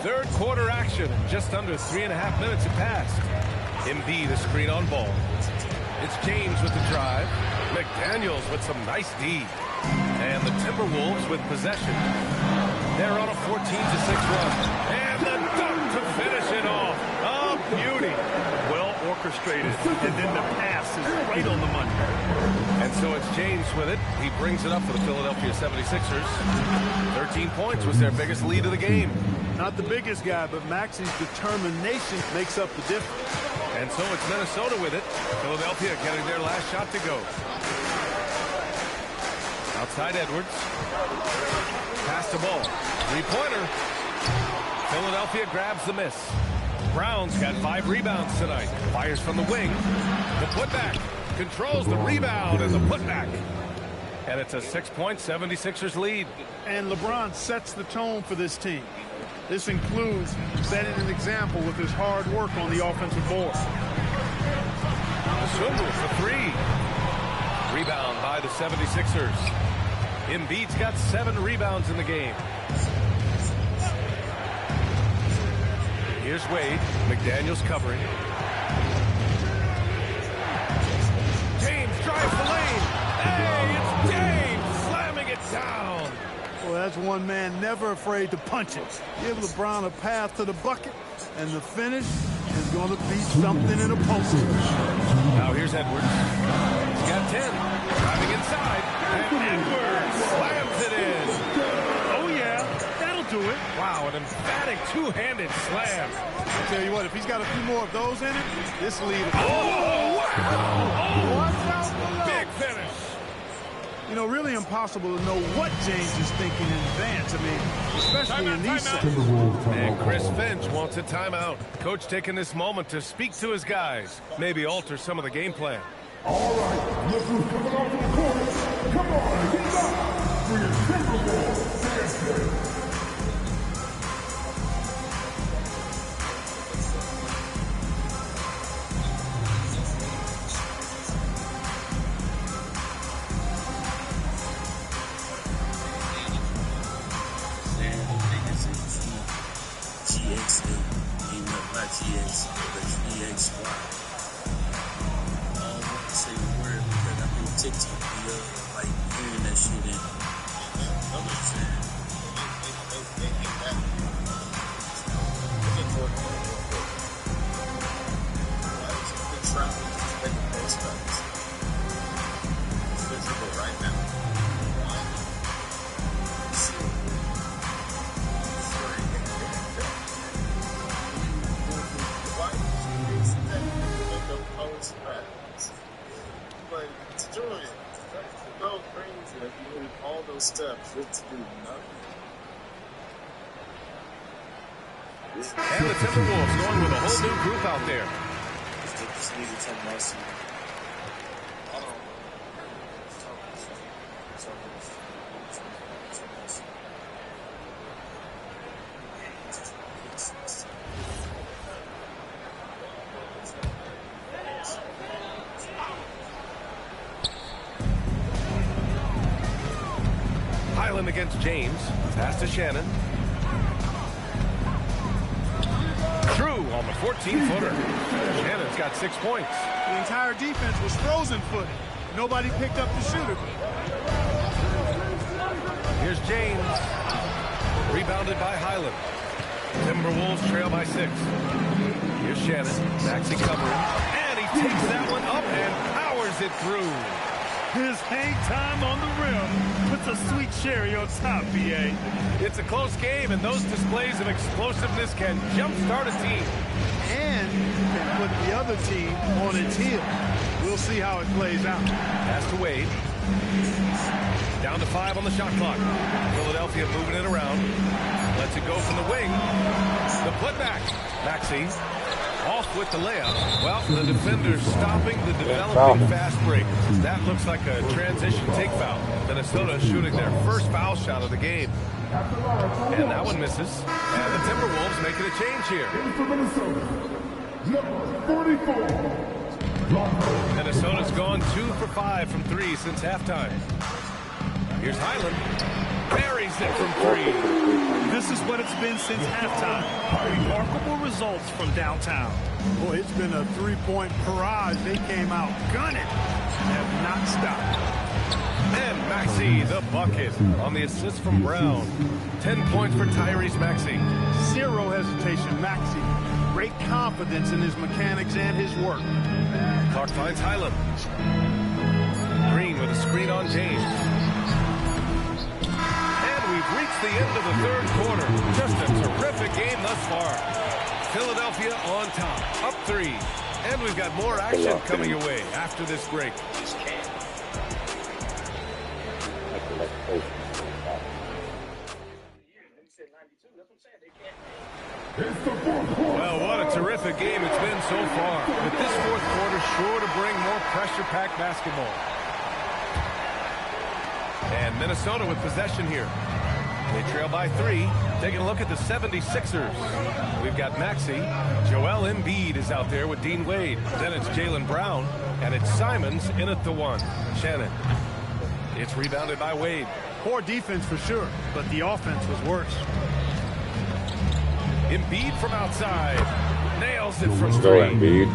Third quarter action. Just under 3.5 minutes have passed. Embiid a screen on Ball. It's James with the drive. McDaniels with some nice D. And the Timberwolves with possession. They're on a 14-6 run. And the dunk to finish it off. A beauty. Well orchestrated. And then the pass is right on the money. And so it's James with it. He brings it up for the Philadelphia 76ers. 13 points was their biggest lead of the game. Not the biggest guy, but Maxi's determination makes up the difference. And so it's Minnesota with it. Philadelphia getting their last shot to go. Outside Edwards. Pass the ball. Three-pointer. Philadelphia grabs the miss. Brown's got 5 rebounds tonight. Fires from the wing. The putback. Controls the rebound and the putback. And it's a 6-point 76ers lead. And LeBron sets the tone for this team. This includes setting an example with his hard work on the offensive board. Dosunmu for 3. Rebound by the 76ers. Embiid's got 7 rebounds in the game. Here's Wade. McDaniels covering. James drives the lane. Hey, it's James slamming it down. Well, that's one man never afraid to punch it. Give LeBron a path to the bucket, and the finish is going to be something in a post. Now here's Edwards. He's got 10. Driving inside. And Edwards slams it in. Oh, yeah. That'll do it. Wow, an emphatic two-handed slam. I'll tell you what, if he's got a few more of those in it, this lead will... Oh, wow. Oh, watch out below. Big finish. you know, really impossible to know what James is thinking in advance. I mean, especially in these settings. And Chris Finch wants a timeout. Coach taking this moment to speak to his guys, maybe alter some of the game plan. All right, look who's coming off the court. Come on, get up for your Timberwolves dance break. TikTok video, like hearing that shit in. I'm just saying. They hate that. Looking for it. Why would you quit traveling to make the post cuts? It's visible right now. Why? See it. Why would you see that make no post cuts? Like, to join it. To go crazy if you need all those steps just to do nothing. And the Timberwolves going with a whole new group out there. Just need to take mercy. Highland against James. Pass to Shannon. True on the 14-footer. Shannon's got 6 points. The entire defense was frozen-footed. Nobody picked up the shooter. Here's James. Rebounded by Highland. Timberwolves trail by 6. Here's Shannon. Maxey covering. And he takes that one up and powers it through. His hang time on the rim puts a sweet cherry on top, B.A. It's a close game, and those displays of explosiveness can jumpstart a team. And can put the other team on its heels. We'll see how it plays out. Pass to Wade. Down to 5 on the shot clock. Philadelphia moving it around. Lets it go from the wing. The putback. Maxey off with the layup. Well, the defender stopping the developing fast break. That looks like a transition take foul. Minnesota shooting their first foul shot of the game. And that one misses. And the Timberwolves making a change here. Minnesota's gone 2 for 5 from 3 since halftime. Here's Highland. Buries it from 3. This is what it's been since halftime. Remarkable results from downtown. Boy, it's been a three-point barrage. They came out gunning and have not stopped. And Maxey, the bucket on the assist from Brown. 10 points for Tyrese Maxey. Zero hesitation, Maxey. Great confidence in his mechanics and his work. Clark finds Highland. Green with a screen on James. We've reached the end of the third quarter. Just a terrific game thus far. Philadelphia on top, up 3. And we've got more action coming your way after this break. Well, what a terrific game it's been so far. With this fourth quarter sure to bring more pressure-packed basketball. And Minnesota with possession here. They trail by 3. Taking a look at the 76ers. We've got Maxey. Joel Embiid is out there with Dean Wade. Then it's Jaylen Brown. And it's Simons in at the 1. Shannon. It's rebounded by Wade. Poor defense for sure, but the offense was worse. Embiid from outside. Nails it from 3.